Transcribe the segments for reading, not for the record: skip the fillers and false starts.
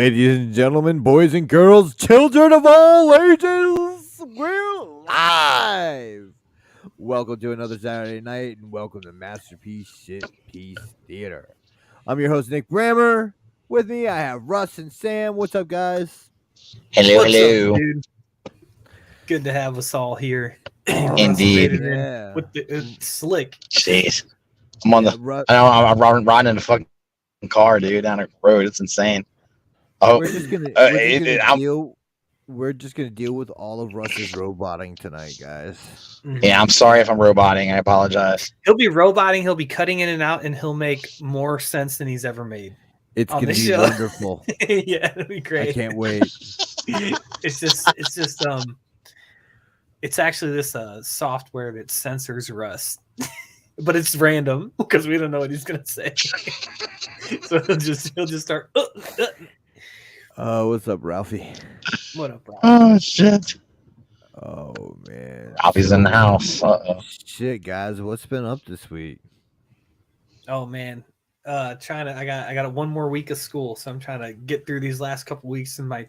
Ladies and gentlemen, boys and girls, children of all ages, we're live. Welcome to another Saturday night, and welcome to Masterpiece Shit Piece Theater. I'm your host, Nick Brammer. With me, I have Russ and Sam. What's up, guys? Hello, What's hello. up, dude? Good to have us all here. Oh, Indeed. Made it in yeah. with the slick. Jeez. I'm on Yeah, the. I'm riding in the fucking car, dude, down the road. It's insane. Oh, we're just gonna I'm- deal. We're just gonna deal with all of Russ's roboting tonight, guys. Mhm. yeah. I'm sorry if I'm roboting. I apologize. He'll be roboting. He'll be cutting in and out, and he'll make more sense than he's ever made. It's On gonna the be show. wonderful. Yeah, it'll be great. I can't wait. It's just it's actually this software that censors Russ, but it's random because we don't know what he's gonna say. So he'll just start. What's up, Ralphie? What up, bro? Oh shit. Oh man, Ralphie's in the house. Shit, guys, what's been up this week? Oh man, I got one more week of school, so I'm trying to get through these last couple weeks, and my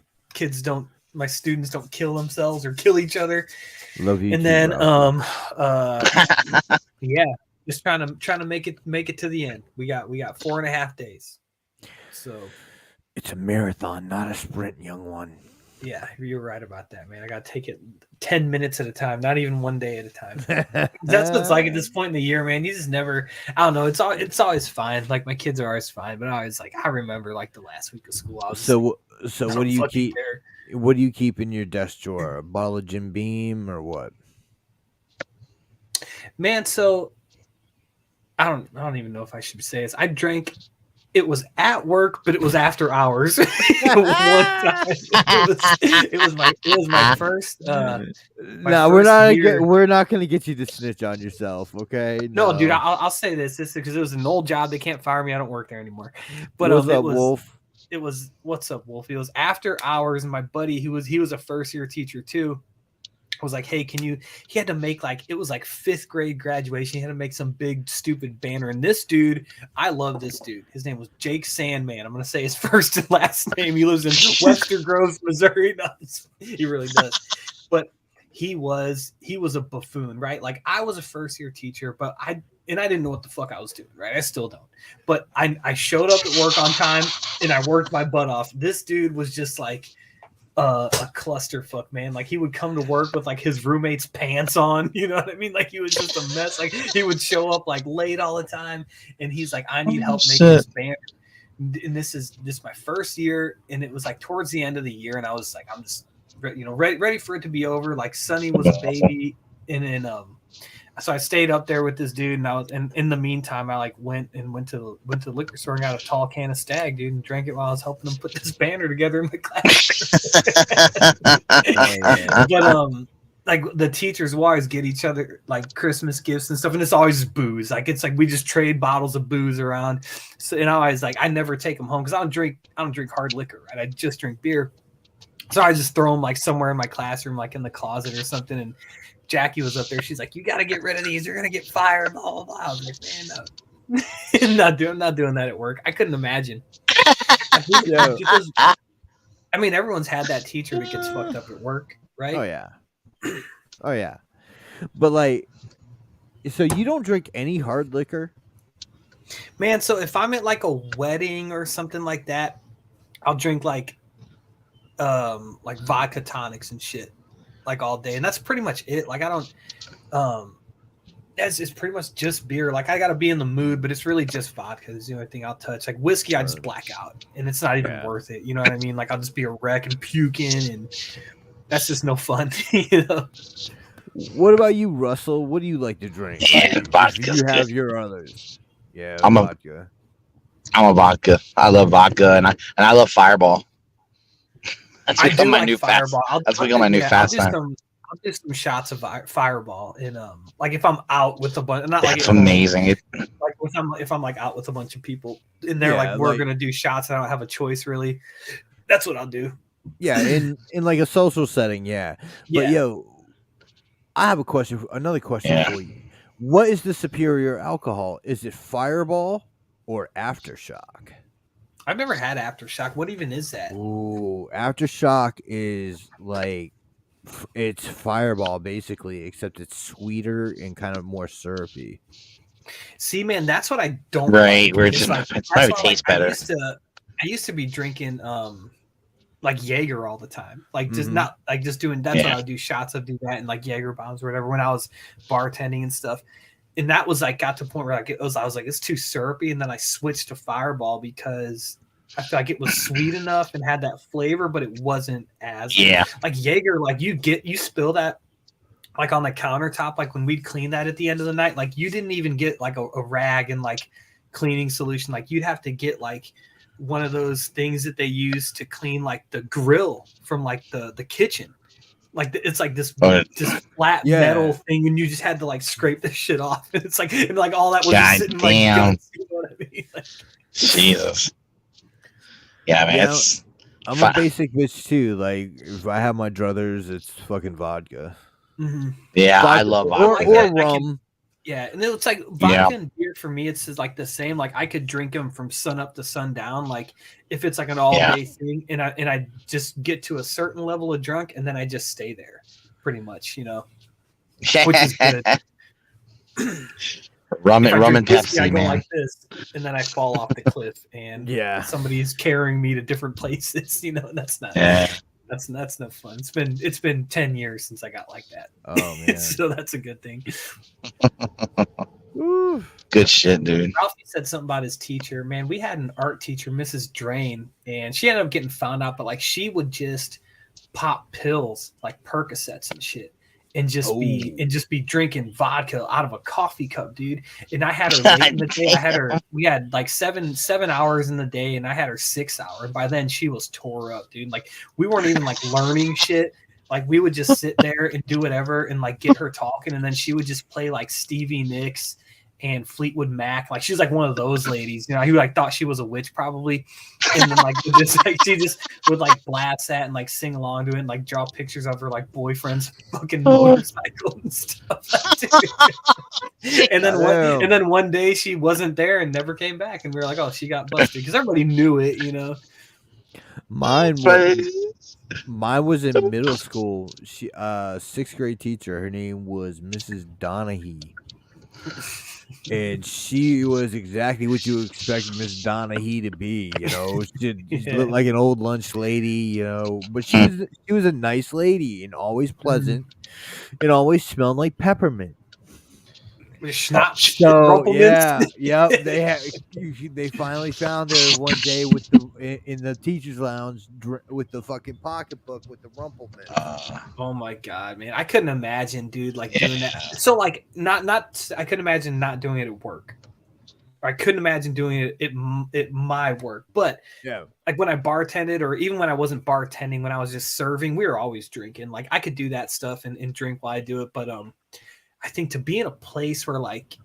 students don't kill themselves or kill each other. Love you. And too, then Ralphie. yeah, just trying to make it to the end. We got 4.5 days. So It's a marathon, not a sprint, young one. yeah, you're right about that, man. I gotta take it 10 minutes at a time, not even one day at a time. That's what it's like at this point in the year, man. You just never, I don't know. It's always fine. Like my kids are always fine, but I always I remember like the last week of school. I was So I what don't do you fucking keep? care. What do you keep in your desk drawer? A bottle of Jim Beam or what? Man, so I don't even know if I should say this. I drank. It was at work, but it was after hours. One time, it was my first. No, we're not gonna get you to snitch on yourself, okay? No, dude, I'll say this because it was an old job. They can't fire me. I don't work there anymore. But What's up, Wolf? It was what's up, Wolf? It was after hours, and my buddy, he was a first year teacher too, was like, hey, he had to make it was like 5th grade graduation. He had to make some big stupid banner. And this dude, I love this dude. His name was Jake Sandman. I'm going to say his first and last name. He lives in Webster Groves, Missouri. No, he really does. But he was a buffoon, right? Like I was a first year teacher, but I didn't know what the fuck I was doing, right? I still don't. But I showed up at work on time and I worked my butt off. This dude was just like a clusterfuck, man. Like he would come to work with like his roommate's pants on, you know what I mean? Like he was just a mess. Like he would show up like late all the time, and he's like, I need help making this banner. And this is my first year, and it was like towards the end of the year, and I was like, I'm just ready for it to be over. Like Sonny was a baby, and then so I stayed up there with this dude, and in the meantime, I went to the liquor store and got a tall can of Stag, dude, and drank it while I was helping him put this banner together in my class. But like the teachers will always get each other like Christmas gifts and stuff, and it's always booze. Like it's like we just trade bottles of booze around. So and I always I never take them home because I don't drink hard liquor, right? I just drink beer. So I just throw them like somewhere in my classroom, like in the closet or something, and Jackie was up there. She's like, "You got to get rid of these. You're gonna get fired." Blah blah blah. I was like, "Man, no, I'm not doing that at work." I couldn't imagine. I mean, everyone's had that teacher that gets fucked up at work, right? Oh yeah. But so you don't drink any hard liquor? Man, so if I'm at like a wedding or something like that, I'll drink like vodka tonics and shit. Like all day, and that's pretty much it. Like I don't it's pretty much just beer. Like I gotta be in the mood, but it's really just vodka. It's the only thing I'll touch. Like whiskey, I just black out, and it's not even worth it. You know what I mean? Like I'll just be a wreck and puking, and that's just no fun. You know. What about you, Russell? What do you like to drink? Yeah, vodka. You have your others. Yeah, I'm vodka. I'm a vodka. I love vodka, and I love Fireball. That's become my new Fireball. That's become my new pastime. I'll do some shots of Fireball, and like if I'm out with a bunch, not That's amazing. Like if I'm like out with a bunch of people, and they're like, we're gonna do shots, and I don't have a choice really. That's what I'll do. Yeah, in like a social setting, yeah. But yo, I have another question for you. What is the superior alcohol? Is it Fireball or Aftershock? I've never had aftershock. What even is that? Ooh, aftershock is like it's Fireball basically, except it's sweeter and kind of more syrupy. See, man, that's what I don't Right, like. where it It's just like it that's probably why tastes like better. I used to be drinking like Jaeger all the time. Like just Mhm. not like just doing that's what Yeah. I would do, shots of do that and like Jaeger bombs or whatever when I was bartending and stuff. And that was like got to the point where like I was like, it's too syrupy, and then I switched to Fireball because I feel like it was sweet enough and had that flavor, but it wasn't as Yeah. like Jaeger, like you spill that like on the countertop, like when we'd clean that at the end of the night, like you didn't even get like a rag and like cleaning solution. Like you'd have to get like one of those things that they use to clean like the grill from like the kitchen. Like it's like this flat Yeah. metal thing, and you just had to like scrape this shit off. And it's like and like all that was just God sitting in my damn. guts. You know what I mean? Like, Jesus. Yeah, man. Yeah, It's I'm a basic bitch too. Like if I have my druthers, it's fucking vodka. mhm. yeah, I Vodka love or, vodka. Like or that, rum. yeah, and it's like Yeah. vodka and beer for me. It's just like the same. Like I could drink them from sun up to sundown. Like if it's like an all day thing, and I just get to a certain level of drunk, and then I just stay there, pretty much, you know, which is good. rum If I and drink whiskey, Pepsi, I go man. like this, and then I fall off the cliff, and Yeah. somebody's carrying me to different places. You know, and that's not. Yeah. That's no fun. It's been 10 years since I got like that. Oh man. So that's a good thing. Ooh. Good shit, dude. Ralphie said something about his teacher. Man, we had an art teacher, Mrs. Drain, and she ended up getting found out, but like she would just pop pills like Percocets and shit. And just be drinking vodka out of a coffee cup, dude. And I had her late in the day. We had like seven hours in the day, and I had her 6 hours. And by then she was tore up, dude. Like we weren't even like learning shit. Like we would just sit there and do whatever and like get her talking, and then she would just play like Stevie Nicks and Fleetwood Mac. Like she was like one of those ladies, you know, who like thought she was a witch probably. And then like she just would like blast that and like sing along to it and like draw pictures of her like boyfriend's fucking motorcycle and stuff. and then one day she wasn't there and never came back, and we were like, oh, she got busted, because everybody knew it, you know. Mine was in middle school. She 6th grade teacher. Her name was Mrs. Donahue. And she was exactly what you expect Miss Donahue to be, you know. She looked like an old lunch lady, you know, but she was a nice lady and always pleasant and always smelled like peppermint. Schnapps. So yeah, yep. They finally found her one day in the teachers' lounge with the fucking pocketbook with the Rumplemint. Oh my god, man! I couldn't imagine, dude, like doing that. So like, not I couldn't imagine not doing it at work. Or I couldn't imagine doing it at my work. But yeah, like when I bartended, or even when I wasn't bartending, when I was just serving, we were always drinking. Like I could do that stuff and drink while I do it. But I think to be in a place where like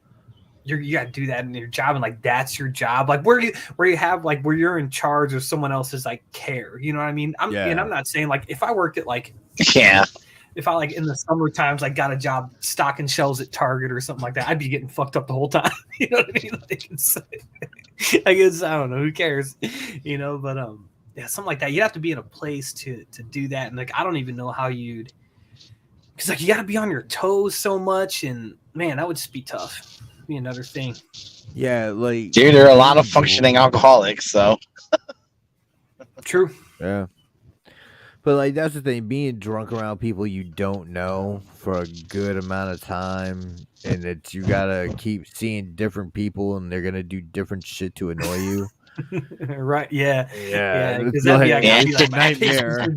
you got to do that in your job, and like that's your job, like where you have like where you're in charge of someone else's like care, you know what I mean? And I'm not saying like if I worked at like if I like in the summer times like got a job stocking shelves at Target or something like that, I'd be getting fucked up the whole time. You know what I mean? Like, I guess I don't know, who cares, you know? But yeah, something like that. You'd have to be in a place to do that, and like I don't even know how you'd. Because like you got to be on your toes so much, and man, that would just be tough. Be another thing. Yeah, like dude, there are a lot of functioning alcoholics, so true. Yeah, but like that's the thing: being drunk around people you don't know for a good amount of time, and that you gotta keep seeing different people, and they're gonna do different shit to annoy you. Right? Yeah. Because that'd that'd be like a nightmare.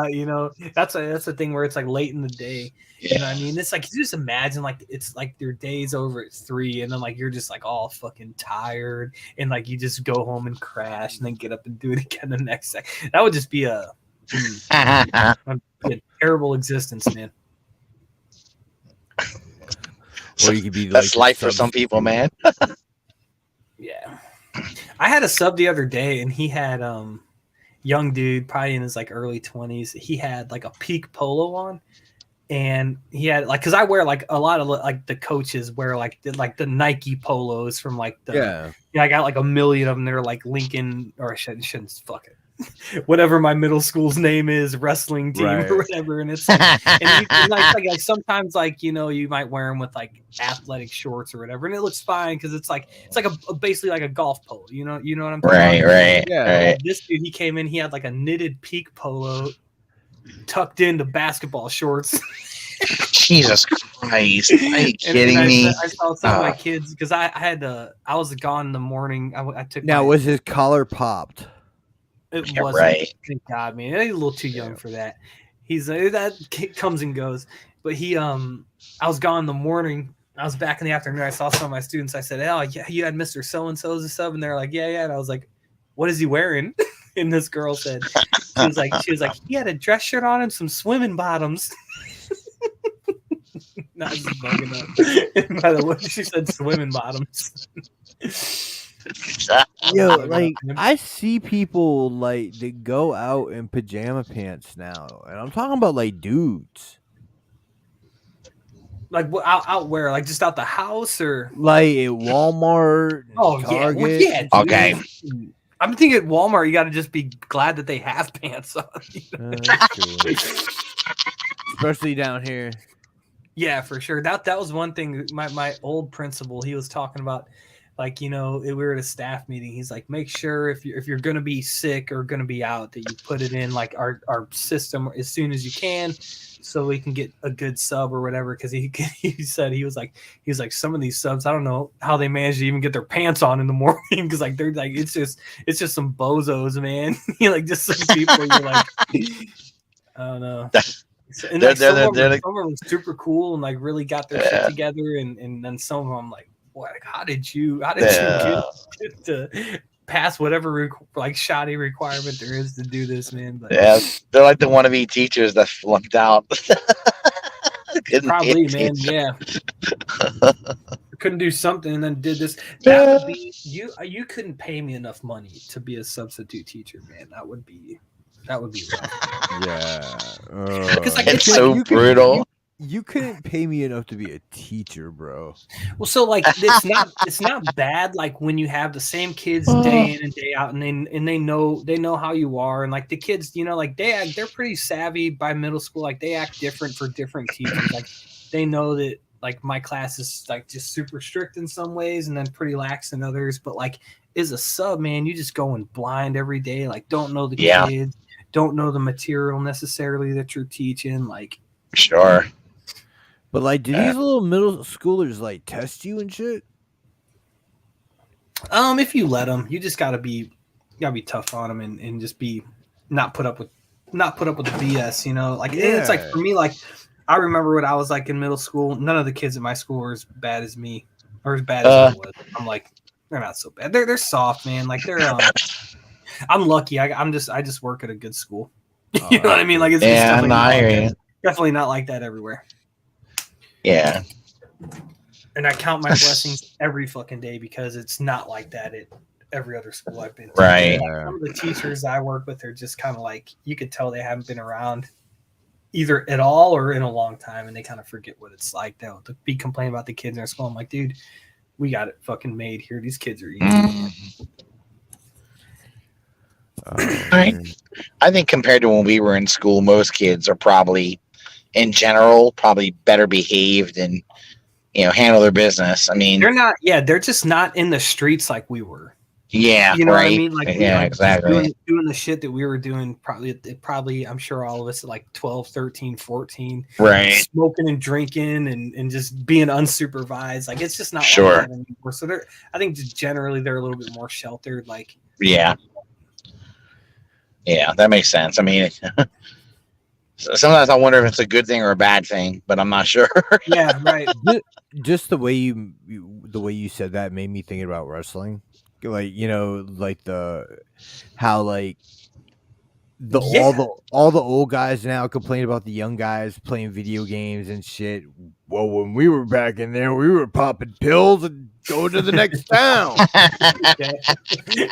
You know, that's the thing where it's like late in the day. You know what I mean? It's like you just imagine like it's like your day's over at 3, and then like you're just like all fucking tired, and like you just go home and crash, and then get up and do it again the next second. That would just be a terrible existence, man. Or you could be that's like life for some people, man. Yeah. I had a sub the other day, and he had young dude, probably in his like early 20s. He had like a peak polo on, And he had like, because I wear like a lot of like the coaches wear like the Nike polos from like the I got like a million of them. They're like Lincoln, or I shouldn't fuck it. Whatever my middle school's name is, wrestling team or whatever, and it's like, and you can like sometimes like you might wear them with like athletic shorts or whatever, and it looks fine because it's like a basically like a golf polo, you know what I'm talking about? Right. Yeah. This dude, he came in, he had like a knitted peak polo tucked into basketball shorts. Jesus Christ! Are you kidding me? I saw some of my kids because I was gone in the morning. I took. Now, was his collar popped? It wasn't. Right. Thank God, man. He's a little too young for that. He's that comes and goes. But I was gone in the morning. I was back in the afternoon. I saw some of my students. I said, "Oh, yeah, you had Mr. So-and-so's and stuff," and they're like, "Yeah." And I was like, "What is he wearing?" And this girl said, "She was like, he had a dress shirt on and some swimming bottoms." Not just bugging up. By the way, she said swimming bottoms. Yo, like I see people like that go out in pajama pants now, and I'm talking about like dudes. Like out where? Like just out the house or like at Walmart? Target? Yeah. Okay. I'm thinking at Walmart, you got to just be glad that they have pants on. Especially down here. Yeah, for sure. That was one thing. My old principal, he was talking about, like, we were at a staff meeting. He's like, make sure if you're going to be sick or going to be out, that you put it in like our system as soon as you can, so we can get a good sub or whatever. Because he said he was like some of these subs, I don't know how they manage to even get their pants on in the morning, because like they're like it's just some bozos, man. Like just some people you're like, I don't know. And like some of them were super cool and like really got their shit together, and then some of them I'm like, what? How did you get to pass whatever like shoddy requirement there is to do this, man? But they're like the wannabe teachers that flunked out. Probably, man. Yeah, couldn't do something and then did this. That would be you couldn't pay me enough money to be a substitute teacher, man. That would be rough. Yeah. It's so brutal. You couldn't pay me enough to be a teacher, bro. Well, so like it's not bad. Like when you have the same kids day in and day out, and they know how you are, and like the kids, like they're pretty savvy by middle school. Like they act different for different teachers. Like they know that like my class is like just super strict in some ways, and then pretty lax in others. But like as a sub, man, you just going blind every day. Like don't know the kids, don't know the material necessarily that you're teaching. Like sure. But like, do these little middle schoolers like test you and shit? If you let them, you just gotta be tough on them and just be not put up with the BS. Like it's like for me, like I remember what I was like in middle school. None of the kids at my school were as bad as me or as bad as I was. I'm like, they're not so bad. They're soft, man. Like they're I'm lucky. I just work at a good school. You know what I mean? Like it's definitely not like that everywhere. Yeah. And I count my blessings every fucking day because it's not like that at every other school I've been to. Right. Like some of the teachers I work with are just kind of like, you could tell they haven't been around either at all or in a long time, and they kind of forget what it's like. They'll be complaining about the kids in our school. I'm like, dude, we got it fucking made here. These kids are easy. I think compared to when we were in school, most kids are probably, in general, probably better behaved and handle their business. I mean, they're just not in the streets like we were. Yeah, you know what I mean? Like, exactly. Doing the shit that we were doing, probably, I'm sure all of us at like 12, 13, 14, right? Smoking and drinking and just being unsupervised. Like, it's just not like that anymore. So I think just generally they're a little bit more sheltered. Like, yeah, that makes sense. I mean, sometimes I wonder if it's a good thing or a bad thing, but I'm not sure. Yeah, right. Just the way you said that made me thinking about wrestling. Like, like all the old guys now complain about the young guys playing video games and shit. Well, when we were back in there, we were popping pills and going to the next town.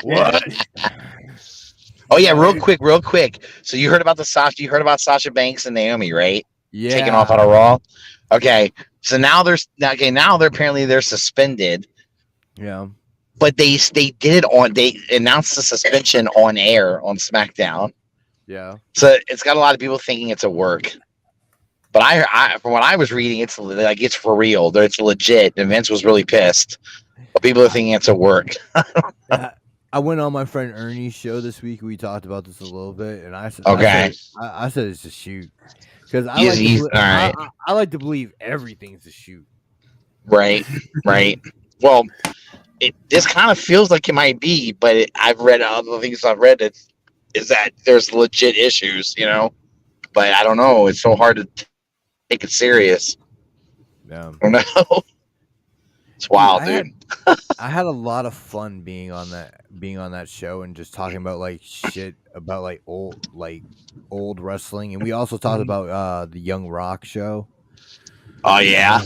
What? Oh yeah, real quick. So you heard about Sasha Banks and Naomi, right? taken off out of Raw. Okay, so now they're apparently they're suspended. Yeah. But they did it on. They announced the suspension on air on SmackDown. Yeah. So it's got a lot of people thinking it's a work. But I from what I was reading, it's like it's for real. It's legit. And Vince was really pissed. But people are thinking it's a work. I went on my friend Ernie's show this week. We talked about this a little bit, and I said, Okay. I said it's a shoot because Right. I like to believe everything's a shoot. Right. Well, this kind of feels like it might be, but I've read other things I've read is that there's legit issues, But I don't know. It's so hard to take it serious. Yeah. I don't know. It's wild, dude. I had a lot of fun being on that show and just talking about like shit about like old wrestling, and we also talked about the Young Rock show. Oh yeah.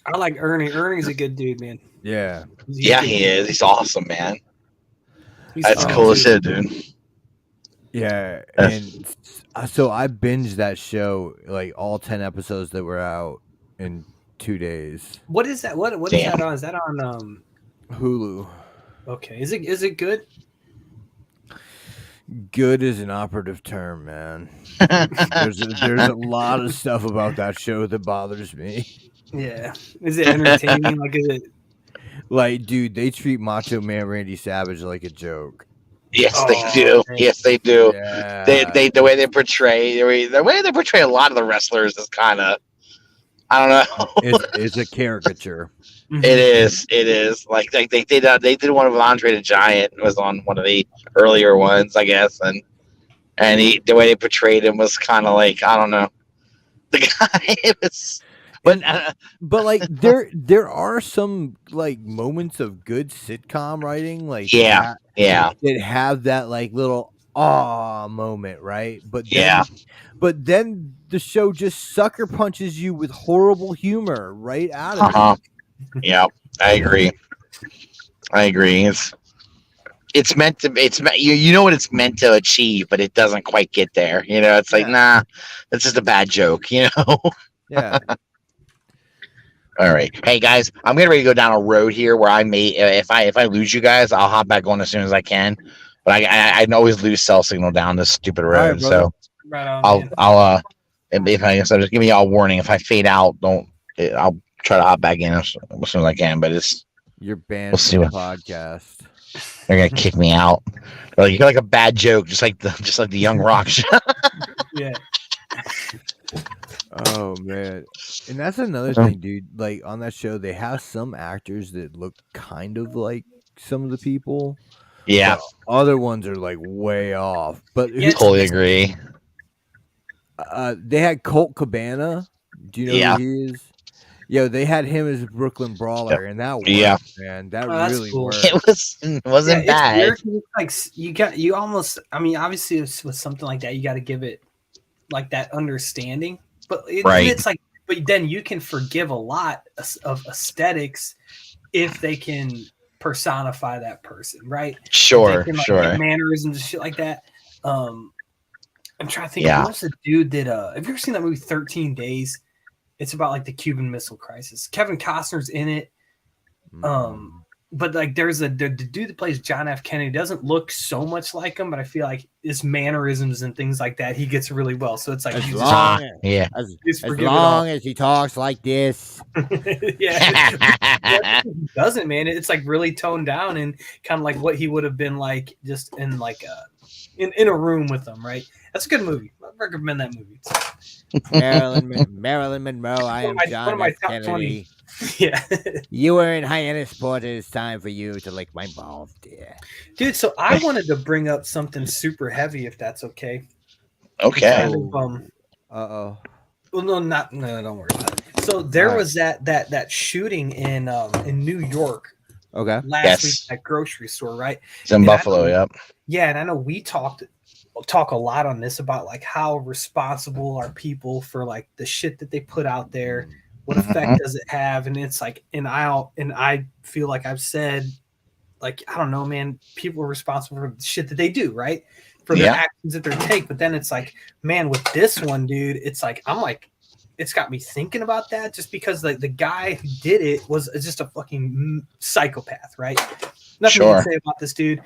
I like Ernie. Ernie's a good dude, man. Yeah. He is. He's awesome, man. That's cool as shit, dude. Yeah, and so I binged that show, like all 10 episodes that were out in 2 days. What is that? What is that on? Is that on Hulu? Okay. Is it good? Good is an operative term, man. There's a lot of stuff about that show that bothers me. Yeah. Is it entertaining? Like, is it? Like, dude, they treat Macho Man Randy Savage like a joke. Yes, they do. Man. Yes, they do. Yeah. They the way they portray a lot of the wrestlers is kind of, I don't know. It's a caricature. It is. Like they did one with Andre the Giant. It was on one of the earlier ones, I guess, and the way they portrayed him was kind of like, I don't know. The guy was. But like there are some like moments of good sitcom writing, like that have that like little moment, right? But then the show just sucker punches you with horrible humor right out of it. Yeah, I agree. It's meant to. You know what it's meant to achieve, but it doesn't quite get there. It's like nah, it's just a bad joke. Yeah. All right, hey guys, I'm getting ready to go down a road here where I may, if I lose you guys, I'll hop back on as soon as I can. But I always lose cell signal down this stupid road, right, so right on, I'll just give me all warning. If I fade out, I'll try to hop back in as soon as I can. But you're banned from the podcast. They're gonna kick me out. You're like a bad joke, just like the Young Rock show. Yeah. Oh man, and that's another thing, dude. Like on that show, they have some actors that look kind of like some of the people. Yeah, other ones are like way off. But totally agree. They had Colt Cabana. Do you know who he is? Yo, they had him as Brooklyn Brawler, and that worked, man. That really worked. It wasn't bad. Like you almost. I mean, obviously, with something like that, you got to give it like that understanding. But it's like, but then you can forgive a lot of aesthetics if they can personify that person, right? Sure, get mannerisms and shit like that. I'm trying to think. What's the dude that? Have you ever seen that movie 13 Days? It's about like the Cuban Missile Crisis. Kevin Costner's in it. But like there's the dude that plays John F. Kennedy doesn't look so much like him, but I feel like his mannerisms and things like that he gets really well. So it's like as long as he talks like this. Yeah. He doesn't, man. It's like really toned down and kind of like what he would have been like just in like in a room with them, right? That's a good movie. I recommend that movie. Marilyn Monroe. I am John F. Kennedy. 20. Yeah. You were in Hyannis Port. It's time for you to lick my balls, dear. Dude, so I wanted to bring up something super heavy, if that's okay. Okay. Well, no, don't worry about it. So there was that shooting in New York. Okay. Last week at grocery store, right? It's in Buffalo, yep. Yeah, and I know we talk a lot on this about like how responsible are people for like the shit that they put out there. What effect does it have? And it's like, and I feel like I've said, like, I don't know, man, people are responsible for the shit that they do, right? for their actions that they take. But then it's like, man, with this one, dude, it's like it's got me thinking about that, just because like the guy who did it was just a fucking psychopath, right? Nothing to say about this dude.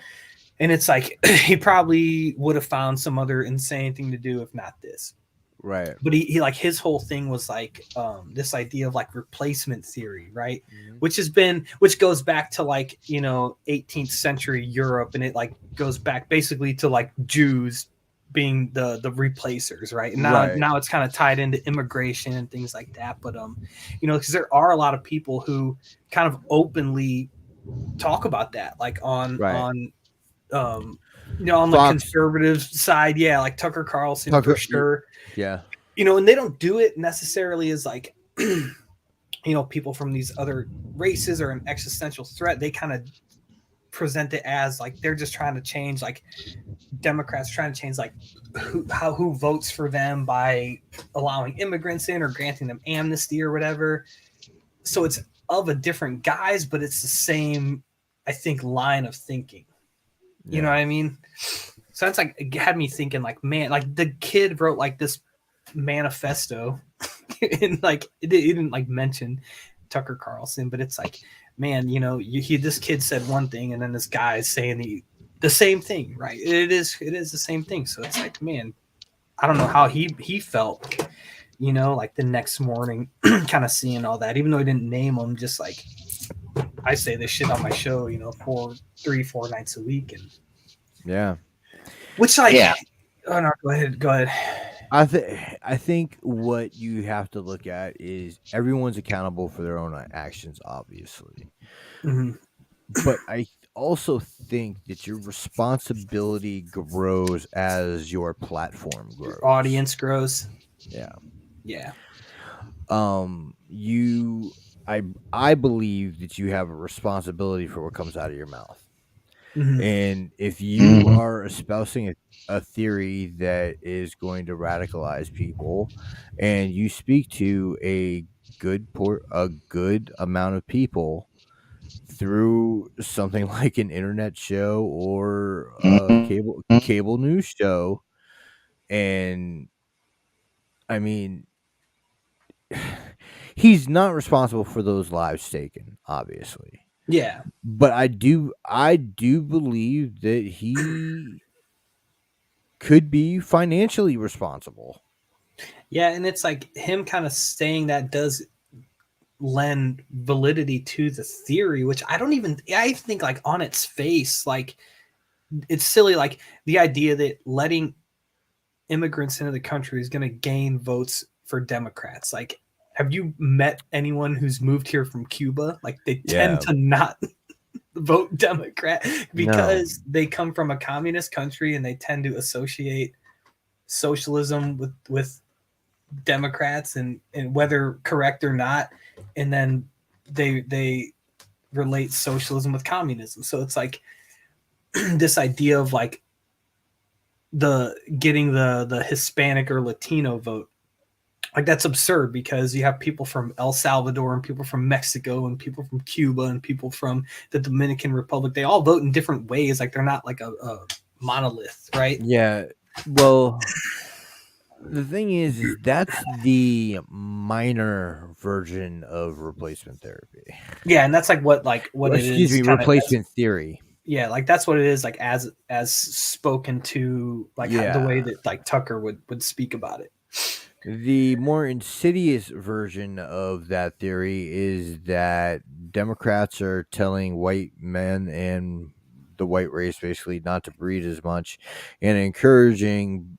And it's like he probably would have found some other insane thing to do if not this. Right. But he like his whole thing was like this idea of like replacement theory, right? Mm-hmm. Which goes back to like, 18th century Europe, and it like goes back basically to like Jews being the replacers, right? And now it's kind of tied into immigration and things like that. But because there are a lot of people who kind of openly talk about that, like on on the conservative side, like Tucker Carlson for sure. Yeah. And they don't do it necessarily as like people from these other races are an existential threat. They kind of present it as like they're just trying to change, like Democrats trying to change like who votes for them by allowing immigrants in or granting them amnesty or whatever. So it's of a different guise, but it's the same, I think, line of thinking. You know what I mean? So it's like, it had me thinking like, man, like the kid wrote like this manifesto and like it didn't like mention Tucker Carlson, but it's like, man, this kid said one thing and then this guy is saying the same thing, right? It is the same thing. So it's like, man, I don't know how he felt, like the next morning kind of seeing all that, even though he didn't name them, just like I say this shit on my show, 3-4 nights a week. And which like, oh no, go ahead. I think what you have to look at is everyone's accountable for their own actions, obviously. Mm-hmm. But I also think that your responsibility grows as your platform grows. Your audience grows. Yeah. I believe that you have a responsibility for what comes out of your mouth. Mm-hmm. And if you are espousing a theory that is going to radicalize people, and you speak to a good amount of people through something like an internet show or a cable news show, and I mean, he's not responsible for those lives taken, obviously. Yeah. But I do believe that he could be financially responsible. Yeah, and it's like him kind of saying that does lend validity to the theory, which I think like on its face, like it's silly, like the idea that letting immigrants into the country is going to gain votes for Democrats. Like, have you met anyone who's moved here from Cuba? Like they tend to not vote Democrat because they come from a communist country and they tend to associate socialism with Democrats and whether correct or not, and then they relate socialism with communism. So it's like this idea of like getting the Hispanic or Latino vote. Like that's absurd because you have people from El Salvador and people from Mexico and people from Cuba and people from the Dominican Republic. They all vote in different ways. Like they're not like a monolith, right? Yeah. Well, the thing is that's the minor version of replacement therapy. Yeah, and that's like what it is. Excuse me, replacement theory. Yeah, like that's what it is. Like as spoken to, like the way that like Tucker would speak about it. The more insidious version of that theory is that Democrats are telling white men and the white race basically not to breed as much and encouraging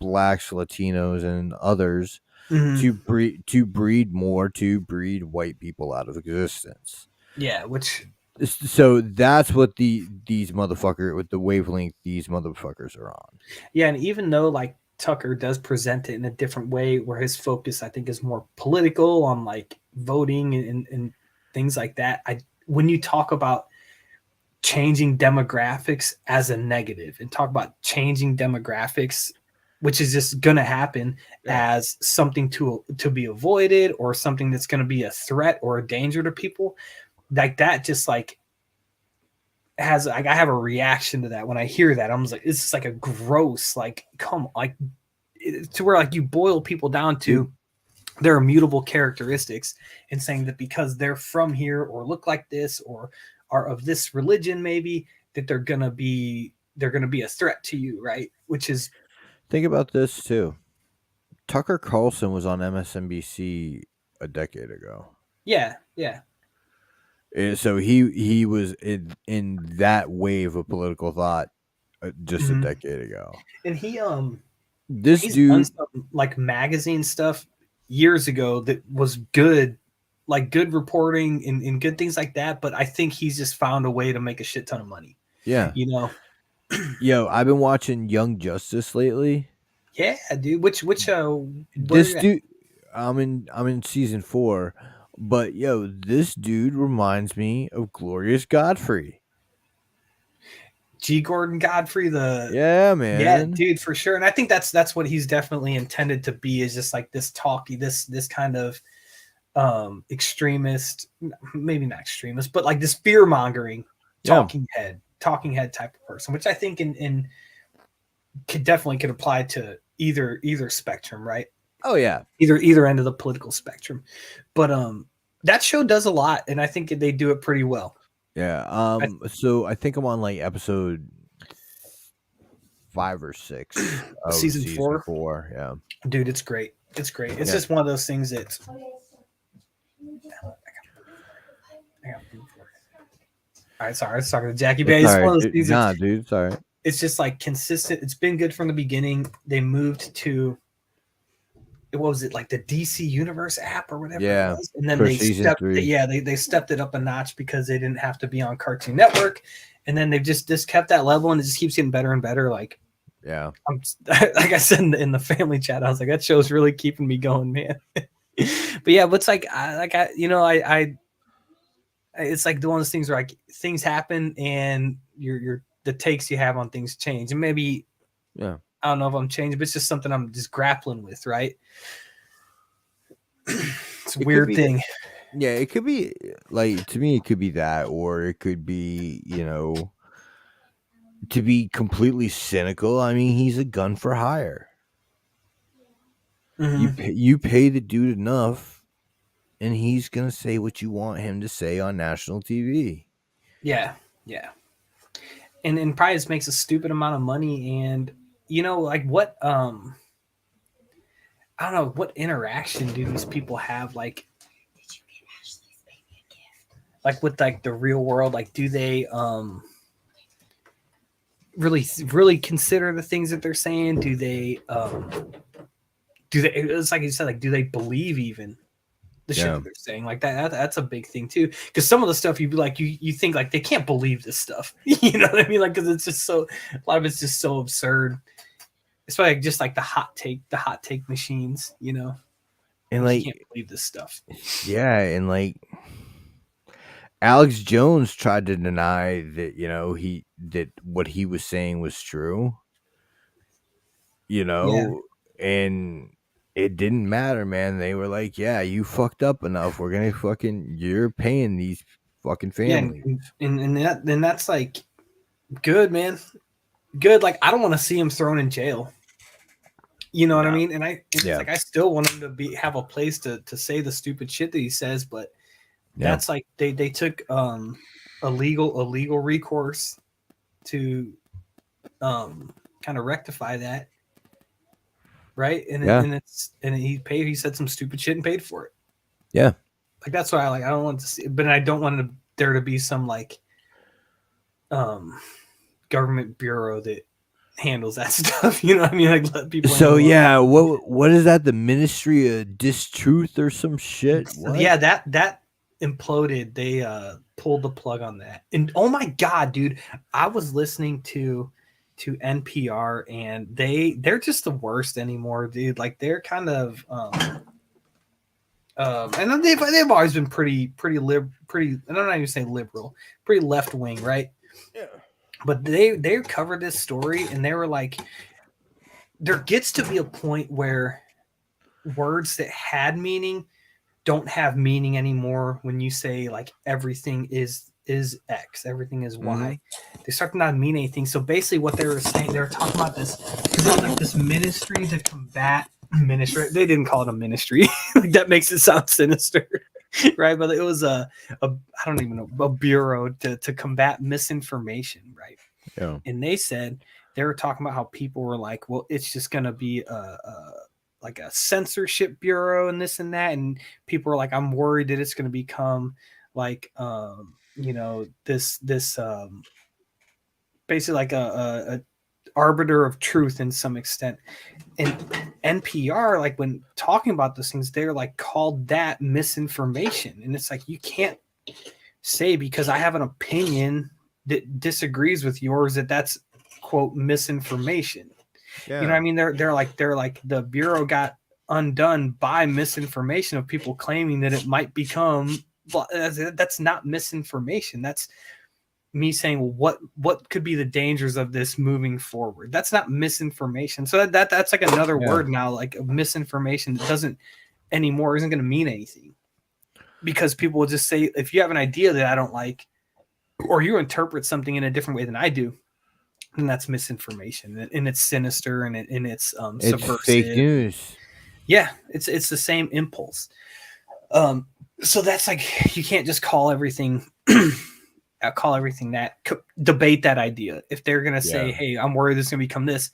blacks, Latinos, and others to breed more, to breed white people out of existence. Yeah, which... So that's what these motherfuckers, with the wavelength these motherfuckers are on. Yeah, and even though like Tucker does present it in a different way where his focus I think is more political on like voting and things like that, when you talk about changing demographics as a negative and talk about changing demographics, which is just going to happen as something to be avoided or something that's going to be a threat or a danger to people, like that just like has like I have a reaction to that when I hear that. I'm just like, it's just like a gross, like come like to where like you boil people down to their immutable characteristics and saying that because they're from here or look like this or are of this religion, maybe that they're gonna be a threat to you, right? Which is Think about this too. Tucker Carlson was on MSNBC a decade ago. yeah. And so he was in that wave of political thought just a Mhm. decade ago. And This he's done dude, some like magazine stuff years ago that was good, like good reporting and good things like that. But I think he's just found a way to make a shit ton of money. yeah. You know? Yo, I've been watching Young Justice lately. Yeah, dude. Which where This you at? dude, I'm in season 4, but yo, this dude reminds me of Glorious Godfrey. G. Gordon Godfrey, Yeah, yeah, man. dude, for sure. And I think that's what he's definitely intended to be, is just like this talky, this kind of extremist, maybe not extremist, but like this fear mongering Yeah. talking head type of person, which I think in could apply to either spectrum, right? Oh yeah. Either end of the political spectrum. But that show does a lot, and I think they do it pretty well. Yeah. So I think I'm on like episode 5 or 6 of Season season 4? 4. Yeah. Dude, it's great. It's great. It's Yeah. just one of those things that all right, sorry, I was talking to Jackie Bay. It's one of those things that dude, sorry. it's just like consistent. It's been good from the beginning. They moved to what was it, like the DC Universe app or whatever Yeah, it was, and then for they season stepped 3. they stepped it up a notch because they didn't have to be on Cartoon Network, and then they've just kept that level, and it just keeps getting better and better. Like Yeah. like I said in the family chat, I was like, that show's really keeping me going, man. But yeah, but it's like I it's like the one of those things where like things happen and your the takes you have on things change, and maybe Yeah. I don't know if I'm changing, but it's just something I'm just grappling with, right? It's a It could weird be thing. Yeah, it could be like, to me it could be that, or it could be, to be completely cynical. I mean, he's a gun for hire. Mhm. You pay the dude enough, and he's gonna say what you want him to say on national TV. Yeah, and probably just makes a stupid amount of money, and like what I don't know, what interaction do these people have, like with like the real world? Like, do they really consider the things that they're saying? Do they it's like you said, like do they believe even the shit Yeah. that they're saying? Like that's a big thing too, because some of the stuff you'd be like, you think like they can't believe this stuff. You know what I mean? Like, because it's just so, a lot of it's just so absurd. It's like just like the hot take machines, And like, like, you can't believe this stuff. yeah, and like Alex Jones tried to deny that, that what he was saying was true. And it didn't matter, man. They were like, yeah, you fucked up enough. We're gonna you're paying these fucking Yeah, families. and that's like good, man. Good. Like, I don't want to see him thrown in jail. You know what I No. mean? And it's Yeah. like I still want him to have a place to say the stupid shit that he says, but Yeah. that's like they took a legal recourse to kind of rectify that, right? And Yeah. and he said some stupid shit and paid for it. Yeah. Like, that's why I don't want to see, but I don't want there to be some like government bureau that handles that stuff. You know what I mean? Like, let people. So yeah, what is that? The Ministry of Distruth or some shit? What? Yeah, that imploded. They pulled the plug on that. And oh my god, dude, I was listening to NPR, and they're just the worst anymore, dude. Like, they're kind of and they've always been pretty I don't know, you say liberal, pretty left wing, right? Yeah. But they covered this story, and they were like, there gets to be a point where words that had meaning don't have meaning anymore when you say like everything is is X, everything is Y. They start to not mean anything. So basically, what they were saying, they were talking about this because it was like this ministry to combat ministry. They didn't call it a ministry. Like that makes it sound sinister, right? But it was a I don't even know, a bureau to combat misinformation, right? Yeah. And they said they were talking about how people were like, well, it's just gonna be like a censorship bureau and this and that, and people are like, I'm worried that it's gonna become like this basically like a arbiter of truth in some extent. And NPR, like when talking about those things, they're like called that misinformation. And it's like, you can't say because I have an opinion that disagrees with yours that's quote misinformation. Yeah. You know what I mean? They're like the bureau got undone by misinformation of people claiming that it might become. That's not misinformation. That's me saying what could be the dangers of this moving forward. That's not misinformation. So that's like another word now, like misinformation that doesn't anymore isn't going to mean anything, because people will just say, if you have an idea that I don't like, or you interpret something in a different way than I do, then that's misinformation, and it's sinister, and it's subversive. Fake news. Yeah, it's the same impulse. So that's like, you can't just call everything that, debate that idea. If they're going to say, hey, I'm worried this is going to become this,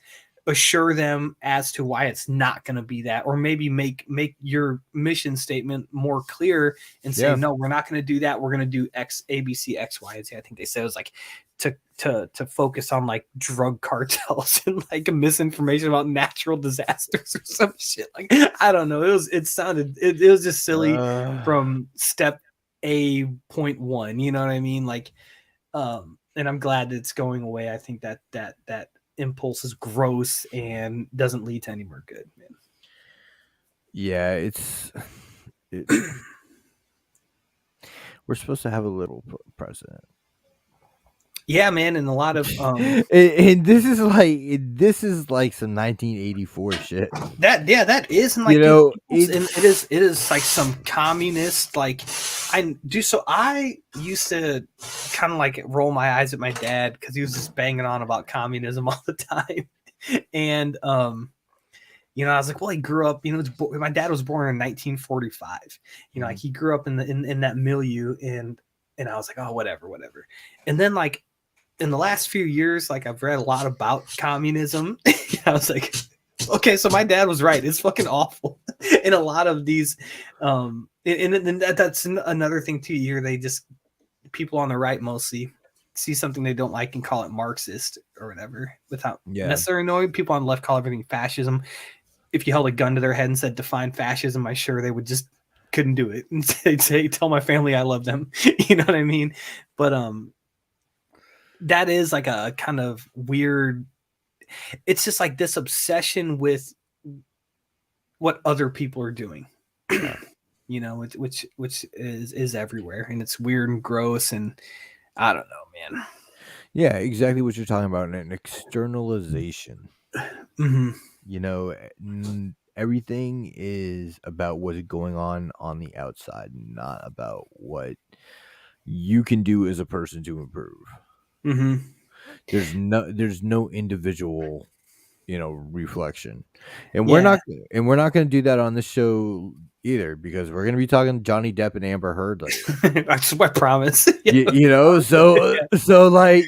assure them as to why it's not going to be that, or maybe make your mission statement more clear and say, no, we're not going to do that. We're going to do X, A, B, C, X, Y, and Z. I think they said it was like to focus on like drug cartels and like misinformation about natural disasters or some shit. Like, I don't know. It was just silly from step A.1. You know what I mean? Like, and I'm glad that it's going away. I think that impulse is gross and doesn't lead to anywhere good, man. Yeah, we're supposed to have a little president. Yeah, man, and a lot of and this is like some 1984 shit. That is, and like, you know, it is like some communist, like, I used to kind of like roll my eyes at my dad because he was just banging on about communism all the time. And I was like, well, he grew up, my dad was born in 1945, like he grew up in that milieu, and I was like, oh, whatever. And then like in the last few years, like I've read a lot about communism. I was like, okay, so my dad was right. It's fucking awful. And a lot of these, and that's another thing too. You hear people on the right mostly see something they don't like and call it Marxist or whatever, without necessarily knowing. People on the left call everything fascism. If you held a gun to their head and said define fascism, I'm sure they would just couldn't do it. And they'd say, tell my family I love them. You know what I mean? But that is like a kind of weird, it's just like this obsession with what other people are doing, which is everywhere, and it's weird and gross, and I don't know, man. Yeah, exactly what you're talking about, an externalization. Everything is about what's going on the outside, not about what you can do as a person to improve. There's no individual, reflection, and we're not going to do that on this show either, because we're going to be talking Johnny Depp and Amber Heard. Like, that's my promise. So like,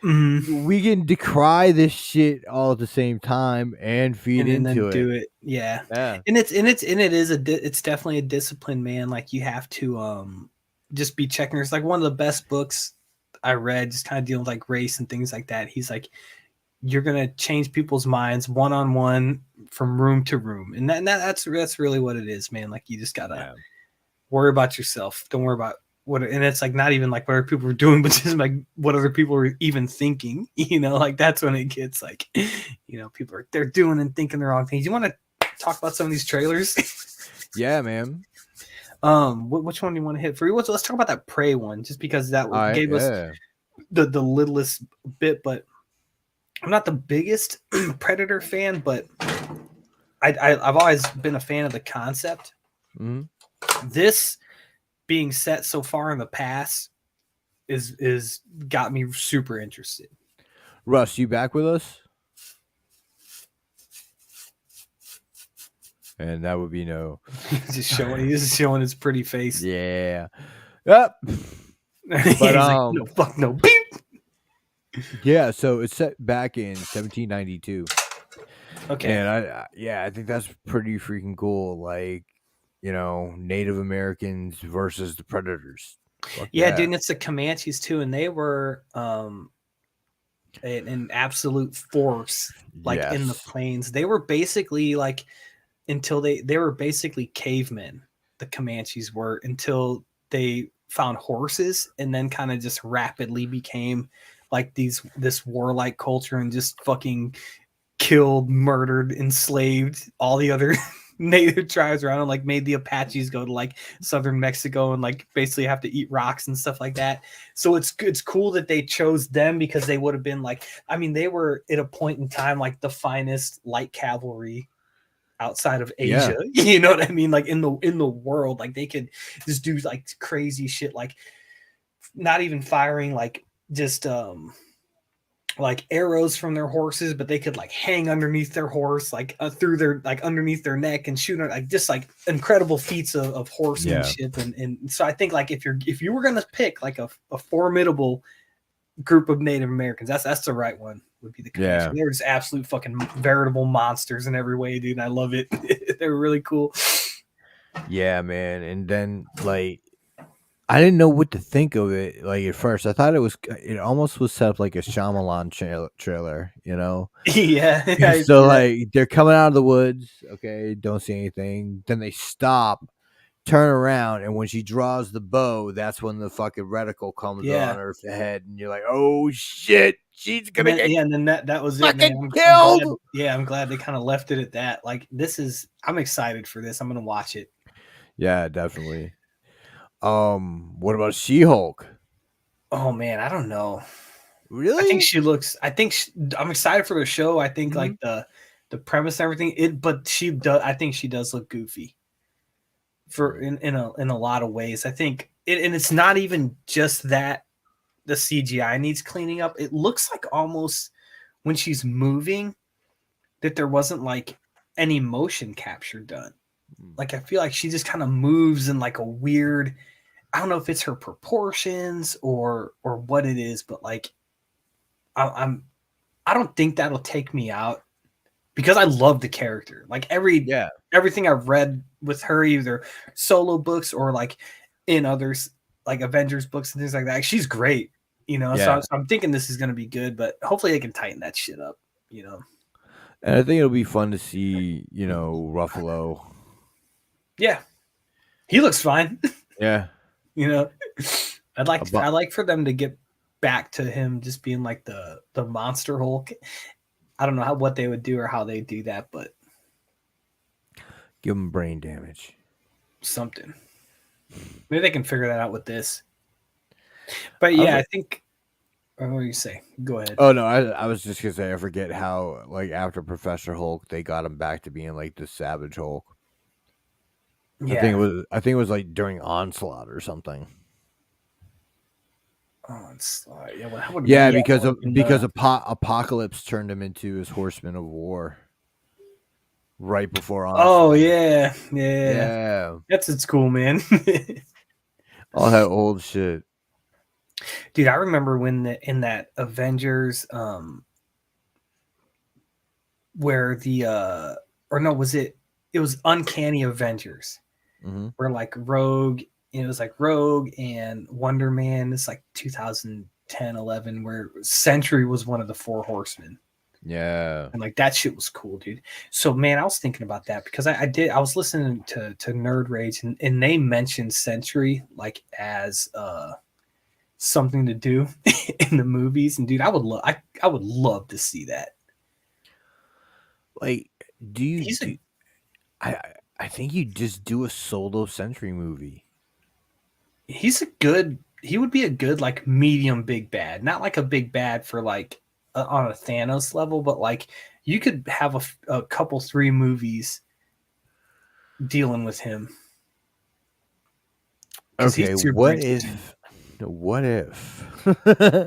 we can decry this shit all at the same time and feed into it. Do it. Yeah. And it's definitely a discipline, man. Like, you have to just be checking. It's like one of the best books I read, just kind of dealing with like race and things like that. He's like, you're gonna change people's minds one-on-one from room to room, and that's really what it is, man. Like, you just gotta worry about yourself. Don't worry about what, and it's like not even like what other people are doing, but just like what other people are even thinking. Like that's when it gets like, people they're doing and thinking the wrong things. You want to talk about some of these trailers? Yeah, man. Which one do you want to hit for? Let's talk about that Prey one, just because that gave us the littlest bit. But I'm not the biggest Predator fan, but I've always been a fan of the concept. This being set so far in the past, is got me super interested. Russ, you back with us? And that would be no. He's just showing his pretty face. Yeah. Yep. He's But like, no, fuck no. Beep. yeah, so it's set back in 1792. Okay. And I think that's pretty freaking cool. Like, Native Americans versus the predators. Fuck Yeah, yeah. dude, it's the Comanches too, and they were an absolute force, like in the Yes. plains. They were basically like until they were basically cavemen. The Comanches were until they found horses, and then kind of just rapidly became like this warlike culture and just fucking killed, murdered, enslaved all the other native tribes around and like made the Apaches go to like southern Mexico and like basically have to eat rocks and stuff like that. So it's cool that they chose them because they would have been like, I mean, they were at a point in time like the finest light cavalry outside of Asia. Yeah. You know what I mean? Like in the world, like they could just do like crazy shit, like not even firing just like arrows from their horses, but they could like hang underneath their horse, like through their like underneath their neck and shoot, like just like incredible feats of horsemanship. And so I think like if you were gonna pick like a formidable group of Native Americans, that's the right one. Would be the Comanches. Yeah. They're just absolute fucking veritable monsters in every way, dude. I love it. They're really cool. Yeah, man. And then like I didn't know what to think of it. Like at first, I thought it almost was set up like a Shyamalan trailer, Yeah. So like they're coming out of the woods, okay, don't see anything. Then they stop, turn around, and when she draws the bow, that's when the fucking reticle comes on her head, and you're like, "Oh shit, she's gonna get and then that was it, fucking man. killed." I'm glad they kind of left it at that. Like I'm excited for this. I'm gonna watch it. Yeah, definitely. What about She-Hulk? Oh man, I don't know. Really? I'm excited for the show. I think like the premise and everything. But she does. I think she does look goofy. In a lot of ways, I think and it's not even just that the CGI needs cleaning up. It looks like almost when she's moving that there wasn't like any motion capture done. Like I feel like she just kind of moves in like a weird. I don't know if it's her proportions or what it is, but like I don't think that'll take me out because I love the character. Like everything I've read with her, either solo books or like in others like Avengers books and things like that. She's great, So I'm thinking this is going to be good, but hopefully they can tighten that shit up, And I think it'll be fun to see, Ruffalo. Yeah, he looks fine. Yeah. I'd like for them to get back to him just being like the monster Hulk. I don't know what they would do or how they do that, but give him brain damage. Something. Maybe they can figure that out with this. But yeah, I think. What do you say? Go ahead. Oh no, I was just gonna say I forget how like after Professor Hulk they got him back to being like the Savage Hulk. Yeah. I think it was like during Onslaught or something. Onslaught. Yeah, because Apocalypse turned him into his Horseman of War. Right before Onslaught. Oh yeah. It's cool, man. All that old shit. Dude, I remember when in that Avengers, where the or no, it was Uncanny Avengers, where like Rogue, it was like Rogue and Wonder Man. It's like 2010, 11, where Sentry was one of the Four Horsemen. Yeah, and like that shit was cool, dude. So man, I was thinking about that because I was listening to Nerd Rage and they mentioned Sentry like as something to do in the movies, and dude, I would love to see that. Like, I think you just do a solo Sentry movie. He would be a good like medium big bad, not like a big bad for like on a Thanos level, but like you could have a couple 3 movies dealing with him. Okay, what if what if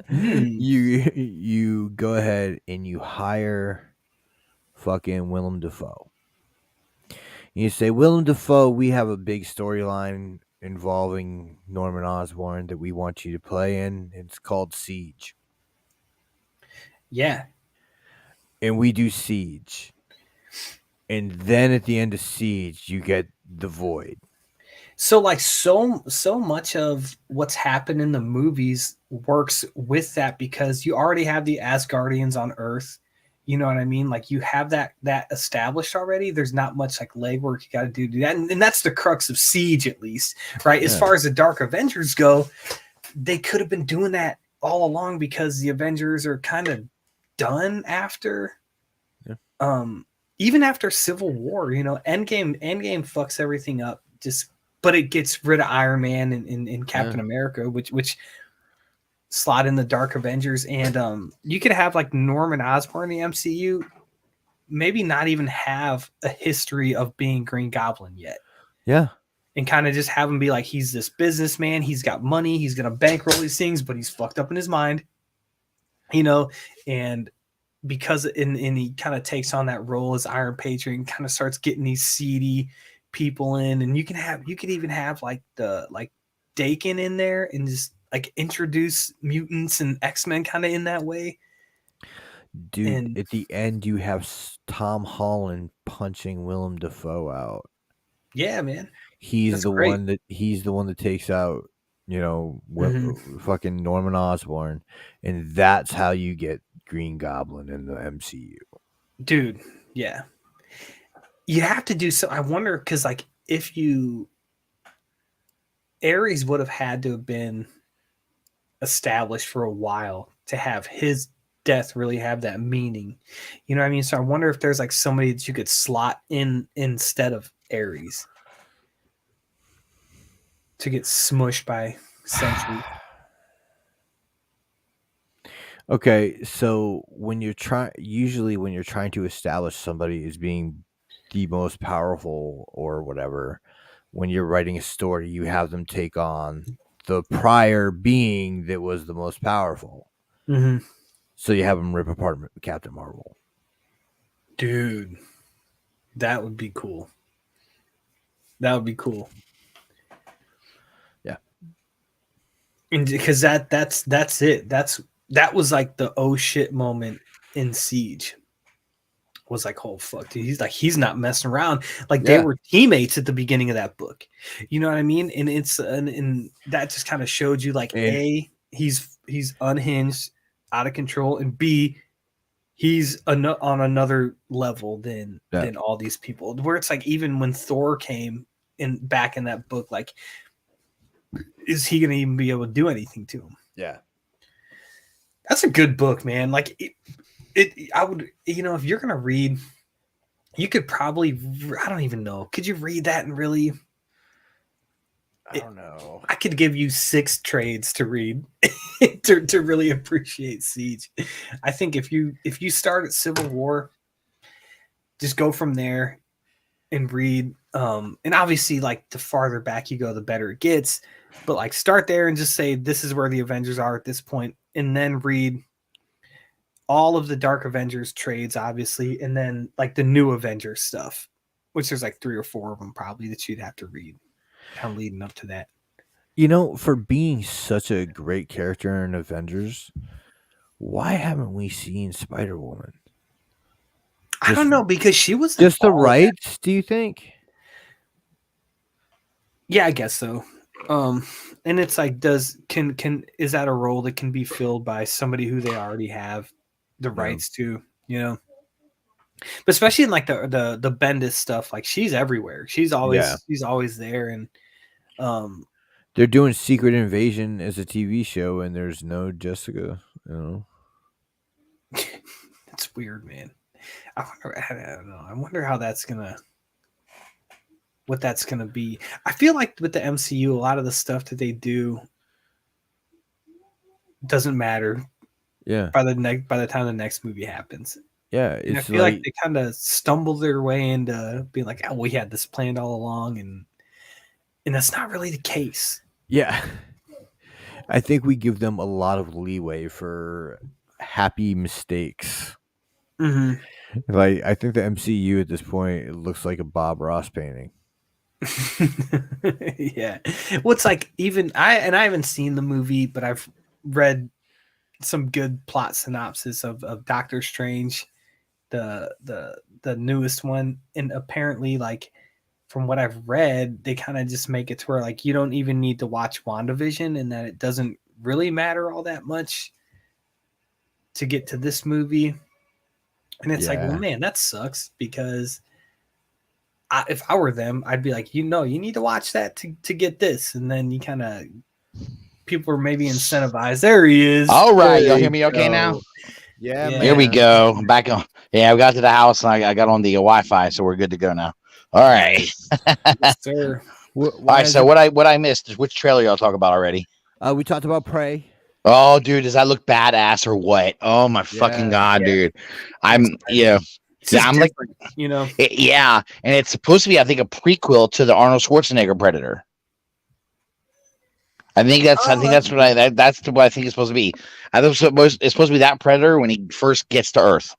Hmm. you go ahead and you hire fucking Willem Dafoe? You say, Willem Dafoe, we have a big storyline involving Norman Osborn that we want you to play in. It's called Siege. Yeah. And we do Siege. And then at the end of Siege, you get the Void. So like so much of what's happened in the movies works with that because you already have the Asgardians on Earth. You know what I mean? Like you have that established already. There's not much like legwork you got to do that, and that's the crux of Siege, at least, right? As Yeah. far as the Dark Avengers go, they could have been doing that all along because the Avengers are kind of done after, Yeah. even after Civil War. You know, Endgame fucks everything up. But it gets rid of Iron Man and Captain America, which slot in the Dark Avengers, and you could have like Norman Osborn in the MCU, maybe not even have a history of being Green Goblin yet, Yeah. and kind of just have him be like he's this businessman, he's got money, he's gonna bankroll these things, but he's fucked up in his mind, you know, and because he kind of takes on that role as Iron Patriot and kind of starts getting these seedy people in, and you could even have like Dakin in there and just like introduce mutants and X-Men kind of in that way. Dude, And at the end, you have Tom Holland punching Willem Dafoe out. yeah, man, He's that's the great. one that takes out, fucking Norman Osborn, and that's how you get Green Goblin in the MCU. Dude, yeah. You have to do so. I wonder because like if you Ares would have had to have been established for a while to have his death really have that meaning. You know what I mean? So I wonder if there's like somebody that you could slot in instead of Ares to get smushed by Sentry. Okay, so usually when you're trying to establish somebody as being the most powerful or whatever, when you're writing a story, you have them take on the prior being that was the most powerful. Mm-hmm. So you have them rip apart Captain Marvel. Dude, that would be cool. That would be cool. Yeah. And because that's it. That was like the oh shit moment in Siege. Was like, oh fuck, dude. He's not messing around. Like they Yeah. were teammates at the beginning of that book. You know what I mean? And and that just kind of showed you like And- A, he's unhinged, out of control, and B, he's on another level than all these people. Where it's like even when Thor came in back in that book, like, is he gonna even be able to do anything to him? Yeah. That's a good book, man. Like I would, if you're gonna read, you could probably, I don't even know. Could you read that and really? I don't know. I could give you 6 trades to read to really appreciate Siege. I think if you start at Civil War, just go from there and read. And obviously, like the farther back you go, the better it gets. But like start there and just say this is where the Avengers are at this point, and then read all of the Dark Avengers trades, obviously, and then like the new Avengers stuff, which there's like 3 or 4 of them probably that you'd have to read, kind of leading up to that. For being such a great character in Avengers, why haven't we seen Spider-Woman? I don't know, because she was just the rights, do you think? Yeah, I guess so. And it's like, is that a role that can be filled by somebody who they already have the rights to, But especially in like the Bendis stuff, like she's everywhere. She's always there, and they're doing Secret Invasion as a TV show, and there's no Jessica. It's weird, man. I don't know. I wonder how what that's gonna be. I feel like with the MCU, a lot of the stuff that they do doesn't matter. Yeah. By the time the next movie happens. Yeah, I feel like they kind of stumble their way into being like, "Oh, we had this planned all along," and that's not really the case. Yeah. I think we give them a lot of leeway for happy mistakes. Hmm. Like I think the MCU at this point it looks like a Bob Ross painting. Yeah. Well, it's like even I haven't seen the movie, but I've read some good plot synopsis of Doctor Strange, the newest one, and apparently like from what I've read, they kind of just make it to where like you don't even need to watch WandaVision and that it doesn't really matter all that much to get to this movie. And it's like, well, Yeah. man, that sucks because if I were them, I'd be like, you need to watch that to get this. And then you kind of, people are maybe incentivized. There he is. All right, y'all There hear you me okay now? go. Yeah, Yeah. man. Here we go. I'm back on. Yeah, we got to the house and I got on the Wi-Fi, so we're good to go now. All right. Yes, sir. All right. So what I missed is which trailer y'all talk about already? We talked about Prey. Oh, dude, does that look badass or what? Oh my fucking god, Yeah. dude! I'm I'm yeah, It's just I'm like different, yeah, and it's supposed to be I think a prequel to the Arnold Schwarzenegger Predator. I think that's what that's what I think it's supposed to be. I think it's supposed to be that Predator when he first gets to Earth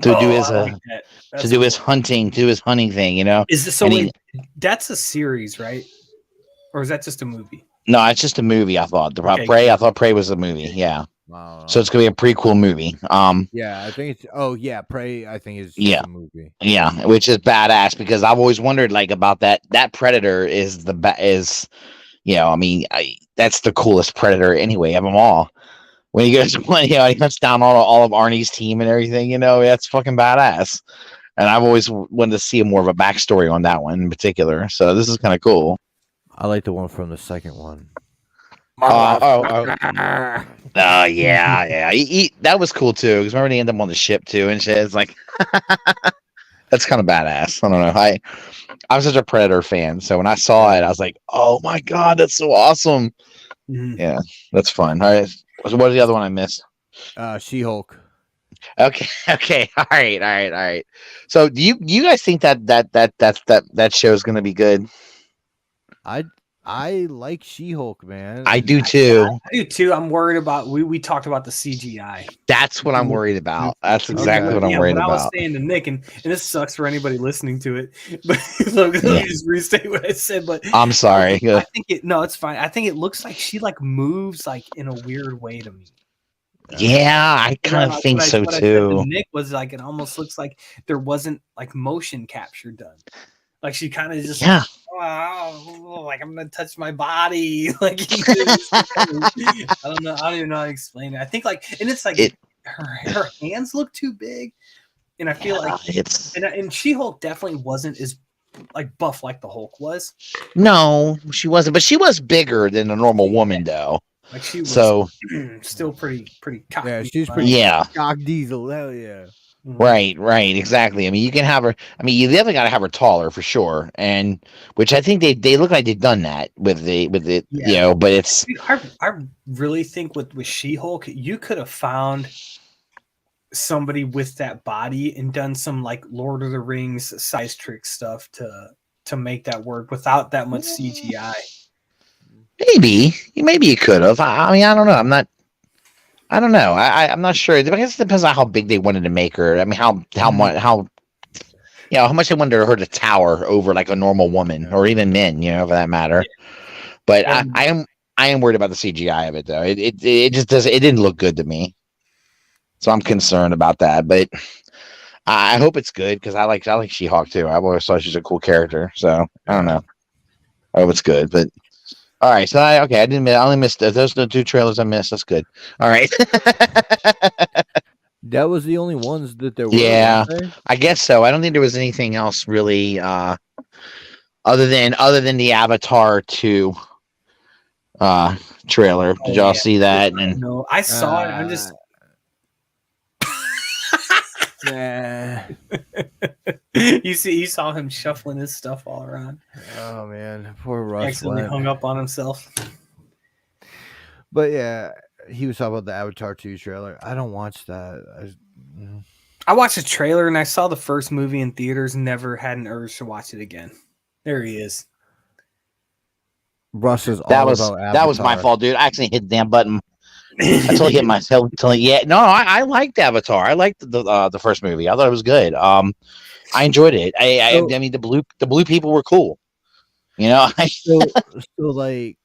to do his I like that. to That's do cool. his hunting, thing, you know. Is this so? And Wait, that's a series, right? Or is that just a movie? No, it's just a movie. I thought Okay, Prey. good. I thought Prey was a movie. Yeah, Wow. so it's gonna be a prequel movie. Yeah, I think it's. Oh yeah, Prey. I think is just Yeah. a movie. Yeah, which is badass because I've always wondered like about that Predator is I mean that's the coolest Predator anyway of them all. When he goes, he hunts down all of Arnie's team and everything, that's fucking badass. And I've always wanted to see more of a backstory on that one in particular. So this is kind of cool. I like the one from the second one. Yeah. That was cool too because remember they end up on the ship too and shit. It's like that's kind of badass. I don't know. I'm such a Predator fan, so when I saw it, I was like, "Oh my god, that's so awesome!" Mhm. Yeah, that's fun. All right, so what is the other one I missed? She-Hulk. Okay, all right. So, do you guys think that show is going to be good? I like She-Hulk, man. I do too. I do too. I'm worried about we talked about the CGI. That's what I'm worried about. That's exactly what I'm Yeah, worried what I was about. saying to Nick, and this sucks for anybody listening to it, but let me just restate what I said. But I'm sorry. I think it's fine. I think it looks like she like moves like in a weird way to me. Yeah, I kind of think so what I said too. to Nick was like it almost looks like there wasn't like motion capture done. Like she kind of just like, oh, like I'm gonna touch my body. Like I don't know. I don't even know how to explain it. I think like, and it's like her hands look too big, and I feel like it's and She-Hulk definitely wasn't as like buff like the Hulk was. No, she wasn't, but she was bigger than a normal woman though. Like she was still pretty cocky. Yeah, she's pretty cock diesel. Hell yeah. Right, exactly. I mean, you can have her. I mean, you definitely got to have her taller for sure, and which I think they look like they've done that with the but it's. Dude, I really think with She-Hulk, you could have found somebody with that body and done some like Lord of the Rings size trick stuff to make that work without that much CGI. Maybe you could have. I mean, I don't know. I don't know. I'm not sure. I guess it depends on how big they wanted to make her. I mean, how much they wanted her to tower over like a normal woman or even men, for that matter. But I am worried about the CGI of it though. It just does. It didn't look good to me, so I'm concerned about that. But I hope it's good because I like She-Hulk too. I've always thought she's a cool character. So I don't know. I hope it's good, but. All right, so I only missed those are the two trailers I missed. That's good. All right. That was the only ones that there were. Yeah, I guess so. I don't think there was anything else really other than the Avatar 2 trailer. Did y'all see that? And no, I saw it. I'm just you saw him shuffling his stuff all around. Oh man, poor Russ accidentally hung up on himself. But yeah, he was talking about the Avatar 2 trailer. I don't watch that. I watched the trailer and I saw the first movie in theaters. Never had an urge to watch it again. There he is. Russ is That all was about Avatar. that was my fault, dude. I accidentally hit the damn button. I totally hit myself. Yeah, no, I liked Avatar. I liked the first movie. I thought it was good. I enjoyed it. I mean, the blue people were cool. You know, So like,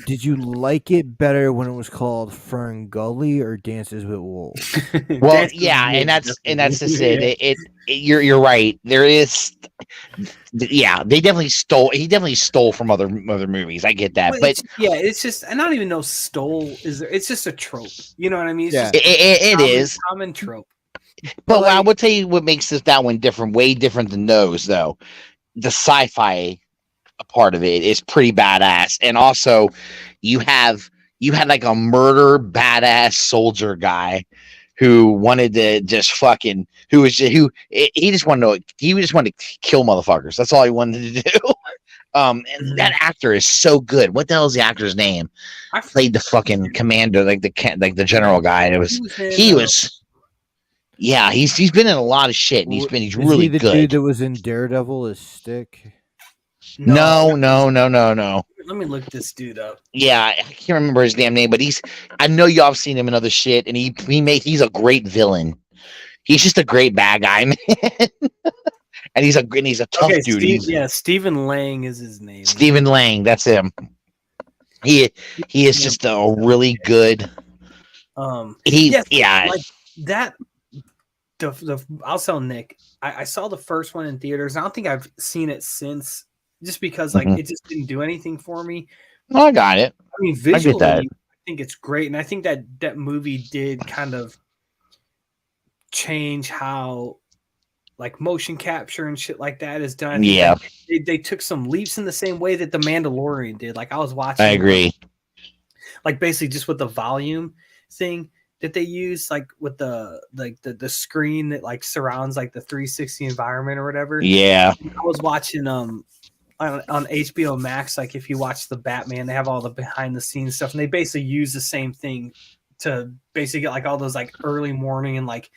did you like it better when it was called Fern Gully or Dances with Wolves? well, yeah, and that's just it. You're right. There is, yeah, they definitely stole. He definitely stole from other movies. I get that, but it's just I don't even know stole is there. It's just a trope. You know what I mean? It's Yeah. just it is common trope. But like, I will tell you what makes that one different, way different than those, though. The sci-fi part of it is pretty badass, and also you had like a murder badass soldier guy who wanted to just fucking he just wanted to kill motherfuckers. That's all he wanted to do. And that actor is so good. What the hell is the actor's name? I played the fucking commander, like the general guy. And he was. Yeah, he's been in a lot of shit, and he's really the good. Dude that was in Daredevil is Stick. No. Let me look this dude up. Yeah, I can't remember his damn name, but I know y'all have seen him in other shit, and he's a great villain. He's just a great bad guy, man. and he's a tough dude. Stephen Lang is his name. Stephen Lang, that's him. He is just a really good. Like that. I'll tell Nick. I saw the first one in theaters. I don't think I've seen it since, just because like it just didn't do anything for me. Well, I got it. I mean, visually, I think it's great, and I think that movie did kind of change how like motion capture and shit like that is done. Yeah, they took some leaps in the same way that the Mandalorian did. Like I was watching. I agree. Like basically just with the volume thing that they use, like with the screen that like surrounds like the 360 environment or whatever. Yeah, I was watching on HBO Max. Like if you watch the Batman, they have all the behind the scenes stuff, and they basically use the same thing to basically get like all those like early morning and like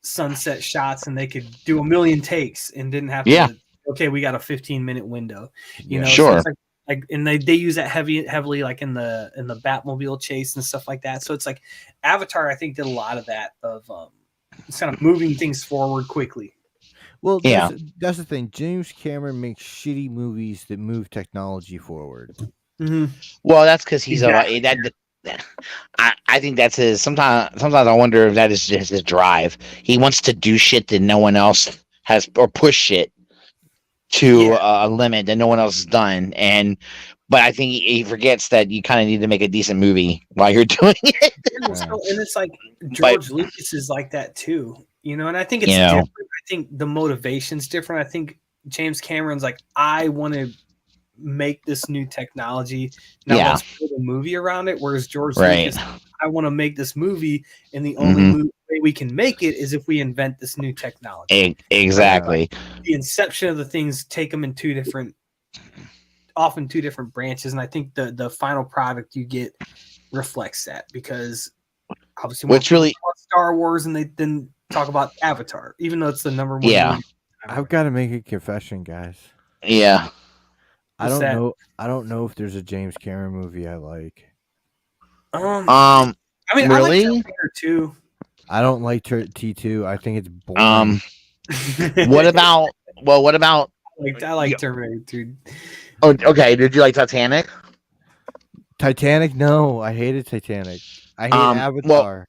sunset shots, and they could do a million takes and didn't have to. Okay, we got a 15-minute window. You know, sure. So like and they use that heavily like in the Batmobile chase and stuff like that. So it's like Avatar, I think, did a lot of that of it's kind of moving things forward quickly. Well, that's the thing. James Cameron makes shitty movies that move technology forward. Mm-hmm. Well, that's because he's I think that's his. Sometimes I wonder if that is just his drive. He wants to do shit that no one else has, or push shit to a limit that no one else has done. But I think he forgets that you kind of need to make a decent movie while you're doing it. And it's like George Lucas is like that too, you know. And I think it's different. I think the motivation's different. I think James Cameron's like, I want to make this new technology. Now let's put a movie around it. Whereas George Lucas, I want to make this movie, and the only way we can make it is if we invent this new technology. Exactly. The inception of the things take them in often two different branches, and I think the final product you get reflects that, because obviously what's really Star Wars, and they then talk about Avatar, even though it's the number one. Yeah, movie. I've got to make a confession, guys. Yeah. I don't know if there's a James Cameron movie I like. I mean, really? I like Terminator 2. I don't like T2. I think it's boring. What about I like Terminator 2. Oh, okay. Did you like Titanic? Titanic? No, I hated Titanic. I hate Avatar.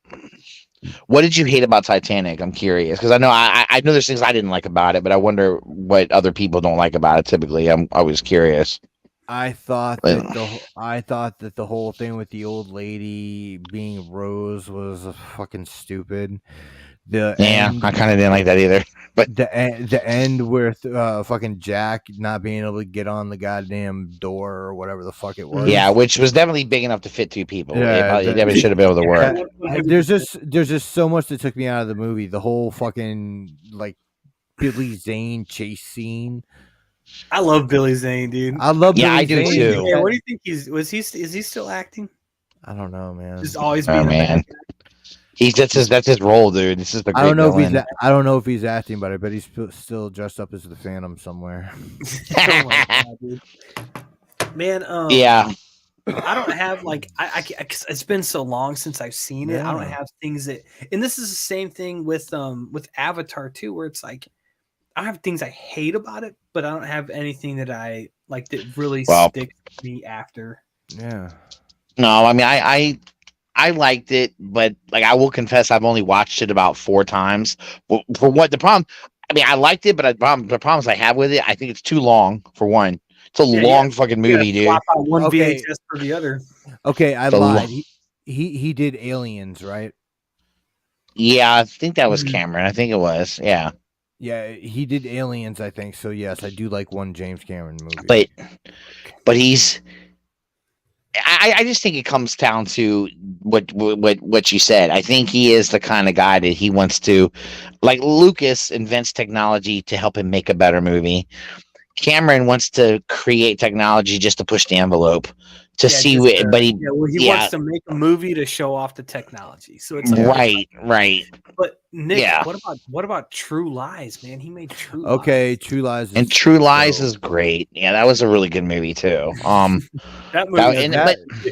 What did you hate about Titanic? I'm curious, because I know there's things I didn't like about it, but I wonder what other people don't like about it. Typically, I was curious. I thought that the whole thing with the old lady being Rose was fucking stupid. I kind of didn't like that either. But the end with fucking Jack not being able to get on the goddamn door or whatever the fuck it was. Yeah, which was definitely big enough to fit two people. Yeah, it definitely should have been able to work. There's just so much that took me out of the movie. The whole fucking like Billy Zane chase scene. I love Billy Zane, dude. I love. Yeah, Billy I do Zane. too. Yeah, what do you think is he still acting? I don't know, man. Just always being man. That's his role, dude. This is the. I don't know if he's acting, but I bet he's still dressed up as the Phantom somewhere. Oh my God, dude. Man, Yeah. I don't have like it's been so long since I've seen it. I don't have things that, and this is the same thing with Avatar too, where it's like I have things I hate about it, but I don't have anything that I like that really sticks with me after. Yeah. No, I mean I liked it, but like I will confess, I've only watched it about 4 times. For what the problem? I mean, I liked it, but the problems I have with it, I think it's too long. For one, it's a long fucking movie, dude. Swap out one Okay. VHS for the other. Okay, I lied. He did Aliens, right? Yeah, I think that was Cameron. I think it was. Yeah. Yeah, he did Aliens, I think. So yes, I do like one James Cameron movie. But he's. I just think it comes down to what you said. I think he is the kind of guy that he wants to, like Lucas invents technology to help him make a better movie. Cameron wants to create technology just to push the envelope to see what, but he wants to make a movie to show off the technology. So it's right. But Nick, what about True Lies, man? He made True Lies. Okay, True Lies. And True Lies is great. Yeah, that was a really good movie too. That movie,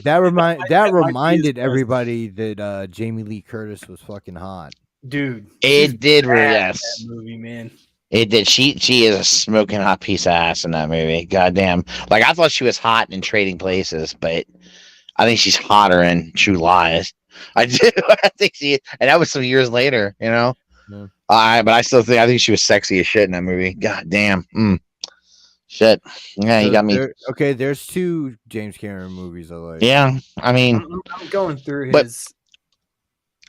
that reminded everybody that Jamie Lee Curtis was fucking hot. Dude, it did. Yes, that movie, man. It did. She is a smoking hot piece of ass in that movie. Goddamn. Like I thought she was hot in Trading Places, but I think she's hotter in True Lies. I do. I think she, and that was some years later, you know. Yeah. But I think she was sexy as shit in that movie. God damn. Shit. Yeah, you got me. Okay, there's 2 James Cameron movies I like. Yeah, I mean, I'm going through his.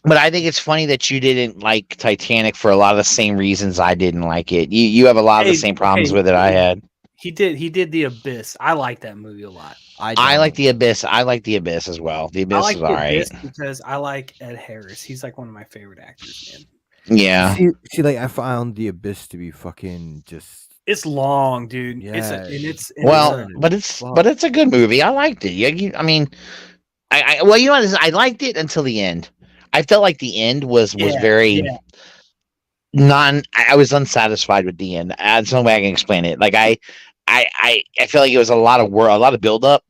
But I think it's funny that you didn't like Titanic for a lot of the same reasons I didn't like it. You have a lot of the same problems with it I had. He did The Abyss. I like that movie a lot. I like The Abyss. I like The Abyss as well. The Abyss is all right. Because I like Ed Harris. He's like one of my favorite actors, man. Yeah. See, like I found The Abyss to be fucking just. It's long, dude. Yeah. But it's a good movie. I liked it. Yeah. I mean, you know what? I liked it until the end. I felt like the end was very I was unsatisfied with the end. That's the only way I can explain it. Like I feel like it was a lot of work, a lot of build up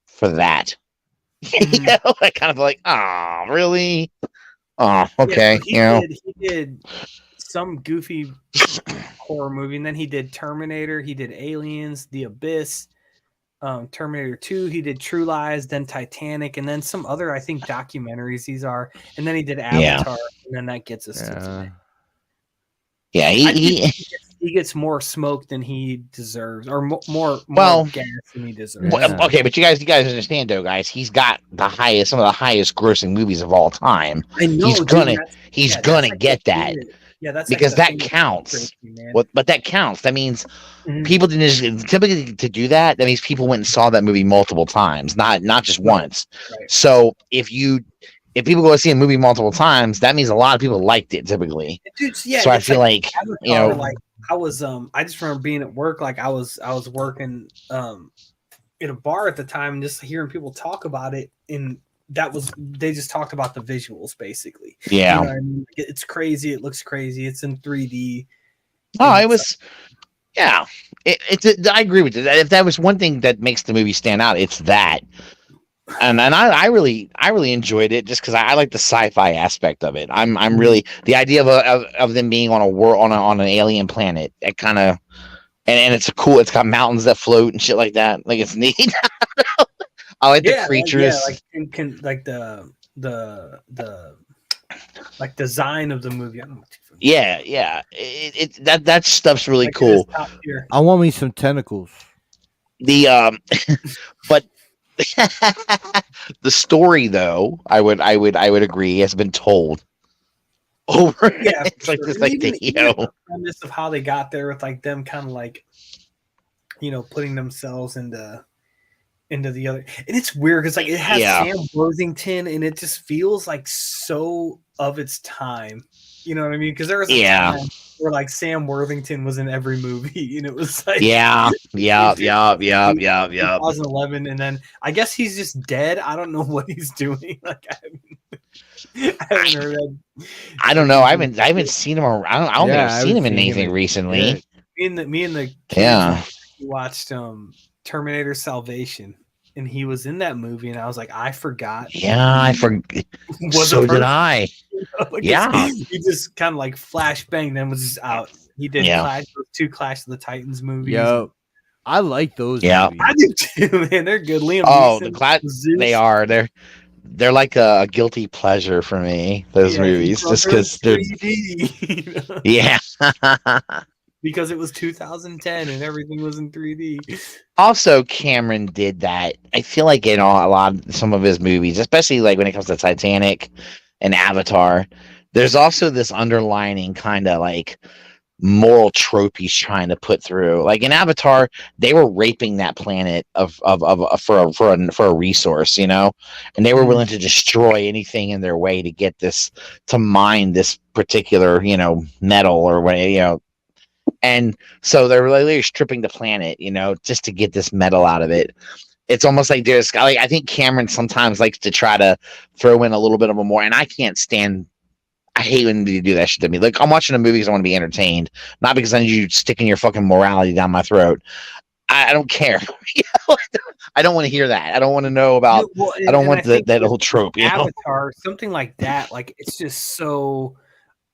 for that. You know, I kind of like, oh, really? Oh, okay. He did some goofy horror movie, and then he did Terminator. He did Aliens, The Abyss. Terminator 2, he did True Lies, then Titanic, and then some other, I think, documentaries and then he did Avatar, and then that gets us to today. Yeah, he gets more smoke than he deserves, or more gas than he deserves. Okay, but you guys understand though, guys, he's got some of the highest grossing movies of all time. I know, he's gonna get that. Yeah, that's because that counts. But that counts. That means people didn't just typically to do that. That means people went and saw that movie multiple times, not just once. Right. So if people go see a movie multiple times, that means a lot of people liked it typically. Dude, yeah, so I feel like Avatar, like I was I just remember being at work, like I was working in a bar at the time and just hearing people talk about it, and they just talked about the visuals basically. Yeah. You know what I mean? It's crazy. It looks crazy. It's in 3D. Oh, it was. Yeah. I agree with you. If that was one thing that makes the movie stand out, it's that. And I really enjoyed it just because I like the sci-fi aspect of it. I'm really the idea of them being on a world on an alien planet. It kind of and it's cool. It's got mountains that float and shit like that. Like it's neat. I like the creatures. Like the like design of the movie. I don't know. Yeah. That stuff's really cool. I want me some tentacles. But the story though, I would agree has been told over. Yeah, it's like sure. this, like the premise of how they got there with like them kind of like, putting themselves into the other, and it's weird because like it has Sam Worthington, and it just feels like so of its time. You know what I mean? Because there was a time where like Sam Worthington was in every movie, and it was like 2011, and then I guess he's just dead. I don't know what he's doing. Like I haven't heard that. I don't know. I haven't seen him around. I don't think I've seen him in anything recently. Me and the kids watched Terminator Salvation, and he was in that movie, and I was like, I forgot. Yeah, I forgot. So did I. Like, Yeah. he just kind of like flashbang, then was just out. He did those 2 Clash of the Titans movies. Yo, I like those Yeah. movies. I do too, man. They're good. Liam Oh, Neeson, Zeus. they are. They're like a guilty pleasure for me. Those movies, just because they're 3D. yeah. Because it was 2010 and everything was in 3D. Also, Cameron did that. I feel like in some of his movies, especially like when it comes to Titanic and Avatar, there's also this underlining kind of like moral trope he's trying to put through. Like in Avatar, they were raping that planet for a resource, you know, and they were willing to destroy anything in their way to get to mine this particular, you know, metal or what, you know. And so they're really stripping the planet, you know, just to get this metal out of it. It's almost like I think Cameron sometimes likes to try to throw in a little bit of a more, and I can't stand. I hate when you do that shit to me. Like, I'm watching a movie because I want to be entertained, not because I need you sticking your fucking morality down my throat. I don't care. I don't want to hear that. I don't want to know about. I don't want that whole trope. Avatar, something like that. Like, it's just so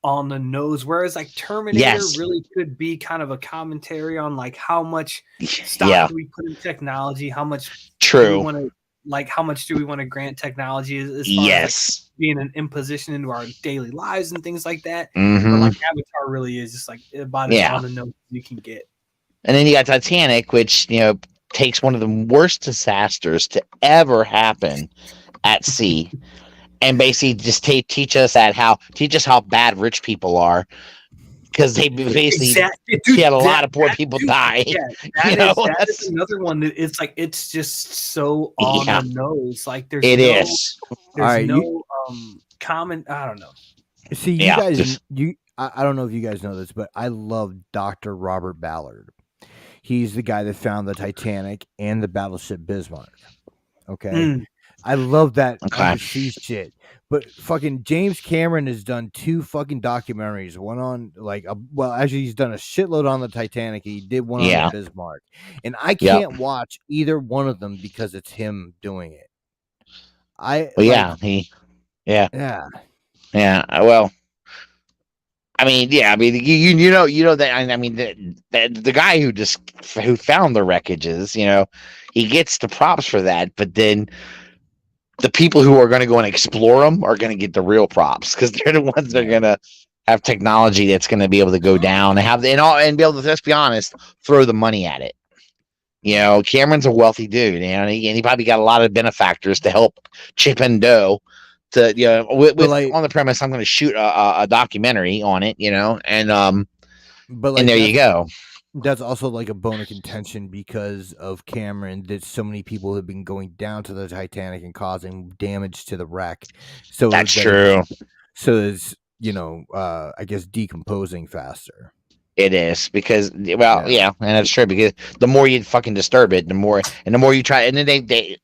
on the nose. Whereas like Terminator really could be kind of a commentary on like how much stock do we put in technology, how much true. How much do we want to grant technology as far as like being an imposition into our daily lives and things like that. Mm-hmm. But like Avatar really is just like about as on the nose you can get. And then you got Titanic, which, you know, takes one of the worst disasters to ever happen at sea and basically just teach us how bad rich people are. Because they basically had a lot of poor people die. Yeah, that is another one that it's like it's just so on the nose. Like there's no common. I don't know. See, you guys, I don't know if you guys know this, but I love Dr. Robert Ballard. He's the guy that undersea Titanic and the battleship Bismarck. Okay. I love that undersea shit. But fucking James Cameron has done 2 fucking documentaries. One on actually he's done a shitload on the Titanic. He did one on the Bismarck. And I can't watch either one of them because it's him doing it. Well, I mean, you know that. I mean, the guy who found the wreckages, you know, he gets the props for that, but then the people who are going to go and explore them are going to get the real props because they're the ones that are going to have technology that's going to be able to go down and be able to, let's be honest, throw the money at it. You know, Cameron's a wealthy dude, you know, and he probably got a lot of benefactors to help chip in dough to, you know, on the premise I'm going to shoot a documentary on it, you know, and and there you go. That's also like a bone of contention because of Cameron that so many people have been going down to the Titanic and causing damage to the wreck. So that's true. So it's, you know, I guess decomposing faster. It is because, and that's true because the more you fucking disturb it, the more you try. And then they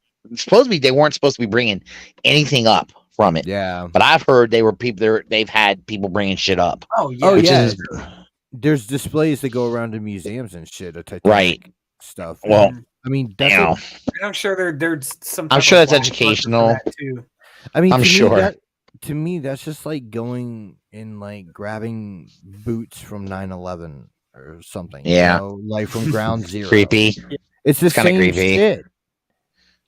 weren't supposed to be bringing anything up from it. Yeah. But I've heard they've had people bringing shit up. Oh yeah. There's displays that go around in museums and shit of Titanic stuff. Well, I mean, I'm sure there's some. I'm sure that's educational too. I mean, I'm sure. To me, that's just like going and like grabbing boots from 9/11 or something. Yeah, you know? Like from Ground Zero. Creepy. It's the kind of same creepy. Shit.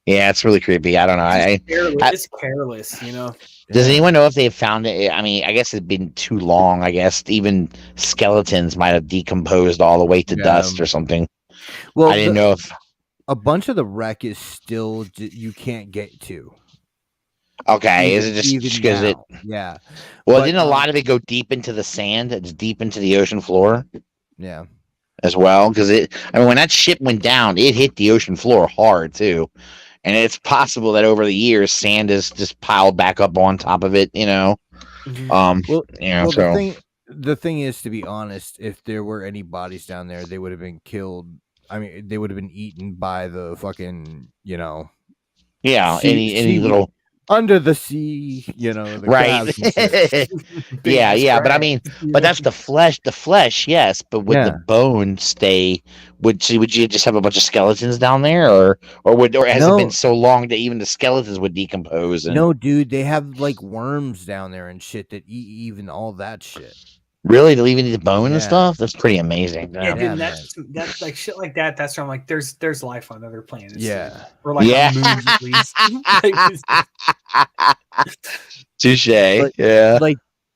Yeah, it's really creepy. I don't know. It's careless, you know. Does anyone know if they found it? I mean, I guess it'd been too long. I guess even skeletons might have decomposed all the way to dust or something. Well, I didn't know if a bunch of the wreck is still you can't get to. Okay, is it just because it? Yeah. Well, didn't a lot of it go deep into the sand? It's deep into the ocean floor. Yeah. As well, because when that ship went down, it hit the ocean floor hard too. And it's possible that over the years, sand is just piled back up on top of it, you know. The thing is, to be honest, if there were any bodies down there, they would have been killed. I mean, they would have been eaten by the fucking, you know. Yeah, any little under the sea, the Right. crabs and shit. Big Yeah, ass yeah, but I crab, mean, you but know? that's the flesh, yes. But would the Yeah. bone stay? Would you just have a bunch of skeletons down there, or has it been No, so long that even the skeletons would decompose? And no, dude, they have like worms down there and shit that eat even all that shit. really, to leave any the bone and Yeah. stuff, that's pretty amazing. Yeah, dude, Yeah, and man. that's like shit like that. That's where I'm like, there's life on other planets, dude. Yeah. Or like Yeah. on moons at least. Like, Touche. But, Yeah.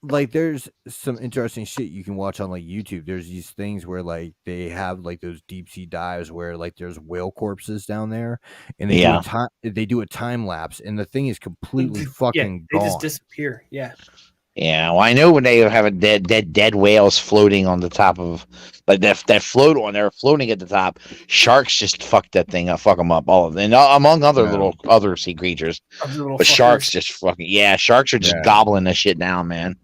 like there's some interesting shit you can watch on like YouTube. There's these things where like they have like those deep sea dives where like there's whale corpses down there, and they do a time lapse, and the thing is completely fucking they gone. just disappear. Yeah. Yeah, well, I know when they have a dead whales floating on the top of like that float on, they're floating at the top. Sharks just fuck that thing up, fuck them up, all of them, and among other other sea creatures. But sharks just sharks are just gobbling the shit down, man.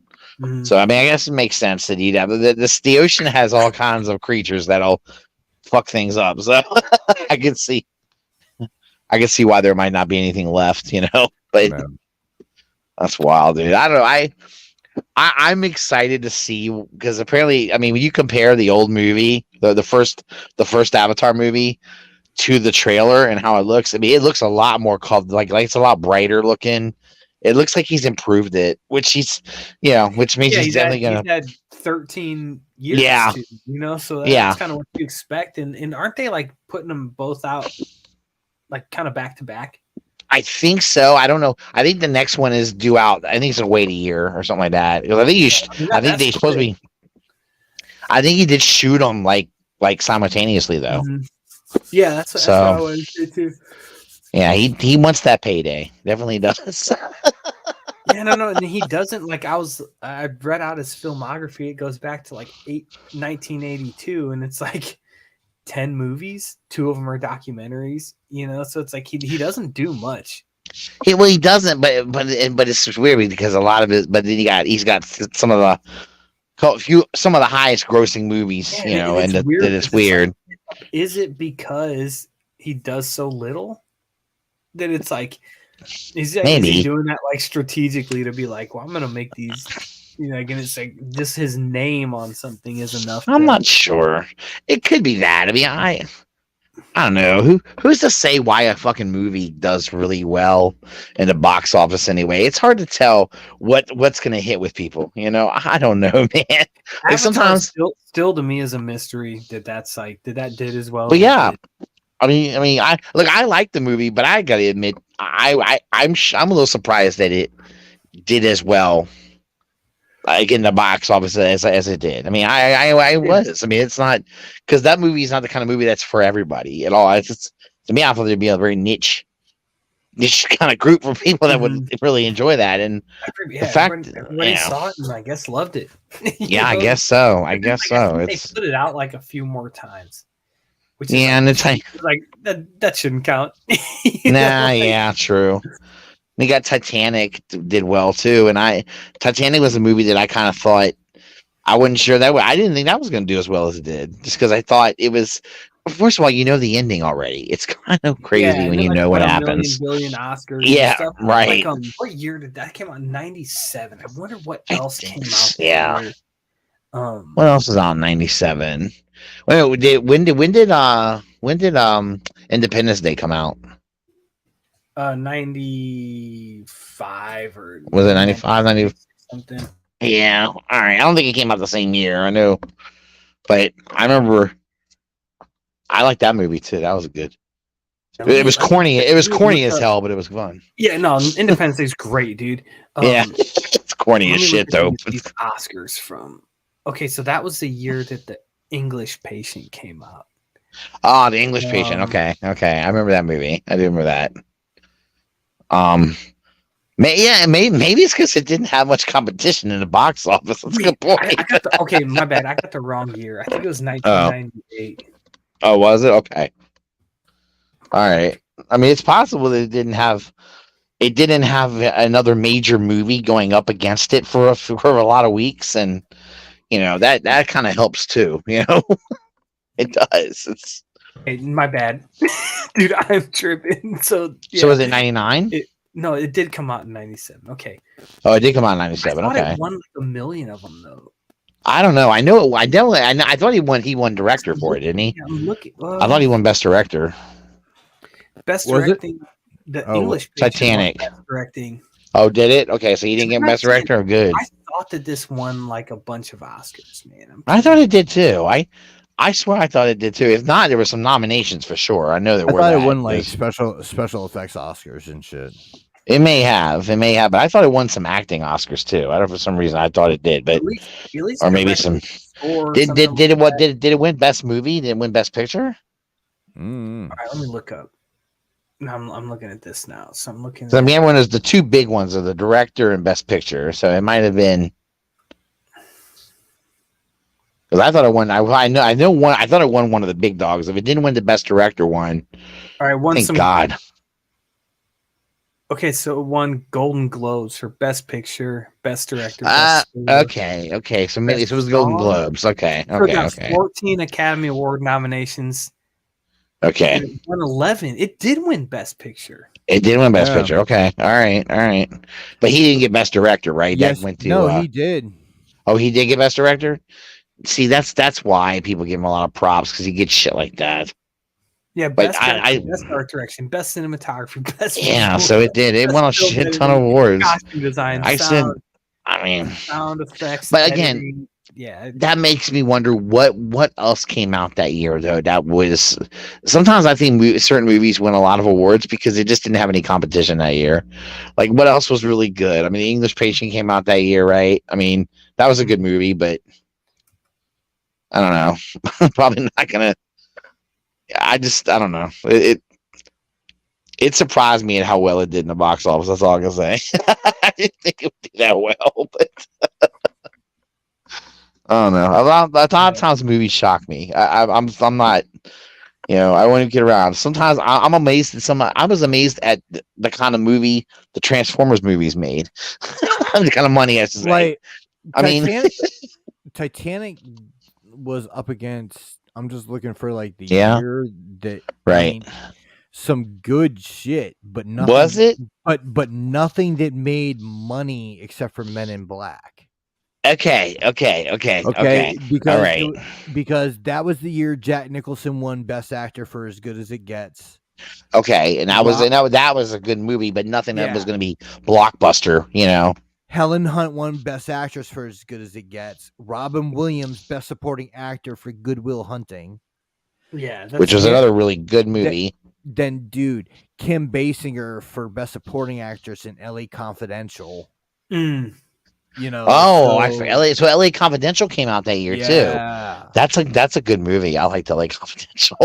Mhm. So I mean, I guess it makes sense that you'd have the ocean has all kinds of creatures that'll fuck things up. So I can see why there might not be anything left, But that's wild, dude. I don't know. I'm excited to see because apparently, I mean, when you compare the old movie, the first Avatar movie to the trailer and how it looks, I mean, it looks a lot more like it's a lot brighter looking. It looks like he's improved it, which which means he's definitely gonna. He's had 13 years, so that's kind of what you expect. And aren't they like putting them both out, like kind of back to back? I think so. I don't know. I think the next one is due out. I think it's gonna wait a year or something like that. I think I think they supposed to be. I think he did shoot them like simultaneously though. Mm-hmm. Yeah, that's what I wanted to say too. Yeah, he wants that payday. Definitely does. Yeah, no, and he doesn't like. I read out his filmography. It goes back to like 1982, and it's like 10 movies. 2 of them are documentaries. So it's like he doesn't do much. He doesn't, but it's weird because a lot of it. But then he's got some of the highest grossing movies, and it's weird. Like, is it because he does so little that it's like is he doing that like strategically to be like, well, I'm gonna make these, and it's like just his name on something is enough. I'm not sure. It could be that. I mean, I don't know. Who's to say why a fucking movie does really well in the box office anyway? It's hard to tell what's gonna hit with people. I don't know, man. Like sometimes still to me is a mystery that's like did as well. But yeah. I mean, I like the movie, but I gotta admit, I'm a little surprised that it did as well, like in the box office as it did. I mean, I was. I mean, it's not because that movie is not the kind of movie that's for everybody at all. It's just, to me, I thought there'd be a very niche kind of group for people that would really enjoy that. And the fact everybody saw it and I guess loved it. I guess so. I guess so. They put it out like a few more times. Which is and it's like that shouldn't count. Yeah, true. We got Titanic did well too, and Titanic was a movie that I kind of thought I wasn't sure that I didn't think that was going to do as well as it did, just because I thought it was. First of all, the ending already. It's kind of crazy when you know what happens. Billion Oscars. Yeah, right. Like, what year did that came out? 97. I wonder what else came out. Yeah. What else is on 97? When did Independence Day come out? 95 or was it 95? 90 something. Yeah. All right. I don't think it came out the same year. I know, but I remember I liked that movie too. That was good. It was corny. It was corny as hell, but it was fun. Yeah. No, Independence Day is great, dude. Yeah, it's corny as shit though. These Oscars from. Okay, so that was the year that The English Patient came out. Oh, The English Patient. Okay. I remember that movie. I do remember that. Maybe it's because it didn't have much competition in the box office. That's a good point. Okay, my bad. I got the wrong year. I think it was 1998. Oh, was it? Okay. All right. I mean, it's possible that it didn't have another major movie going up against it for a lot of weeks, and that kind of helps too. It does. It's my bad, dude. I'm tripping. So was it 99? No, it did come out in 97. Okay. Oh, it did come out in I '97. thought Okay. it won like a million of them though. I don't know. I know. I definitely. I thought he won director for it, didn't he? Yeah, I'm looking. I thought he won best director. Best Was it? directing. The Oh, English Patient won Titanic. best directing. Oh, did it? Okay, so he didn't get best director. Good. I thought that this won like a bunch of Oscars, man. I thought it did too. I swear I thought it did too. If not, there were some nominations for sure. I know there I were. thought that. it won like There's- special effects Oscars and shit. It may have, but I thought it won some acting Oscars too. I don't for some reason I thought it did, but At least or maybe directing some. or Did something it like what that. did it win best movie? Did it win best picture? Mm. All right, let me look up. No, I'm looking at this now. So I'm looking. So I at, mean, everyone is the two big ones are the director and best picture. So it might have been because I thought it won. I know one. I thought it won one of the big dogs. If it didn't win the best director one, all right, won thank some. God. Okay, so it won Golden Globes for Best Picture, Best Director. Best Score. Okay. So maybe Best so it was the Golden Song. Globes. Okay. So it got 14 Academy Award nominations. Okay. And it won 11. It did win Best Picture. It did win best Yeah. picture. Okay. All right. But he didn't get best director, right? Yes, That went to no, he did. Oh, he did get best director? See, that's why people give him a lot of props because he gets shit like that. Yeah, But best direction, best art direction, best cinematography, best. Yeah, visual, so it did. It best won a film shit ton of editing, awards. costume design, I said, sound, I mean, sound effects. but again, editing. Yeah, that makes me wonder what else came out that year though. That was sometimes I think certain movies win a lot of awards because they just didn't have any competition that year. Like what else was really good? I mean, The English Patient came out that year, right? I mean, that was a good movie, but I don't know. Probably not gonna. I don't know. It surprised me at how well it did in the box office. That's all I can say. I didn't think it would do that well, but I don't know. A lot of times movies shock me. I'm not. I won't even get around. Sometimes I'm amazed at I was amazed at the kind of movie the Transformers movies made. The kind of money I should say. Like, I mean, Titanic was up against. I'm just looking for like the Yeah. year that Right. I mean, some good shit, but nothing. was it? But nothing that made money except for Men in Black. Okay. Because All right. because that was the year Jack Nicholson won Best Actor for As Good as It Gets. Okay, and that was a good movie, but nothing that was Yeah. going to be blockbuster. Helen Hunt won Best Actress for As Good as It Gets. Robin Williams Best Supporting Actor for Good Will Hunting. yeah, Which was another really good movie. Then, dude, Kim Basinger for Best Supporting Actress in L.A. Confidential. Mm. I forgot. So LA Confidential came out that year too. Yeah. That's a good movie. I like LA Confidential.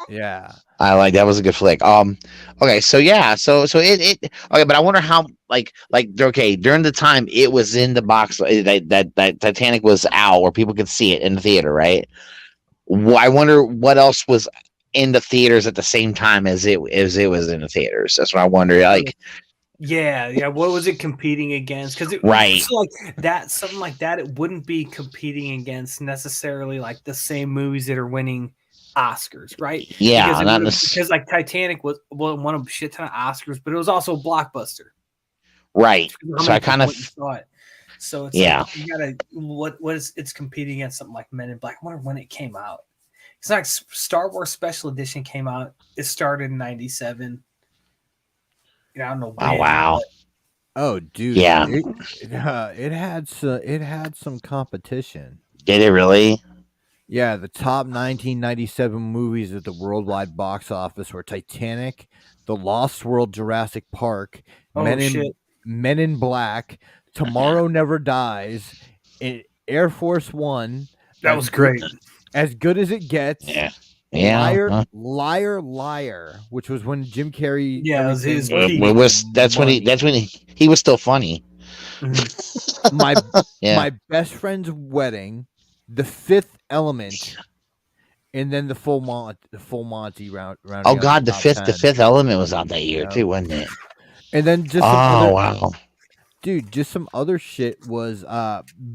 Yeah. I like that was a good flick. Okay, so yeah, so it okay, but I wonder how okay, during the time it was in the box that Titanic was out where people could see it in the theater, right? I wonder what else was in the theaters at the same time as it was in the theaters. That's what I wonder. Like, yeah. What was it competing against? Because Right. so like that, something like that, it wouldn't be competing against necessarily like the same movies that are winning Oscars, right? yeah, because like Titanic won a shit ton of Oscars, but it was also a blockbuster. right. How So many I kind people of saw it. So it's Yeah. like, you gotta what is it's competing against something like Men in Black. I wonder when it came out. It's like Star Wars Special Edition came out. It started in '97. I don't know. Oh, when, wow. but Oh, dude. Yeah. It had some competition. Did it really? Yeah, the top 1997 movies at the worldwide box office were Titanic, The Lost World, Jurassic Park, shit. Men in Black, Tomorrow Never Dies, Air Force One. That was great. As Good as It Gets. Yeah. Yeah. Liar, which was when Jim Carrey. Yeah, it was his everything peak. That's when he was still funny. my Yeah. my best friend's wedding, The Fifth Element, and then the Full Monty round. Oh God, the fifth element was out that year too, wasn't it? And then just wow. Dude, just some other shit was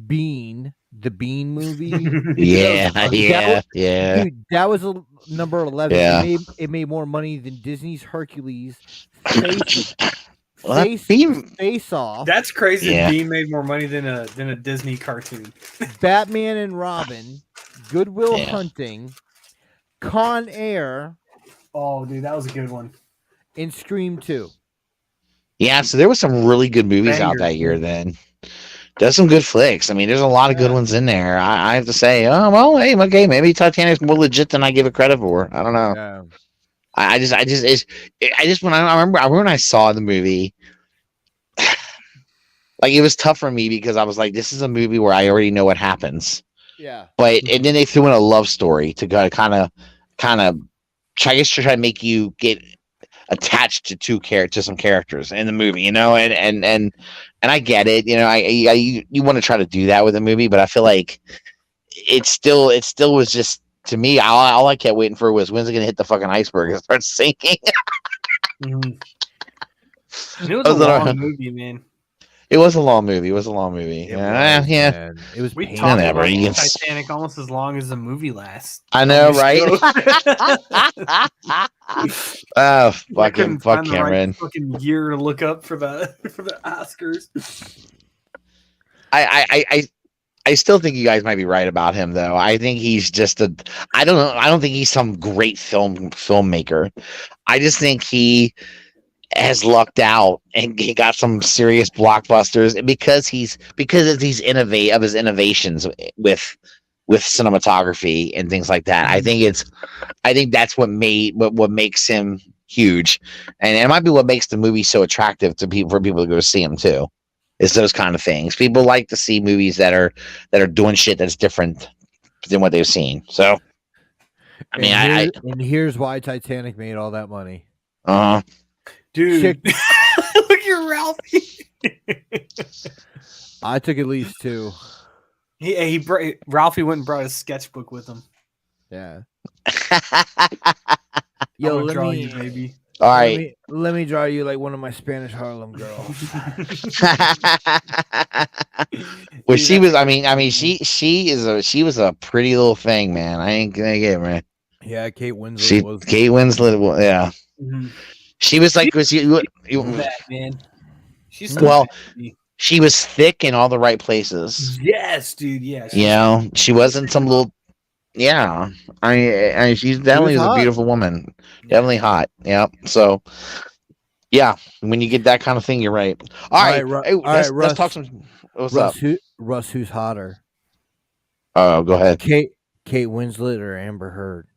Bean, the Bean movie. Yeah. Dude, that was number 11. Yeah. It made more money than Disney's Hercules, Well, Face Off, That's crazy. Yeah. Bean made more money than a Disney cartoon. Batman and Robin, Goodwill Yeah. Hunting, Con Air, Oh, dude, that was a good one. and Scream 2. Yeah, so there was some really good movies out Bangers, that year dude. then. There's some good flicks. I mean, there's a lot of good ones in there. I have to say, oh well, hey, okay, maybe Titanic's more legit than I give it credit for. I don't know. Yeah. I just when I remember when I saw the movie, like it was tough for me because I was like, this is a movie where I already know what happens. Yeah. But and then they threw in a love story to kind of try to make you get attached to some characters in the movie, you know, and I get it, you know, you want to try to do that with a movie, but I feel like it still was just, to me, all I kept waiting for was, when's it gonna hit the fucking iceberg and start sinking? Mm-hmm. It was a long movie, man. It was a long movie. Yeah. Man. It was We painful. talked Never. about Titanic almost as long as the movie lasts. I know, right? Oh, fuck Cameron. Fucking year to look up for the Oscars. I still think you guys might be right about him, though. I think he's just I don't know. I don't think he's some great filmmaker. I just think he has lucked out and he got some serious blockbusters because of his innovations with cinematography and things like that. I think that's what makes him huge, and it might be what makes the movie so attractive to people, for people to go see him too. Is those kind of things. People like to see movies that are doing shit that's different than what they've seen. So, I mean, and here's why Titanic made all that money. Dude, look at Ralphie. I took at least 2. Ralphie went and brought his sketchbook with him. Yeah. Yo, let me draw you, baby. All right. Let me draw you like one of my Spanish Harlem girls. Well, she was. I mean, she was a pretty little thing, man. I ain't gonna get it, man. Yeah, Kate Winslet. Kate Winslet. Yeah. Mm-hmm. She was like, was you bad, man. She's she was thick in all the right places. Yes, dude. Yeah. You know, she wasn't some little. Yeah, I she's definitely a beautiful woman. Definitely hot. Yeah. So, yeah, when you get that kind of thing, you're right. All right, Russ, let's talk some. What's up, Russ? Who's hotter? Oh, go ahead. Kate Winslet or Amber Heard?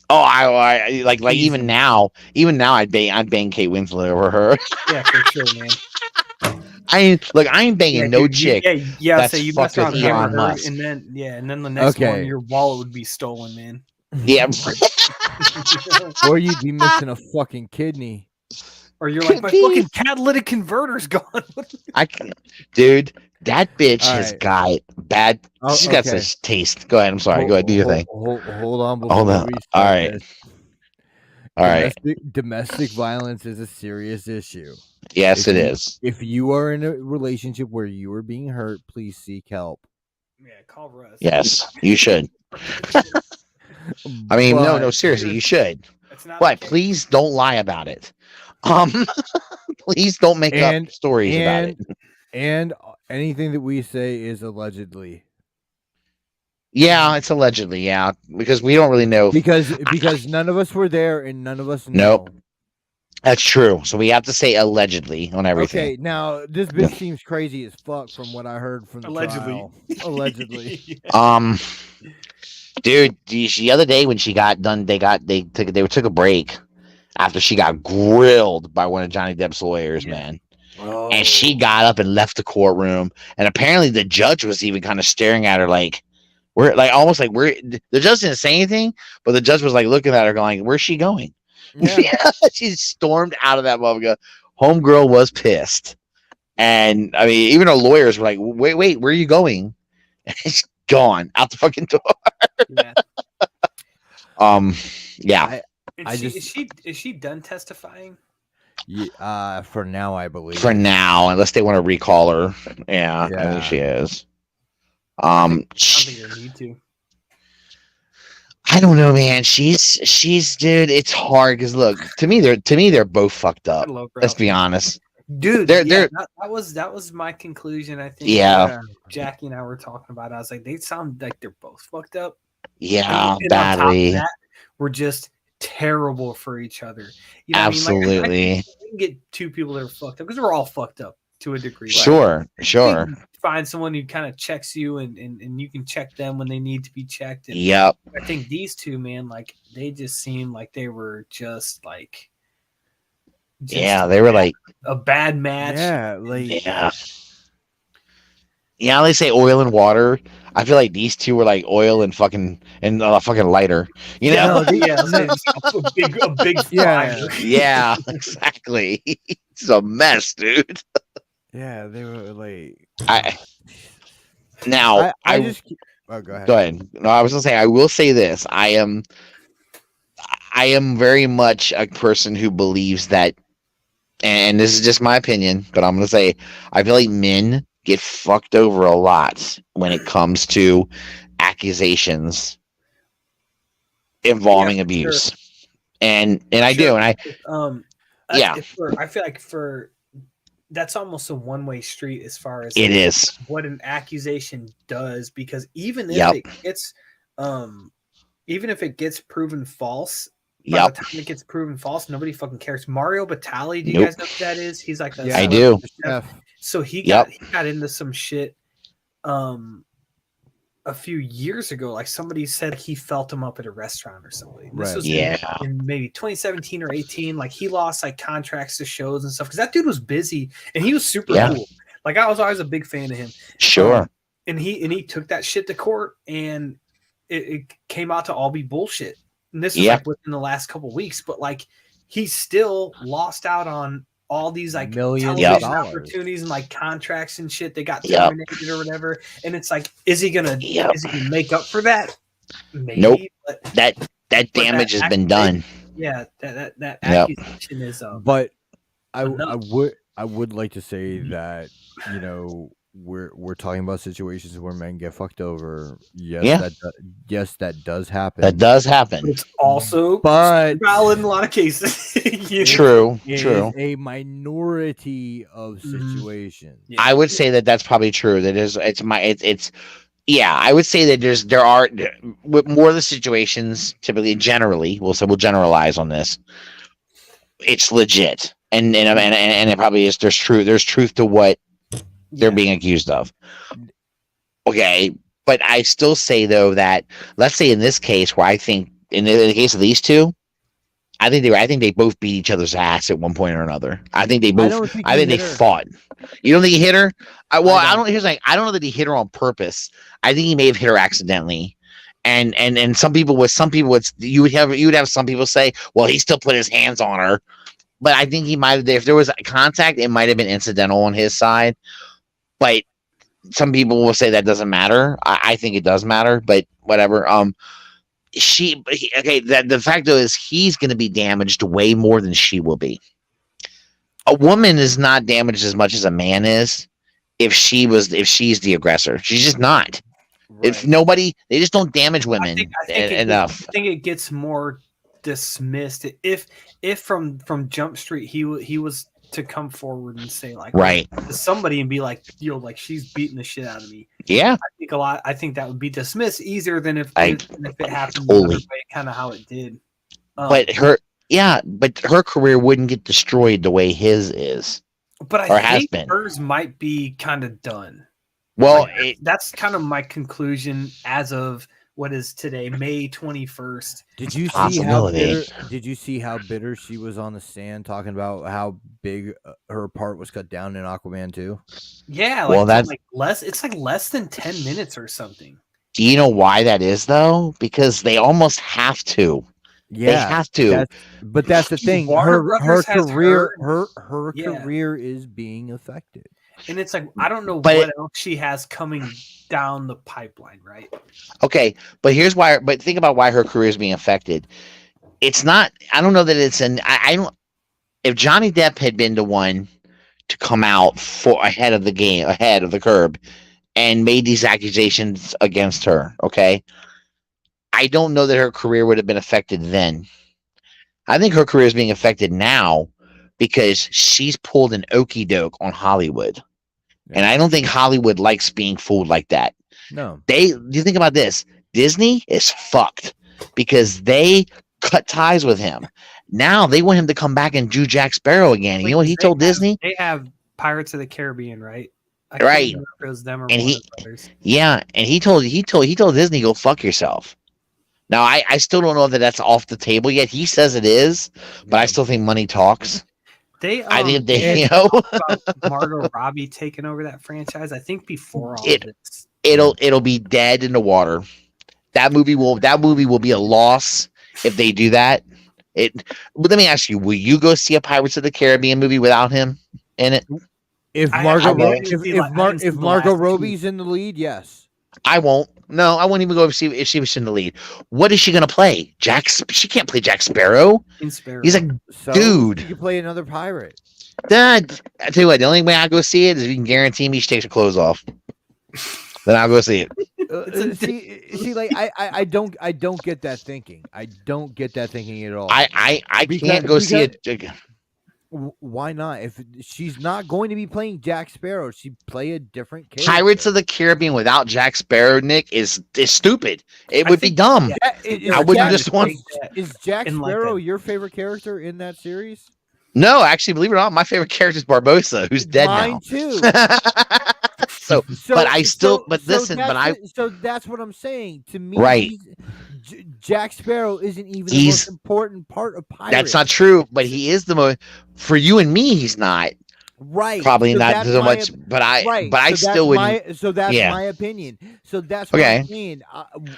Oh, I like even now, I'd bang Kate Winslet over her. Yeah, for sure, man. I ain't banging no chick. Yeah. So you messed around with Elon Musk, and then the next one, your wallet would be stolen, man. Yeah. Or you'd be missing a fucking kidney. Or you're like, my fucking catalytic converter's gone. Dude, that bitch has got bad. She's got such taste. Go ahead. I'm sorry. Go ahead. Do your thing. Hold on. Hold on. All right. This. All right. Domestic violence is a serious issue. Yes, it is. If you are in a relationship where you are being hurt, please seek help. Yeah, call Russ. Yes, you should. I mean, no, seriously, you should. But please don't lie about it. Please don't make up stories about it. And anything that we say is allegedly. Yeah, it's allegedly, yeah, because we don't really know. Because none of us were there and none of us know. Nope. That's true. So we have to say allegedly on everything. Okay, now this bitch seems crazy as fuck from what I heard from the trial. Allegedly. Dude, the other day when she got done, they took a break after she got grilled by one of Johnny Depp's lawyers, man. Oh. And she got up and left the courtroom, and apparently the judge was even kind of staring at her like, the judge didn't say anything, but the judge was like looking at her going, where's she going? Yeah. She stormed out of that motherfucker. Homegirl was pissed. And I mean, even her lawyers were like, wait, where are you going? And she's gone out the fucking door. Yeah. Is she done testifying? Yeah, for now, I believe. For now, unless they want to recall her. Yeah. I think she is. I don't think you need to. I don't know, man. She's dude. It's hard because look, to me they're both fucked up. Let's be honest. Dude, They're that was my conclusion. I think yeah, Jackie and I were talking about it. I was like, they sound like they're both fucked up. yeah, And on top of badly, that, we're just terrible for each other. You know what I mean? Like, I absolutely. think we can get two people that are fucked up because we're all fucked up to a degree. Sure, You sure. can find someone who kind of checks you and you can check them when they need to be checked. And Yep. I think these two, man, like they just seemed like they were just like Yeah, they were like, a bad match. Yeah, like yeah. Yeah, they say oil and water. I feel like these two were like oil and fucking lighter. You know? A big Yeah. fire. Yeah, exactly. It's a mess, dude. yeah, they were like. Now I just. Oh, go ahead. go ahead. No, I was gonna say I will say this. I am very much a person who believes that, and this is just my opinion, but I'm gonna say I feel like men get fucked over a lot when it comes to accusations involving abuse. Sure. And I do, and yeah. I feel like for that's almost a one-way street as far as It is what an accusation does, because even if Yep. it gets proven false, by Yep. the time it gets proven false, nobody fucking cares. Mario Batali, do you Nope. guys know who that is? He's like Yeah, I do. So he Yep. got into some shit a few years ago. Like somebody said he felt him up at a restaurant or something. This Right. was Yeah. in maybe 2017 or 18. Like he lost like contracts to shows and stuff because that dude was busy and he was super Yeah. cool. Like I was always a big fan of him. Sure. And he took that shit to court and it came out to all be bullshit. And this was Yeah. like within the last couple weeks, but like he still lost out on all these like Millions television of dollars. opportunities and like contracts and shit. They got Yep. terminated or whatever. And it's like, is he gonna Yep. make up for that? Maybe. Nope. But That damage has been done. yeah, that Yep. accusation is But I enough. would like to say that we're talking about situations where men get fucked over. Yes, Yeah. that does happen. That does happen. It's also But valid in a lot of cases. You know? True. it True. is a minority of Mhm. situations. Yeah. I would say that that's probably true. That is, it's yeah. I would say that there are with more of the situations typically, generally, we'll generalize on this. It's legit, and it probably is. There's truth to what they're Yeah. being accused of. Okay, but I still say though that let's say in this case where I think in the case of these two, I think they both beat each other's ass at one point or another. I think they both. don't think I he think they hit her. fought. You don't think he hit her? I don't. don't. Here's like I don't know that he hit her on purpose. I think he may have hit her accidentally. And some people you would have some people say, well, he still put his hands on her. But I think he might have, if there was contact, it might have been incidental on his side. But some people will say that doesn't matter. I think it does matter, but whatever. The fact though is he's going to be damaged way more than she will be. A woman is not damaged as much as a man is if she's the aggressor. She's just not. If nobody, they just don't damage women enough. I think it gets more dismissed if from Jump Street he was to come forward and say like right to somebody and be like, yo, like she's beating the shit out of me. Yeah, I think that would be dismissed easier than if it happened totally. the way kind of how it did. But her career wouldn't get destroyed the way his is. But I think hers might be kind of done. Well, that's kind of my conclusion as of what is today, May 21st. Did you see how bitter? Did you see how bitter she was on the stand talking about how big her part was cut down in Aquaman 2? Yeah, like, well, that's like less. It's like less than 10 minutes or something. Do you know why that is though? Because they almost have to. Yeah, they have to. But that's the thing. Her career is being affected. And it's like, I don't know what else she has coming down the pipeline, right? Okay, but here's why. But think about why her career is being affected. It's not. I don't know that it's an. I don't. If Johnny Depp had been the one to come out ahead of the curb, and made these accusations against her, okay, I don't know that her career would have been affected then. I think her career is being affected now because she's pulled an okey doke on Hollywood. And Yeah. I don't think Hollywood likes being fooled like that. No. You think about this, Disney is fucked because they cut ties with him. Now they want him to come back and do Jack Sparrow again. You know what he told Disney? They have Pirates of the Caribbean, right? I can't Right. remember if it was them or And one he- of the others. Yeah, and he told Disney, go fuck yourself. Now I still don't know that that's off the table yet. He says it is, but I still think money talks. They I think they, had you know, talked about Margot Robbie taking over that franchise. I think before all It- of this. it'll be dead in the water. That movie will be a loss if they do that. But let me ask you: will you go see a Pirates of the Caribbean movie without him in it? If I Margot won't. if Margot Robbie's in the lead, yes. I won't. No, I won't even go see if she was in the lead. What is she gonna play? She can't play Jack Sparrow. In Sparrow. He's like, So Dude. you could play another pirate. Dad. I tell you what, the only way I go see it is if you can guarantee me she takes her clothes off. Then I'll go see it. See, like I don't get that thinking. I don't get that thinking at all. I can't go see it. Why not? If she's not going to be playing Jack Sparrow, she play a different character. Pirates of the Caribbean without Jack Sparrow, Nick, is stupid. It I would be think- dumb. I wouldn't just want- Is Jack in like Sparrow a- your favorite character in that series? No, actually, believe it or not, my favorite character is Barbosa, who's dead Mine now. too. So, but I still, but listen, but I, so that's what I'm saying. To me, Right. Jack Sparrow isn't even the He's- most important part of Pirates. that's not true. But he is the most. For you and me, he's not. right. Probably So not that's so my much. op- But I, right. but I so still that's wouldn't. so that's yeah. my opinion. So that's what Okay. I'm saying.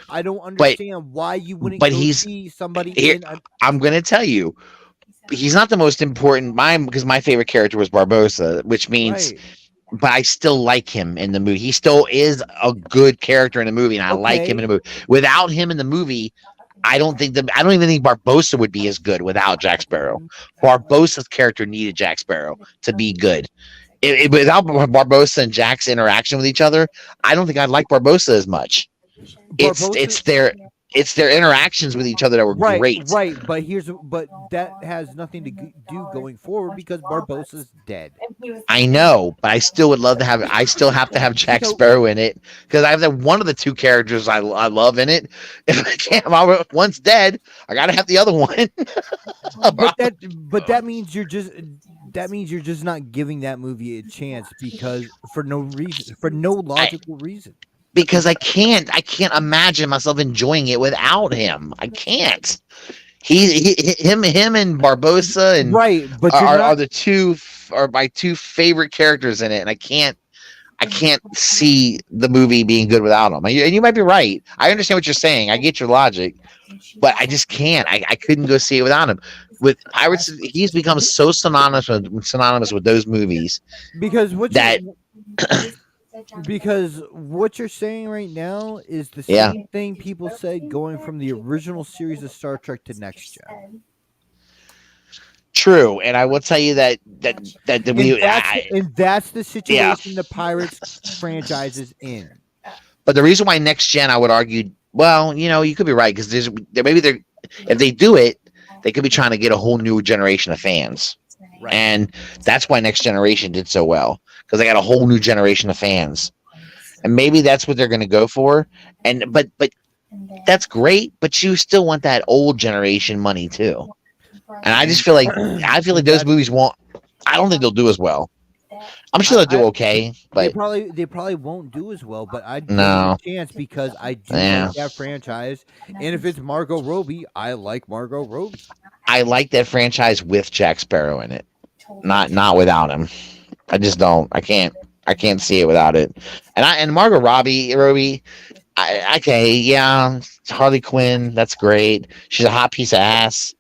I don't understand why you wouldn't but go he's- see somebody here- in. I'm gonna tell you, he's not the most important. Because my favorite character was Barbosa, which means. Right. But I still like him in the movie. He still is a good character in the movie, and I like him in the movie. Without him in the movie, I don't even think Barbosa would be as good without Jack Sparrow. Barbosa's character needed Jack Sparrow to be good. Without Barbosa and Jack's interaction with each other, I don't think I'd like Barbosa as much. Barbosa- It's their interactions with each other that were Right, great. right, but that has nothing to do going forward because Barbosa's dead. I know, but I still would love to have. I still have to have Jack Sparrow in it because I have that one of the two characters I love in it. If I can't, if one's dead, I gotta have the other one. But that means you're just not giving that movie a chance because for no logical reason. Because I can't imagine myself enjoying it without him. I can't. Him and Barbosa and Right, but are my two favorite characters in it, and I can't see the movie being good without him. And you might be right. I understand what you're saying. I get your logic, but I just can't. I couldn't go see it without him. With Pirates, he's become so synonymous with those movies because that. Because what you're saying right now is the Yeah. same thing people said going from the original series of Star Trek to Next Gen. True, and I will tell you that And that's the situation the Pirates franchise is in. But the reason why Next Gen, I would argue, well, you could be right because if they do it, they could be trying to get a whole new generation of fans, Right. and that's why Next Generation did so well because they got a whole new generation of fans, and maybe that's what they're going to go for. But that's great, but you still want that old generation money too. And I just feel like those movies won't. I don't think they'll do as well. I'm sure they'll do okay, but they probably won't do as well. But I give No. it a chance because I do Yeah. like that franchise, and if it's Margot Robbie, I like Margot Robbie. I like that franchise with Jack Sparrow in it, not without him. I just don't. I can't see it without it. And Margot Robbie, okay, yeah, Harley Quinn, that's great. She's a hot piece of ass,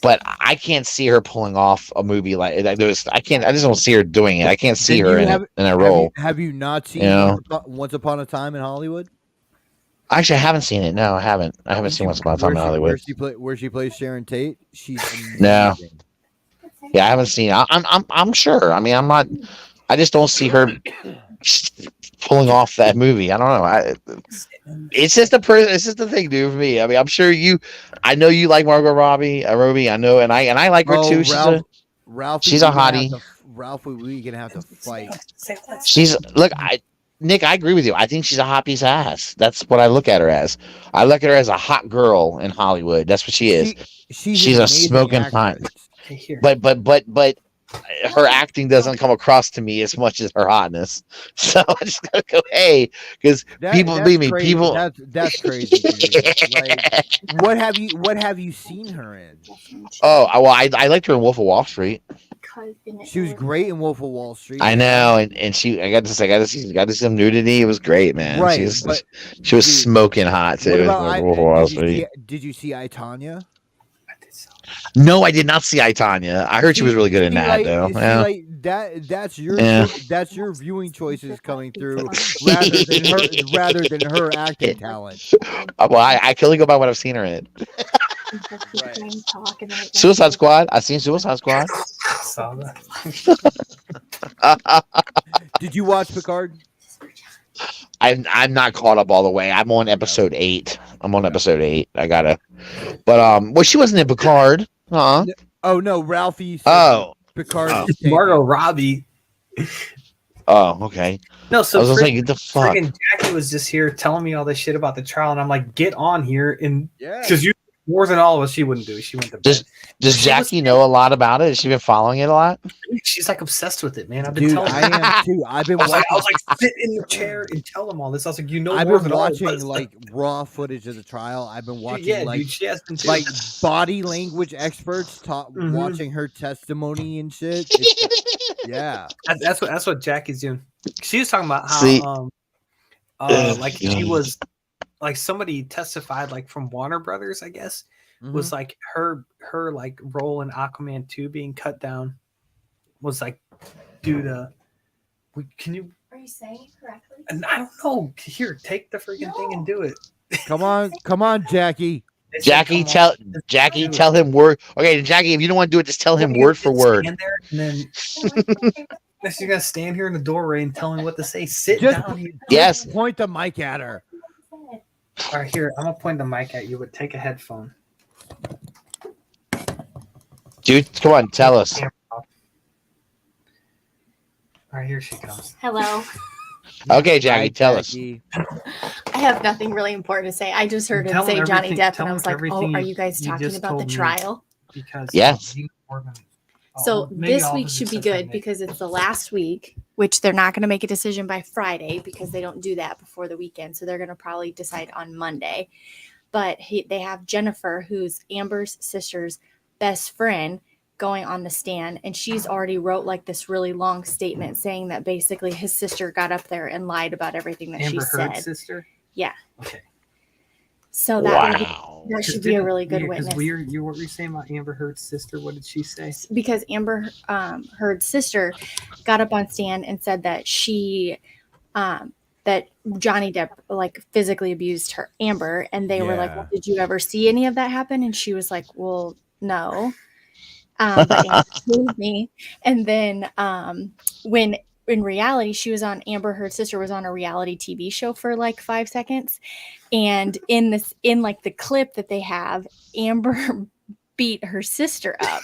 but I can't see her pulling off a movie like that. I just don't see her doing it. I can't see her in a role. Have you not seen Once Upon a Time in Hollywood? Actually, I haven't seen it. No, I haven't. I haven't seen Once Upon a Time in Hollywood. Where she plays Sharon Tate. She's No. amazing. Yeah, I haven't seen it. I'm sure. I mean, I'm not. I just don't see her pulling off that movie. I don't know. It's just the thing, dude. For me, I mean, I'm sure you. I know you like Margot Robbie. I know, and I like her too. Ralphie, She's a we're gonna have hottie. to- Ralphie, we're gonna have to fight. She's look, Nick, I agree with you. I think she's a hot piece of ass. That's what I look at her as. I look at her as a hot girl in Hollywood. That's what she is. She's She's an a amazing smoking hot. actress. Hey, here. But her acting doesn't come across to me as much as her hotness. So I just gotta go, hey, because people That's believe me, crazy. people. That's crazy, dude. Like, what have you seen her in? Oh, well, I liked her in Wolf of Wall Street. She was great in Wolf of Wall Street. I know, and she, I got to see some nudity. It was great, man. Right, She was but dude, dude, smoking hot too. What about Wolf of Wall Street. did you see I, Tonya? No, I did not see I, Tonya. I heard she was really good in that, though. Yeah. Like that's your Yeah. that's your viewing choices coming through rather than her acting talent. Well, I can only go by what I've seen her in. Suicide Squad. I've seen Suicide Squad. Saw that. Did you watch Picard? I'm not caught up all the way. I'm on episode 8. I gotta. But well, she wasn't in Picard. Huh? Oh no, Ralphie. Said Oh. Picard. Oh. is taken. Margot Robbie. Oh, okay. No, so I was thinking, the fuck. friggin' Jackie was just here telling me all this shit about the trial, and I'm like, get on here, and Yeah. because you more than all of us, she wouldn't do it. She went to bed. Does Jackie know a lot about it? Has she been following it a lot? She's like obsessed with it, man. I've been Dude, telling her. I am too. I've been I was watching. like, sit in the chair and tell them all this. I was like, you know, I've more been than all of watching us. like raw footage of the trial. I've been Dude, watching yeah, like dude, she has been too. like body language experts Mhm. watching her testimony and shit. It's- yeah. That's what Jackie's doing. She was talking about how See- like she was like somebody testified like from Warner Brothers, I guess, was like her like role in Aquaman 2 being cut down was like due to can you Are you saying it correctly? and I don't know. Here, take the freaking thing and do it. Come on, Jackie. They said, Jackie, "Come on." tell him word. Okay, Jackie, if you don't want to do it, just tell him Well, word for word. stand there and then she's gonna stand here in the doorway and tell him what to say. Sit Just- down here. Yes. Point the mic at her. All right, here, I'm gonna point the mic at you, but take a headphone. Dude, come on, tell us. All right, here she comes. Hello. Okay, Jackie, Hi, tell us. Jackie. I have nothing really important to say. I just heard him Tell say him Johnny everything- Depp, tell and I him was like, everything "Oh, are you- you guys you talking just about the told me. trial?" Because Yes. you more than- So maybe this all week of it should be except for good Nick. because it's the last week, which they're not going to make a decision by Friday because they don't do that before the weekend. So they're going to probably decide on Monday. But they have Jennifer, who's Amber's sister's best friend, going on the stand, and she's already wrote like this really long statement saying that basically his sister got up there and lied about everything that Amber she Heard's said. sister. Yeah. Okay. So that Wow. that should be a really good witness. What were you saying about Amber Heard's sister? What did she say? Because Amber Heard's sister got up on stand and said that she that Johnny Depp like physically abused her Amber, and they were like, well, did you ever see any of that happen? And she was like, well, no. But Amber told me. And then when in reality she was on, Amber Heard's sister was on a reality TV show for like 5 seconds, and in like the clip that they have, Amber beat her sister up.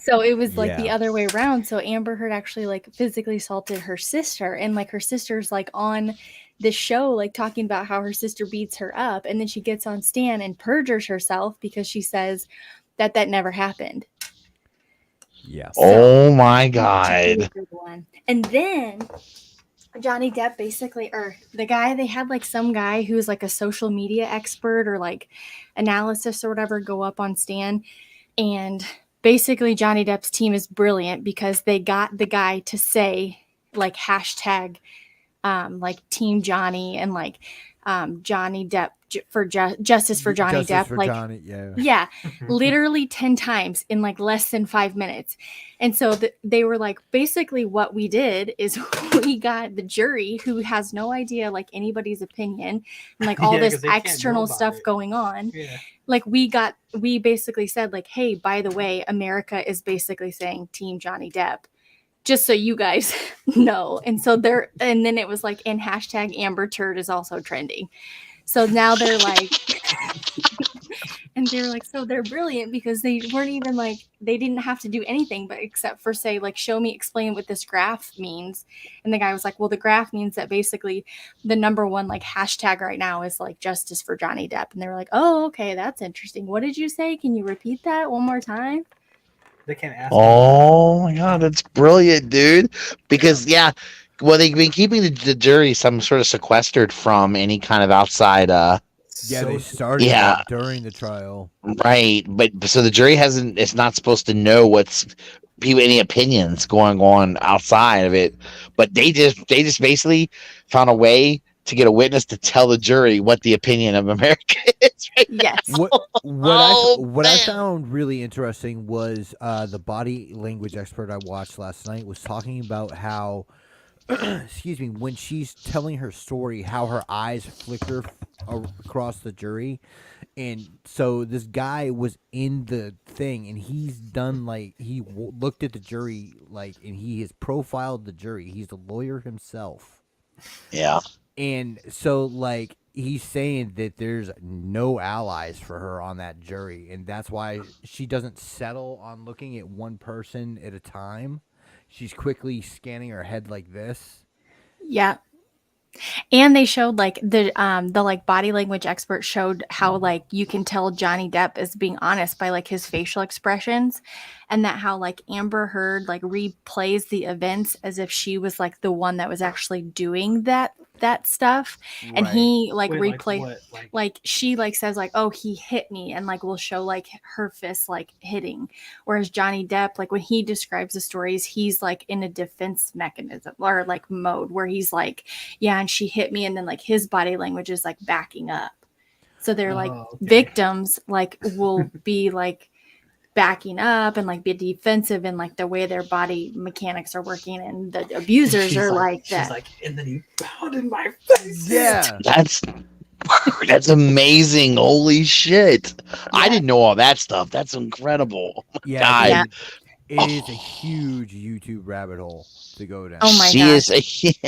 So it was like the other way around. So Amber Heard actually like physically assaulted her sister, and like her sister's like on this show like talking about how her sister beats her up, and then she gets on stand and perjures herself because she says that never happened. Yeah. Oh my God. And then Johnny Depp basically, or the guy, they had like some guy who's like a social media expert or like analysis or whatever go up on stand, and basically Johnny Depp's team is brilliant because they got the guy to say like hashtag like Team Johnny and like Johnny Depp for justice for Johnny Depp, for like Johnny, yeah, literally 10 times in like less than 5 minutes. And so they were like, basically what we did is we got the jury who has no idea like anybody's opinion and like all this external stuff going on. Yeah. Like we basically said like, hey, by the way, America is basically saying Team Johnny Depp, just so you guys know. And so and then it was like, and hashtag Amber Turd is also trending. So now they're like, And they were like, so they're brilliant because they weren't even like, they didn't have to do anything but except for say, like, show me, explain what this graph means. And the guy was like, well, the graph means that basically the number one like hashtag right now is like justice for Johnny Depp. And they were like, oh, okay, that's interesting. What did you say? Can you repeat that one more time? They can't ask. Oh my god, that's brilliant, dude. Because well, they've been keeping the jury some sort of sequestered from any kind of outside. Yeah, they So started Yeah. that during the trial. Right, but so the jury hasn't. It's not supposed to know what's any opinions going on outside of it. But they just basically found a way to get a witness to tell the jury what the opinion of America is. Right Yes. What Oh, I man. found really interesting was the body language expert I watched last night was talking about how, excuse me, when she's telling her story, how her eyes flicker across the jury, and so this guy was in the thing, and he's done like looked at the jury like, and he has profiled the jury. He's a lawyer himself. Yeah. And so, like, he's saying that there's no allies for her on that jury, and that's why she doesn't settle on looking at one person at a time. She's quickly scanning her head like this. Yeah. And they showed like the like body language expert showed how like you can tell Johnny Depp is being honest by like his facial expressions, and that how like Amber Heard like replays the events as if she was like the one that was actually doing that stuff, and he like wait, replay what? like she like says like, oh, he hit me, and like we'll show like her fist like hitting, whereas Johnny Depp, like when he describes the stories, he's like in a defense mechanism or like mode where he's like, yeah, and she hit me, and then like his body language is like backing up, so they're like victims like will be like backing up and like be defensive in like the way their body mechanics are working, and the abusers are like that. She's like, and then he pounded my face. Yeah, that's amazing. Holy shit! I didn't know all that stuff. That's incredible. yeah, God. Yeah. It is a huge YouTube rabbit hole to go down. Oh my She gosh. is.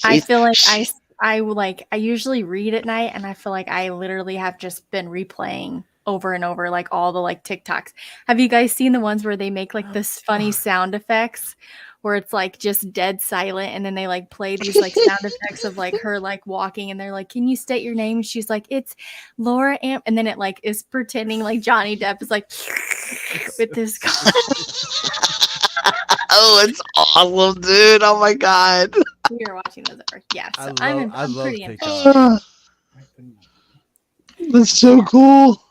I feel like I usually read at night, and I feel like I literally have just been replaying over and over like all the like TikToks. Have you guys seen the ones where they make like this funny sound effects where it's like just dead silent, and then they like play these like sound effects of like her like walking, and they're like, can you state your name? She's like, it's Laura Amp, and then it like is pretending like Johnny Depp is like with this Oh, it's awesome, dude. Oh my god. we are watching those at work. Yeah, so I love I'm pretty TikTok. That's so cool.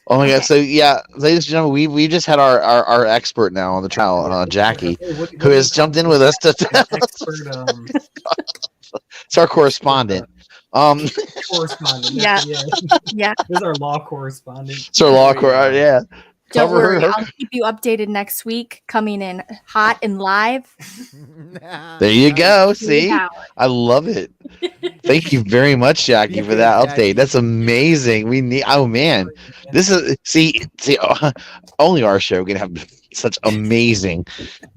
Oh my god! So yeah, ladies and gentlemen, we just had our expert now on the trial, Jackie, who has jumped in with us to it's our correspondent. Correspondent. Yeah. Yeah. This is our law correspondent. It's our law court. Yeah. Don't Cover worry, her. I'll keep you updated next week. Coming in hot and live. There you go. See, Yeah. I love it. Thank you very much, Jackie, for that update. That's amazing. We need. Oh man, this is see. Only our show can have such amazing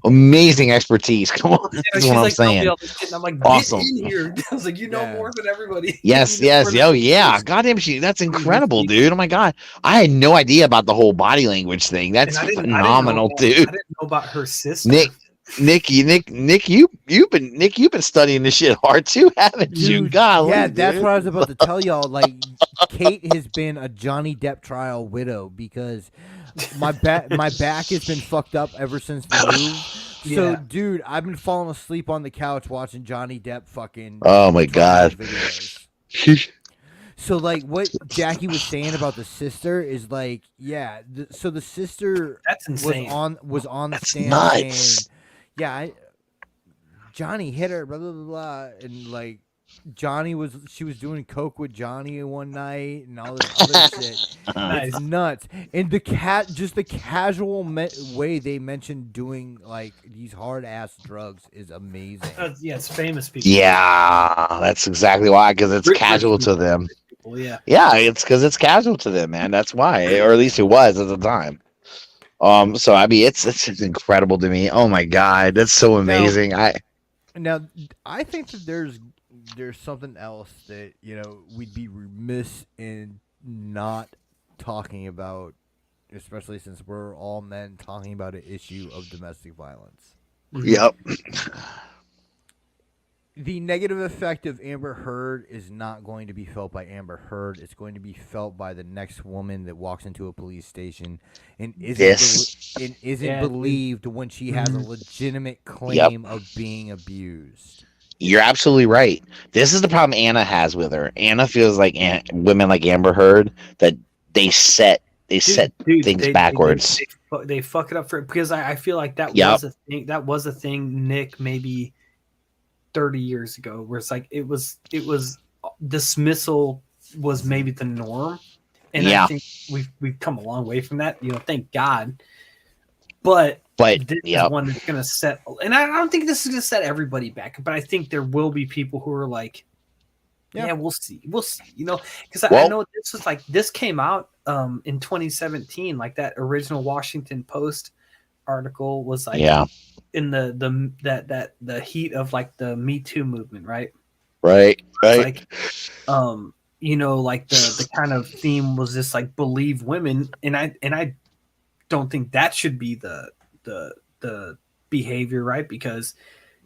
expertise. Come on, that's what I'm saying. I'm like, awesome. Get in here. I was like, you know more than everybody. Yes. Oh yeah. Goddamn, that's incredible, dude. Oh my god, I had no idea about the whole body language thing. That's phenomenal, dude. I didn't know about her sister. Nick, you've been studying this shit hard too, haven't you? Dude, God, yeah, that's what I was about to tell y'all. Like, Kate has been a Johnny Depp trial widow because my back has been fucked up ever since the move. So, dude, I've been falling asleep on the couch watching Johnny Depp fucking. Oh my god. Videos. So, like, what Jackie was saying about the sister is like, yeah. So the sister That's insane. was on the stand nuts. saying, yeah, Johnny hit her, blah blah blah, blah, and like she was doing coke with Johnny one night and all this other shit. It's nuts. And the casual way they mentioned doing like these hard ass drugs is amazing. Yeah, it's famous people. Yeah, that's exactly why, because it's casual to them. Yeah, it's because it's casual to them, man. That's why, or at least it was at the time. So I mean, it's incredible to me. Oh my god, that's so amazing. Now I think that there's something else that we'd be remiss in not talking about, especially since we're all men talking about an issue of domestic violence. Yep. The negative effect of Amber Heard is not going to be felt by Amber Heard. It's going to be felt by the next woman that walks into a police station and isn't believed when she has a legitimate claim of being abused. You're absolutely right. This is the problem Anna has with her. Anna feels like women like Amber Heard that they set things backwards. They fuck it up for because I feel like that was a thing. That was a thing, Nick, maybe 30 years ago, where it's like it was dismissal was maybe the norm, and I think we've come a long way from that. Thank God. But this is one that's going to set, and I don't think this is going to set everybody back, but I think there will be people who are like, yeah, we'll see, because I know this was like, this came out in 2017, like that original Washington Post article was like, in the heat of like the Me Too movement, right? Right. Like, like the kind of theme was just like believe women, and I don't think that should be the behavior, right? Because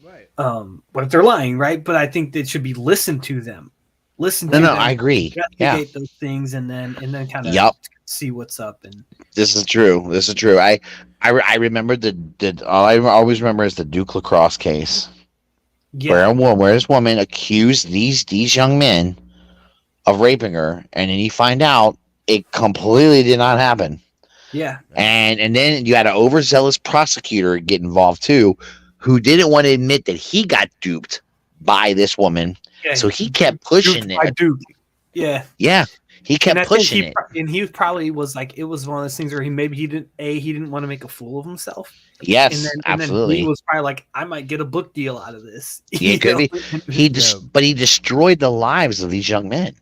what if they're lying, right? But I think that should be listened to them. I agree. Investigate those things and then kind of see what's up. And this is true. I remember all I always remember is the Duke Lacrosse case. Where this woman accused these young men of raping her, and then you find out it completely did not happen. Yeah. And then you had an overzealous prosecutor get involved too, who didn't want to admit that he got duped by this woman. Yeah, so he kept pushing it. Duke. Yeah. Yeah. He kept pushing it. And he probably was like, it was one of those things where he didn't want to make a fool of himself. Yes, and absolutely. Then he was probably like, I might get a book deal out of this. Yeah, it could be. But he destroyed the lives of these young men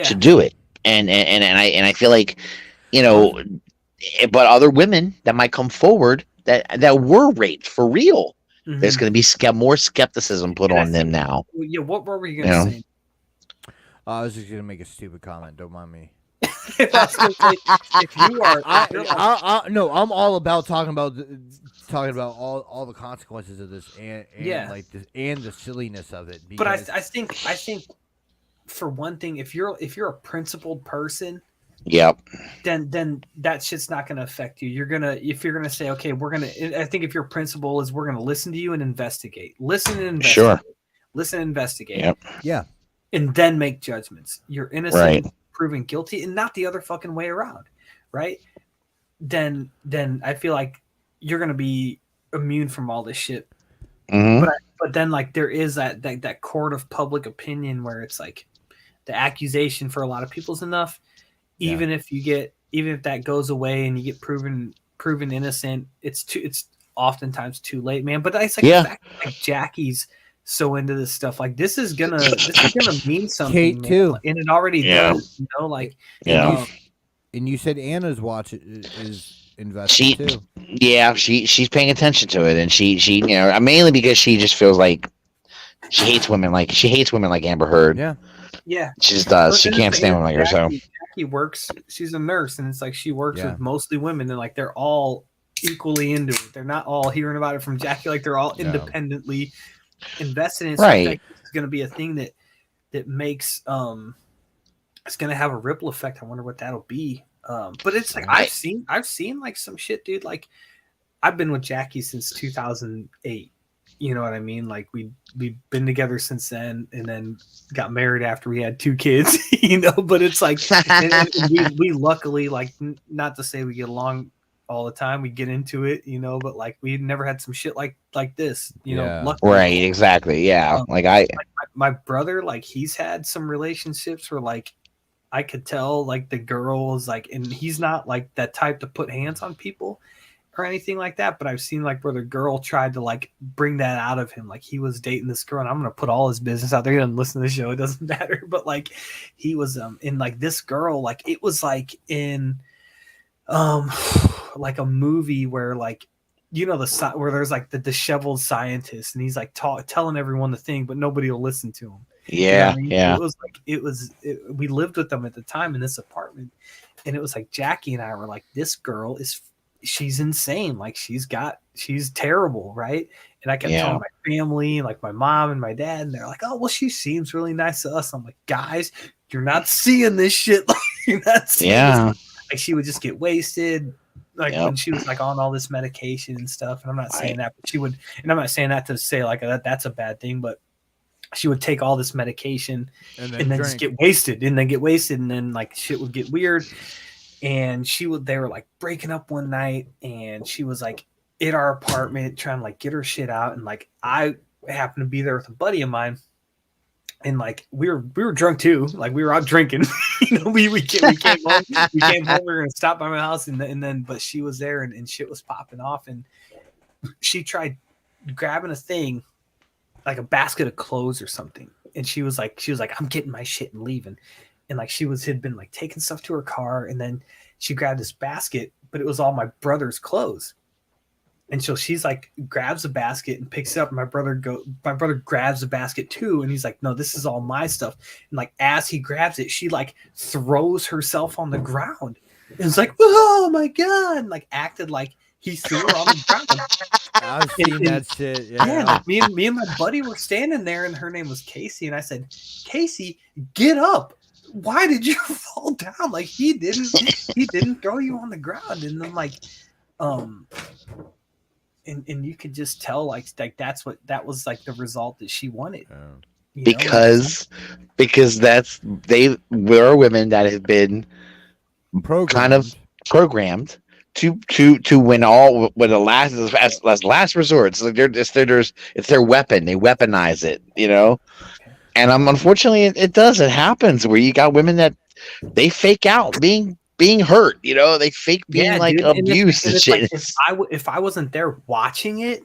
to do it. And I feel like, but other women that might come forward that were raped for real. Mm-hmm. There's going to be more skepticism put on them now. Yeah, what were you going to say? I was just going to make a stupid comment. Don't mind me. If you are, I'm all about talking about all the consequences of this and like this and the silliness of it. But I think for one thing, if you're a principled person, then that shit's not going to affect you. If you're gonna say, okay, I think if your principle is we're gonna listen to you and investigate, listen and investigate, and then make judgments. You're innocent, proven guilty, and not the other fucking way around, right? Then I feel like you're gonna be immune from all this shit. Mm-hmm. But then like there is that court of public opinion where it's like the accusation for a lot of people is enough. Even if that goes away and you get proven innocent, it's oftentimes too late, man. But it's like the fact that, like, Jackie's so into this stuff. Like this is gonna mean something. Kate too, and it already does. And you said Anna's watch is invested too. Yeah, she's paying attention to it, and she mainly because she just feels like she hates women like Amber Heard. Yeah, she just does. She can't stand women like her. So Jackie works. She's a nurse, and it's like she works with mostly women, and like they're all equally into it. They're not all hearing about it from Jackie. Like they're all independently invested in it. So I think it's going to be a thing that makes it's going to have a ripple effect. I wonder what that'll be. But it's like I've seen like some shit, dude. Like I've been with Jackie since 2008. You know what I mean? Like we've been together since then, and then got married after we had 2 kids. But it's like and we luckily, like, not to say we get along all the time, we get into it, but like we never had some shit like this, luckily. Right, exactly. Yeah. Like my brother, like he's had some relationships where like I could tell like the girl is like, and he's not like that type to put hands on people or anything like that, but I've seen like where the girl tried to like bring that out of him. Like he was dating this girl, and I'm gonna put all his business out there. He doesn't listen to the show, it doesn't matter. But like he was in like this girl, like it was like in like a movie where like where there's like the disheveled scientist, and he's like telling everyone the thing, but nobody will listen to him. Yeah, It was like we lived with them at the time in this apartment, And it was like Jackie and I were like, this girl she's insane. Like she's terrible, right? And I kept telling my family, like my mom and my dad, and they're like, oh, well, she seems really nice to us. I'm like, guys, you're not seeing this shit. Like, you're not seeing this. Like she would just get wasted. Like when she was like on all this medication and stuff. And I'm not saying that, but she would, and I'm not saying that to say like that's a bad thing, but she would take all this medication and then just get wasted and then like shit would get weird. And they were like breaking up one night, and she was like in our apartment trying to like get her shit out. And like I happened to be there with a buddy of mine, and like we were drunk too. Like we were out drinking. You know, we came home. We came home. We were gonna stop by my house, and then but she was there, and shit was popping off, and she tried grabbing a thing, like a basket of clothes or something, and she was like, I'm getting my shit and leaving. And like had been like taking stuff to her car, and then she grabbed this basket, but it was all my brother's clothes. And so she's like grabs a basket and picks it up. And my brother grabs the basket too, and he's like, no, this is all my stuff. And like as he grabs it, she like throws herself on the ground. And it's like, oh my god, and like acted like he threw her on the ground. I've seen that shit. Yeah, like, me and my buddy were standing there, and her name was Casey, and I said, Casey, get up. Why did you fall down? Like he didn't throw you on the ground. And then like and you could just tell like that was like the result that she wanted. Because they were women that have been kind of programmed to win all with the last resort. It's like it's their weapon. They weaponize it, you know. And unfortunately, it does. It happens where you got women that they fake out being hurt. You know, they fake being like abused and shit. Like, if I wasn't there watching it,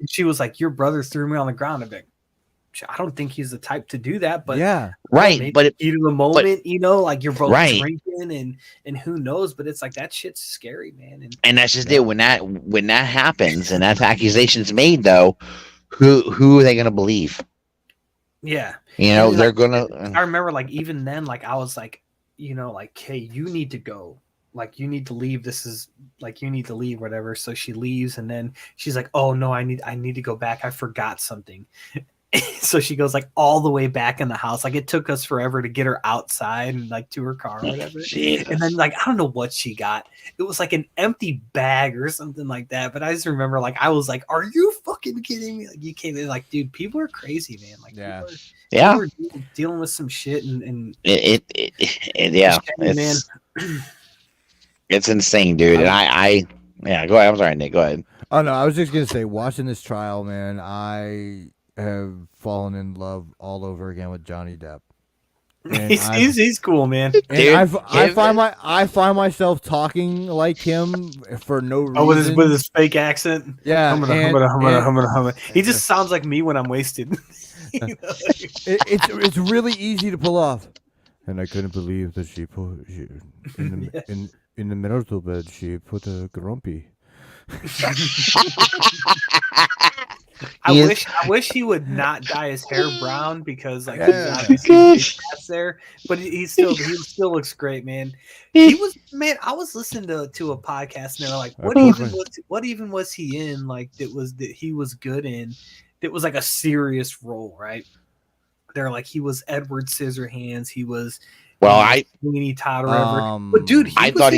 she was like, "Your brother threw me on the ground." I'd be like, I don't think he's the type to do that. But right. But heat of the moment, you know, like you're both drinking and who knows. But it's like that shit's scary, man. And that's just it. When that happens and that accusation's made, though, who are they going to believe? Yeah. You know, they're like, gonna. I remember, like, even then, like, I was like, you know, like, hey, you need to go. Like, you need to leave. This is like, you need to leave, whatever. So she leaves, and then she's like, oh no, I need to go back. I forgot something. So she goes like all the way back in the house. Like it took us forever to get her outside and like to her car or whatever. And then like I don't know what she got. It was like an empty bag or something like that. But I just remember like I was like, "Are you fucking kidding me?" Like you came in like, dude, people are crazy, man. Like people are dealing with some shit and man. It's insane, dude. And I go ahead. I'm sorry, Nick. Go ahead. Oh no, I was just gonna say, watching this trial, man, I have fallen in love all over again with Johnny Depp. He's cool, man. And dude, I find myself talking like him for no reason. Oh, with his fake accent. Yeah, hum. He just sounds like me when I'm wasted. You know? It's really easy to pull off. And I couldn't believe that she put in the marital bed. She put a grumpy. I wish he would not dye his hair brown because like he's there, but he still looks great, man. He was I was listening to a podcast and they were like, what even was he in like that he was good in that was like a serious role, right? They're like he was Edward Scissorhands, he was Sweeney Todd or whatever. But dude, I thought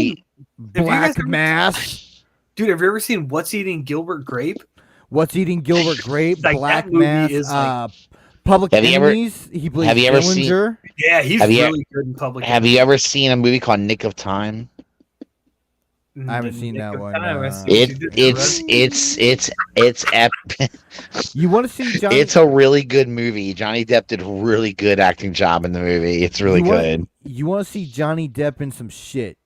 Black Mass. Dude, have you ever seen What's Eating Gilbert Grape? What's Eating Gilbert Grape? Like, Black Mass. Is like, Public Enemies. He plays Dillinger. Yeah, he's really good in Public Enemies. Have you ever seen a movie called Nick of Time? I haven't seen that one. It's epic. You want to see Johnny? It's a really good movie. Johnny Depp did a really good acting job in the movie. It's really good. You want to see Johnny Depp in some shit?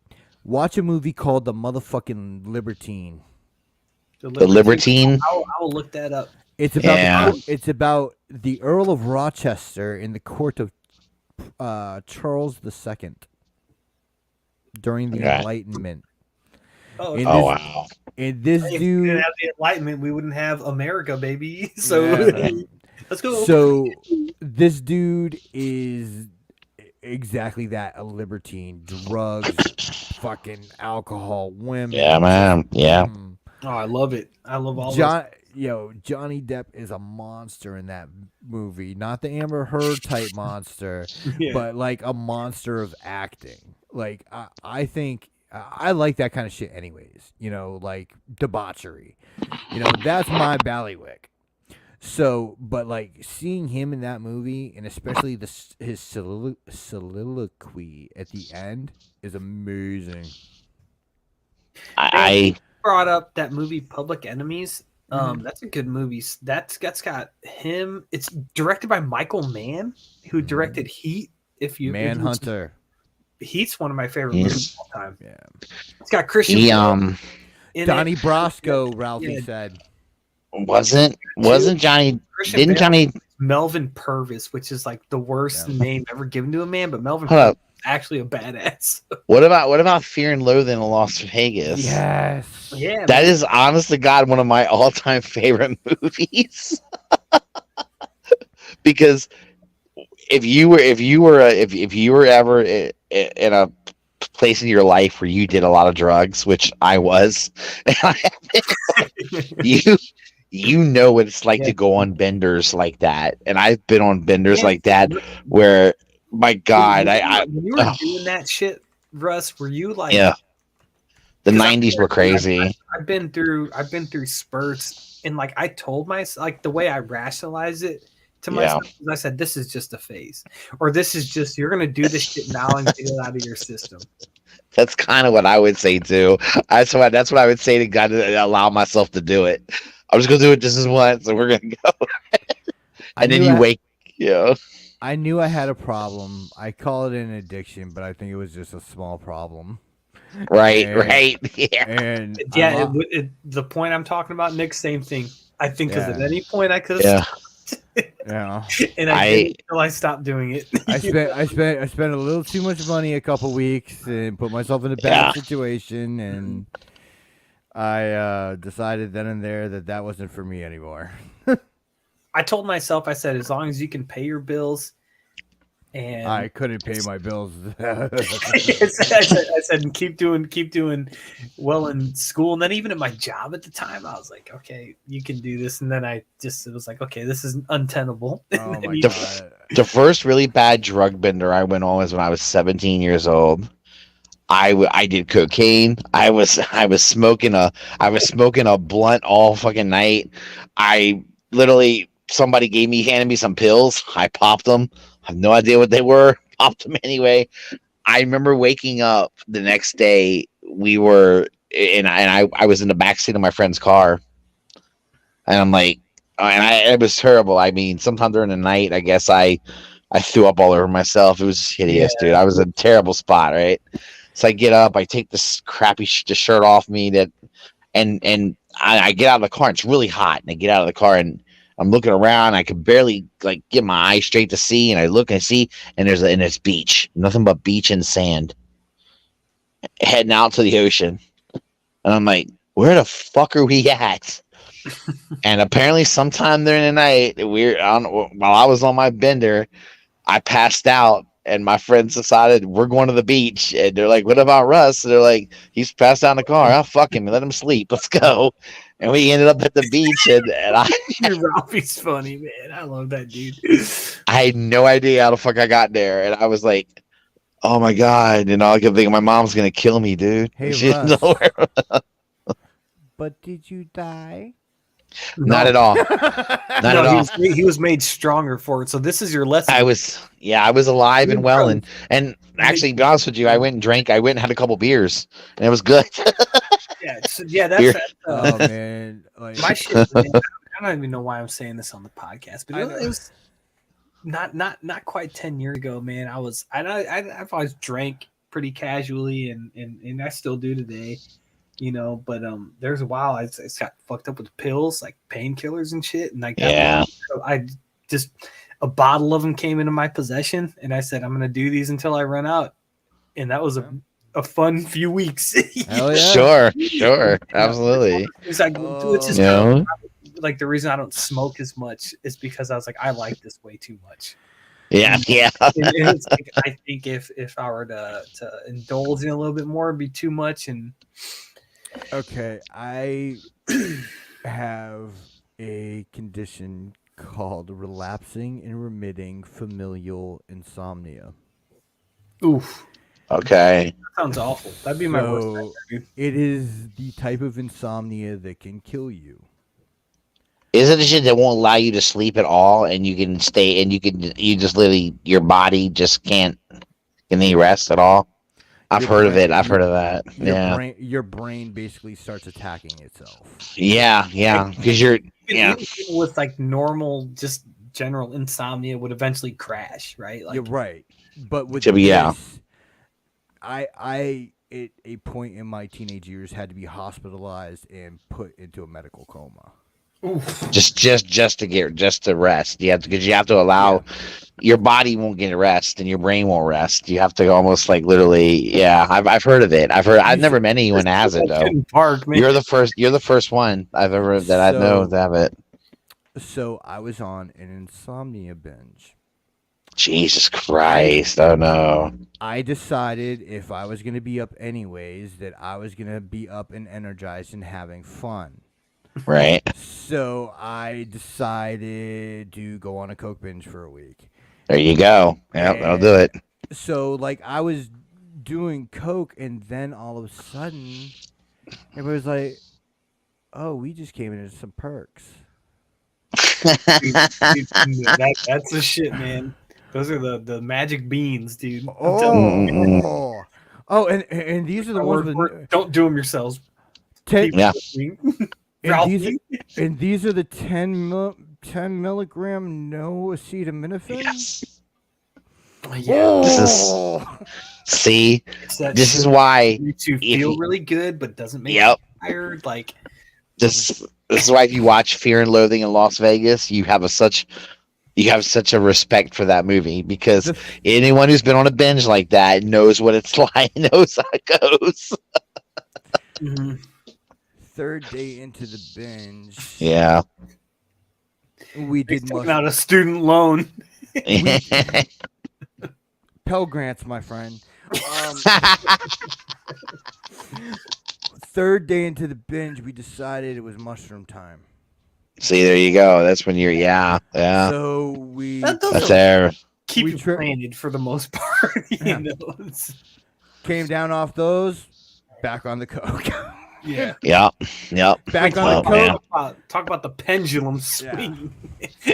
Watch a movie called The Motherfucking Libertine. The Libertine? I will look that up. It's about the Earl of Rochester in the court of Charles II during the Enlightenment. Wow. And this if dude, we didn't have the Enlightenment, we wouldn't have America, baby. So let's go. So this dude is exactly that, a libertine, drugs, fucking alcohol, women. Yeah, man. Yeah. Oh, I love it. I love all those. Johnny Depp is a monster in that movie. Not the Amber Heard type monster, Yeah. but like a monster of acting. Like I think I like that kind of shit anyways. Like debauchery. That's my ballywick. So, but like seeing him in that movie, and especially his soliloquy at the end is amazing. I brought up that movie Public Enemies. Mhm. That's a good movie. That's got him. It's directed by Michael Mann, who directed Heat. Manhunter. Heat's one of my favorite Yes. movies of all time. Yeah. It's got Christian he Bale in Donnie it. Brasco, Ralphie Yeah. said. wasn't Johnny. Christian Didn't Bale, Johnny? Melvin Purvis, which is like the worst name ever given to a man, but Melvin Hold Purvis up. is actually a badass. What about Fear and Loathing in Las Vegas? Yes. Yeah, That man. is honest to God one of my all-time favorite movies. Because if you were ever in a place in your life where you did a lot of drugs, which I was, and you know what it's like to go on benders like that, and I've been on benders like that where, my God, when you were doing that shit, Russ, were you like? Yeah. The 'cause 90s were crazy. I've been through spurts, and like I told myself, like the way I rationalize it to myself, is I said, "This is just a phase," or "This is just you're gonna do this shit now and get it out of your system." That's kind of what I would say too. That's what I would say to God, to allow myself to do it. I'm just gonna do it just as once, and we're gonna go. And then you wake. Yeah. I knew I had a problem. I call it an addiction, but I think it was just a small problem. Right. Yeah. And the point I'm talking about, Nick, same thing. I think because at Yeah. any point I could have yeah. and I didn't until I stopped doing it. I spent a little too much money a couple weeks and put myself in a bad situation, and I decided then and there that wasn't for me anymore. I told myself, I said, as long as you can pay your bills, and I couldn't pay my bills. I said, and keep doing well in school, and then even at my job at the time, I was like, okay, you can do this, and then it was like, okay, this is untenable. Oh my You- God. The first really bad drug bender I went on was when I was 17 years old. I did cocaine. I was smoking a blunt all fucking night. Somebody handed me some pills. I popped them. I have no idea what they were. Popped them anyway. I remember waking up the next day. We were I was in the backseat of my friend's car, and I'm like, it was terrible. I mean, sometime during the night, I guess I threw up all over myself. It was just hideous, dude. I was in a terrible spot, right? So I get up, I take this crappy shirt off me and I get out of the car. And it's really hot, and I get out of the car and I'm looking around. I could barely like get my eyes straight to see, and I look and I see, and it's beach, nothing but beach and sand, heading out to the ocean. And I'm like, where the fuck are we at? And apparently, sometime during the night, while I was on my bender, I passed out, and my friends decided we're going to the beach. And they're like, "What about Russ?" And they're like, "He's passed out in the car. Oh, fuck him, let him sleep. Let's go." And we ended up at the beach, and Ralphie's funny, man. I love that dude. I had no idea how the fuck I got there, and I was like, "Oh my God!" And all I kept thinking, my mom's gonna kill me, dude. Hey, She didn't Russ. know where- But did you die? Not at all. Not at all. He was made stronger for it. So this is your lesson. I was alive and well, and actually, to be honest with you, I went and had a couple beers, and it was good. That's Oh man, like, my shit. Man, I don't even know why I'm saying this on the podcast, but it was not quite 10 years ago, man. I've always drank pretty casually, and I still do today, But there's a while I got fucked up with pills, like painkillers and shit, and like I just a bottle of them came into my possession, and I said I'm gonna do these until I run out, and that was a fun few weeks. hell yeah. Sure, absolutely. It's like it's just like the reason I don't smoke as much is because I was like, I like this way too much. Yeah, yeah. And it's like, I think if I were to indulge in a little bit more, it'd be too much. And Okay, I have a condition called relapsing and remitting familial insomnia. oof, Okay. that sounds awful. That'd be my worst So nightmare, dude. it is the type of insomnia that can kill you. Is it the shit that won't allow you to sleep at all, and you can stay, and you just literally your body just can't any rest at all? I've Your heard of brain- it. I've heard of that. Yeah, Your brain basically starts attacking itself. yeah, yeah. Because you're yeah, Even people with like normal, just general insomnia would eventually crash, right? Like, You're right. But with So, yeah. this, I at a point in my teenage years had to be hospitalized and put into a medical coma. oof. just to rest. You have to because you have to allow your body won't get rest and your brain won't rest. You have to almost like literally. Yeah, I've heard of it. I've never met anyone that has it though. Park, man. You're the first one I've ever that I know to have it. So I was on an insomnia binge. Jesus Christ! Oh no! I decided if I was going to be up anyways, that I was going to be up and energized and having fun. Right? So I decided to go on a Coke binge for a week. There you go. Yeah, that'll do it. So like I was doing Coke, and then all of a sudden, everybody was like, "Oh, we just came into some perks." That's the shit, man. Those are the magic beans, dude. I'm telling you. Oh, and these are the ones with Don't do them yourselves. ten, Yeah. and these are the 10 milligram no acetaminophen. Yes. Yeah, See, it's that this shit is why. makes you feel really good, but doesn't make Yep. you tired. Like, This is why if you watch Fear and Loathing in Las Vegas, you have such a respect for that movie because anyone who's been on a binge like that knows what it's like, knows how it goes. Third day into the binge, Yeah. we did taking out a student loan. Pell Grants, my friend. Third day into the binge, we decided it was mushroom time. See, there you go. That's when you're yeah. So we That's there. Keep We you tri- planted for the most part. You know? came down off those, back on the Coke. Yeah. Yep. Back on Oh, the man. Coke. Talk about the pendulum swinging.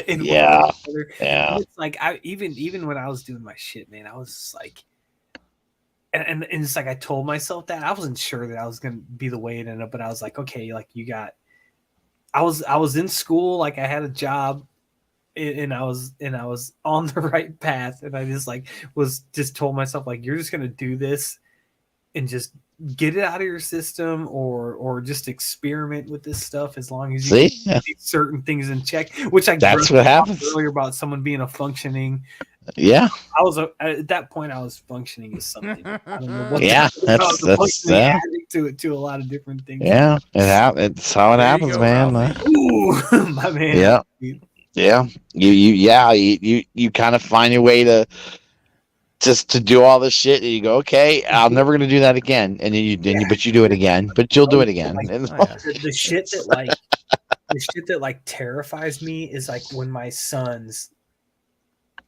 in one Yeah. way or another. Yeah. It's like I even when I was doing my shit, man, I was just like, and it's like I told myself that I wasn't sure that I was gonna be the way it ended up, but I was like, okay, like you got. I was in school, like I had a job, and I was on the right path, and I just told myself like you're just gonna do this, and just get it out of your system, or just experiment with this stuff as long as you See? keep certain things in check. Which That's what happens. earlier about someone being a functioning. Yeah. I was at that point. I was functioning as something. I don't know what Yeah. I was a That's functioning yeah. addict to a lot of different things. Yeah. It's how it There you happens, go, man. Ralphie. Ooh, my man. Yeah. Yeah. You kind of find your way to just to do all this shit and you go, okay, I'm never gonna do that again. And then but you do it again, but you'll do it again. Like, And- the shit that like terrifies me is like when my sons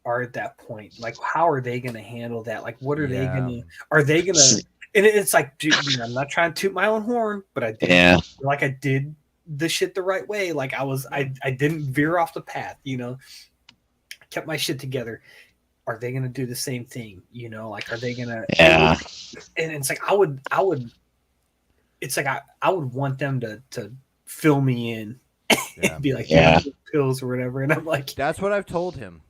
are at that point. Like, how are they gonna handle that? Like, what are they gonna? Are they gonna? And it's like, dude, I'm not trying to toot my own horn, but I did. Yeah. Like I did the shit the right way. Like I didn't veer off the path. I kept my shit together. Are they gonna do the same thing? Like, are they gonna? Yeah. And it's like I would. It's like I would want them to fill me in and be like, Yeah. pills or whatever. And I'm like, That's what I've told him.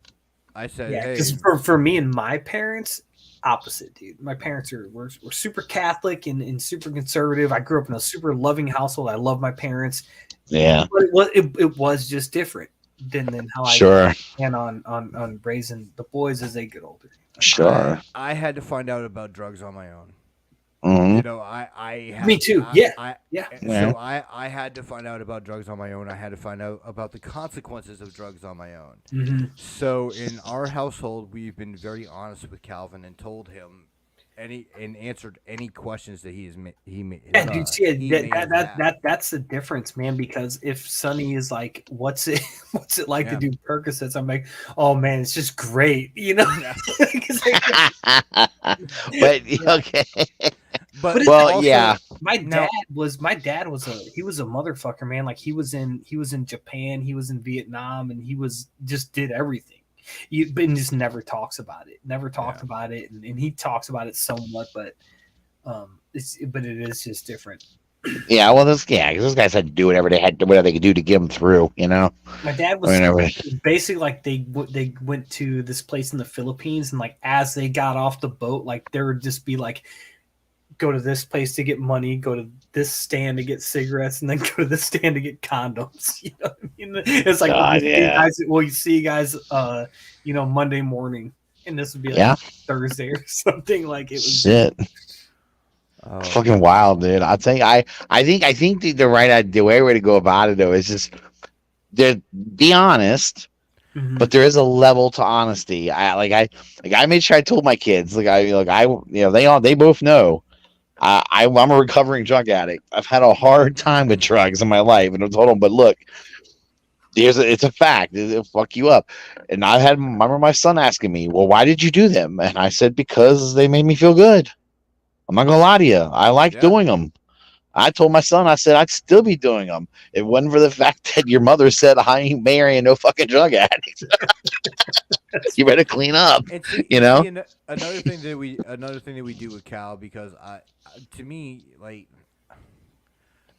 I said, yeah, hey, because for me and my parents, opposite, dude. My parents were super Catholic and super conservative. I grew up in a super loving household. I love my parents. Yeah. But it was just different than how I Sure. plan on raising the boys as they get older. Sure. I had to find out about drugs on my own. Mhm. You know, I had, Me too. I, Yeah. I, Yeah. Yeah. So I had to find out about drugs on my own. I had to find out about the consequences of drugs on my own. Mm-hmm. So in our household, we've been very honest with Calvin and told him answered any questions that Yeah, dude. See, he that, may that have that had. that that's the difference, man. Because if Sonny is like, "What's it? What's it like to Yeah. do Percocets?" I'm like, "Oh man, it's just great," you know. Yeah. 'Cause But Yeah. okay. But But it's Well, like, yeah. my now, dad was a motherfucker, man. Like he was in Japan, he was in Vietnam, and he was just did everything. But just never talks about it. Never talked Yeah. about it, and he talks about it somewhat, but it is just different. Yeah, well, 'cause those guys had to do whatever they could do to get them through, you know. My dad was Whatever. basically like they went to this place in the Philippines, and like as they got off the boat, like there would just be like, go to this place to get money, go to this stand to get cigarettes, and then go to this stand to get condoms. You know what I mean? It's like, God, yeah. you see you guys, Monday morning, and this would be like Yeah. Thursday or something. Like it was. Shit. oh, Fucking wild, dude. I think the way to go about it though is just be honest, Mhm. but there is a level to honesty. I made sure I told my kids, they both know. I'm a recovering drug addict. I've had a hard time with drugs in my life, and I told them, but look, it's a fact. It'll fuck you up. And remember my son asking me, well, why did you do them? And I said, because they made me feel good. I'm not gonna lie to you. I like yeah. doing them. I told my son, I said, I'd still be doing them. If it wasn't for the fact that your mother said, I ain't marrying no fucking drug addict. You better clean up, And see, you know? another thing that we do with Cal, because to me, like,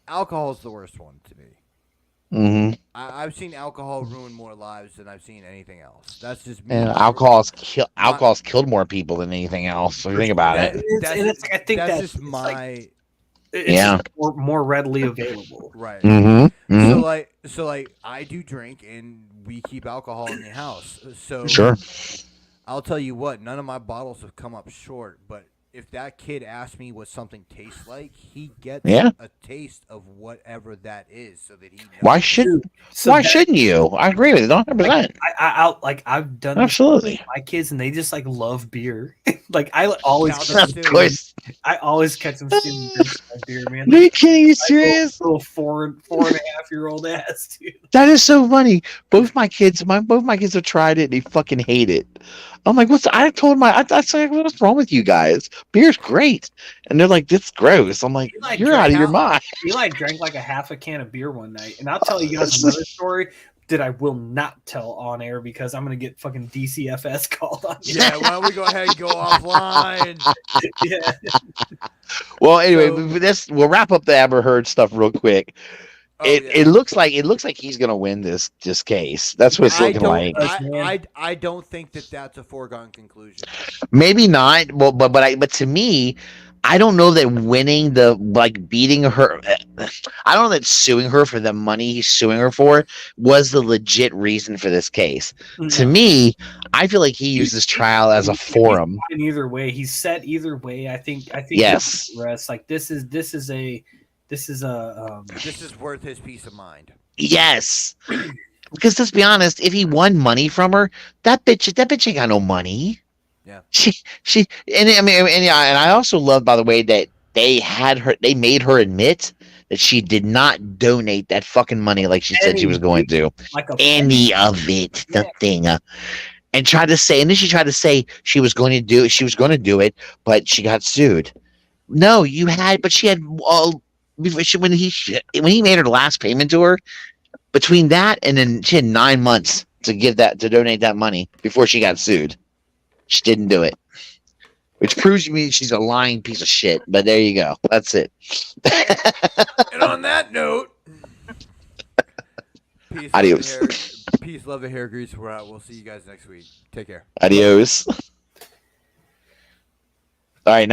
alcohol is the worst one to me. Mm-hmm. I've seen alcohol ruin more lives than I've seen anything else. That's just me. And alcohol's killed more people than anything else. So think about That, it. I think that's that's just my it's Yeah. just more readily available. right. Mm-hmm. So like I do drink, and we keep alcohol in the house. So Sure. I'll tell you what, none of my bottles have come up short, but if that kid asks me what something tastes like, he gets Yeah. a taste of whatever that is, so that he knows. Why shouldn't you? I agree with you 100%. I've done this Absolutely. with my kids, and they just like love beer. Like I always Cal catch does Of too. course. I always catch them stealing drinks from my beer, man. Are you kidding? You serious? Little 4.5-year-old ass, dude. That is so funny. Both my kids have tried it and they fucking hate it. I'm like, I said, what's wrong with you guys? Beer's great. And they're like, this is gross. I'm like, Eli you're out of your mind. Eli drank like a half a can of beer one night, and I'll tell you guys another story that I will not tell on air because I'm gonna get fucking DCFS called on me. Yeah, why don't we go ahead and go offline? Yeah. Well, anyway, So- we'll wrap up the Amber Heard stuff real quick. Oh, It looks like he's gonna win this case. That's what it's looking like. I don't think that that's a foregone conclusion. Maybe not. Well, but to me, I don't know that winning beating her. I don't know that suing her for the money he's suing her for was the legit reason for this case. To me, I feel like he used this trial as a forum. In either way, he's set either way. I think. Yes. Rest like this is worth his peace of mind. Yes. Because let's be honest, if he won money from her, that bitch ain't got no money. Yeah. And I also love, by the way, that they made her admit that she did not donate that fucking money like she said she was going to. Any of it, nothing. And tried to say, and then she tried to say she was going to do it, but she got sued. No, but she had when he made her last payment to her, between that and then she had 9 months to donate that money before she got sued. She didn't do it, which proves to me she's a lying piece of shit. But there you go. That's it. And on that note, peace, adios. Love and hair grease. We're out. We'll see you guys next week. Take care. Adios. All right, now.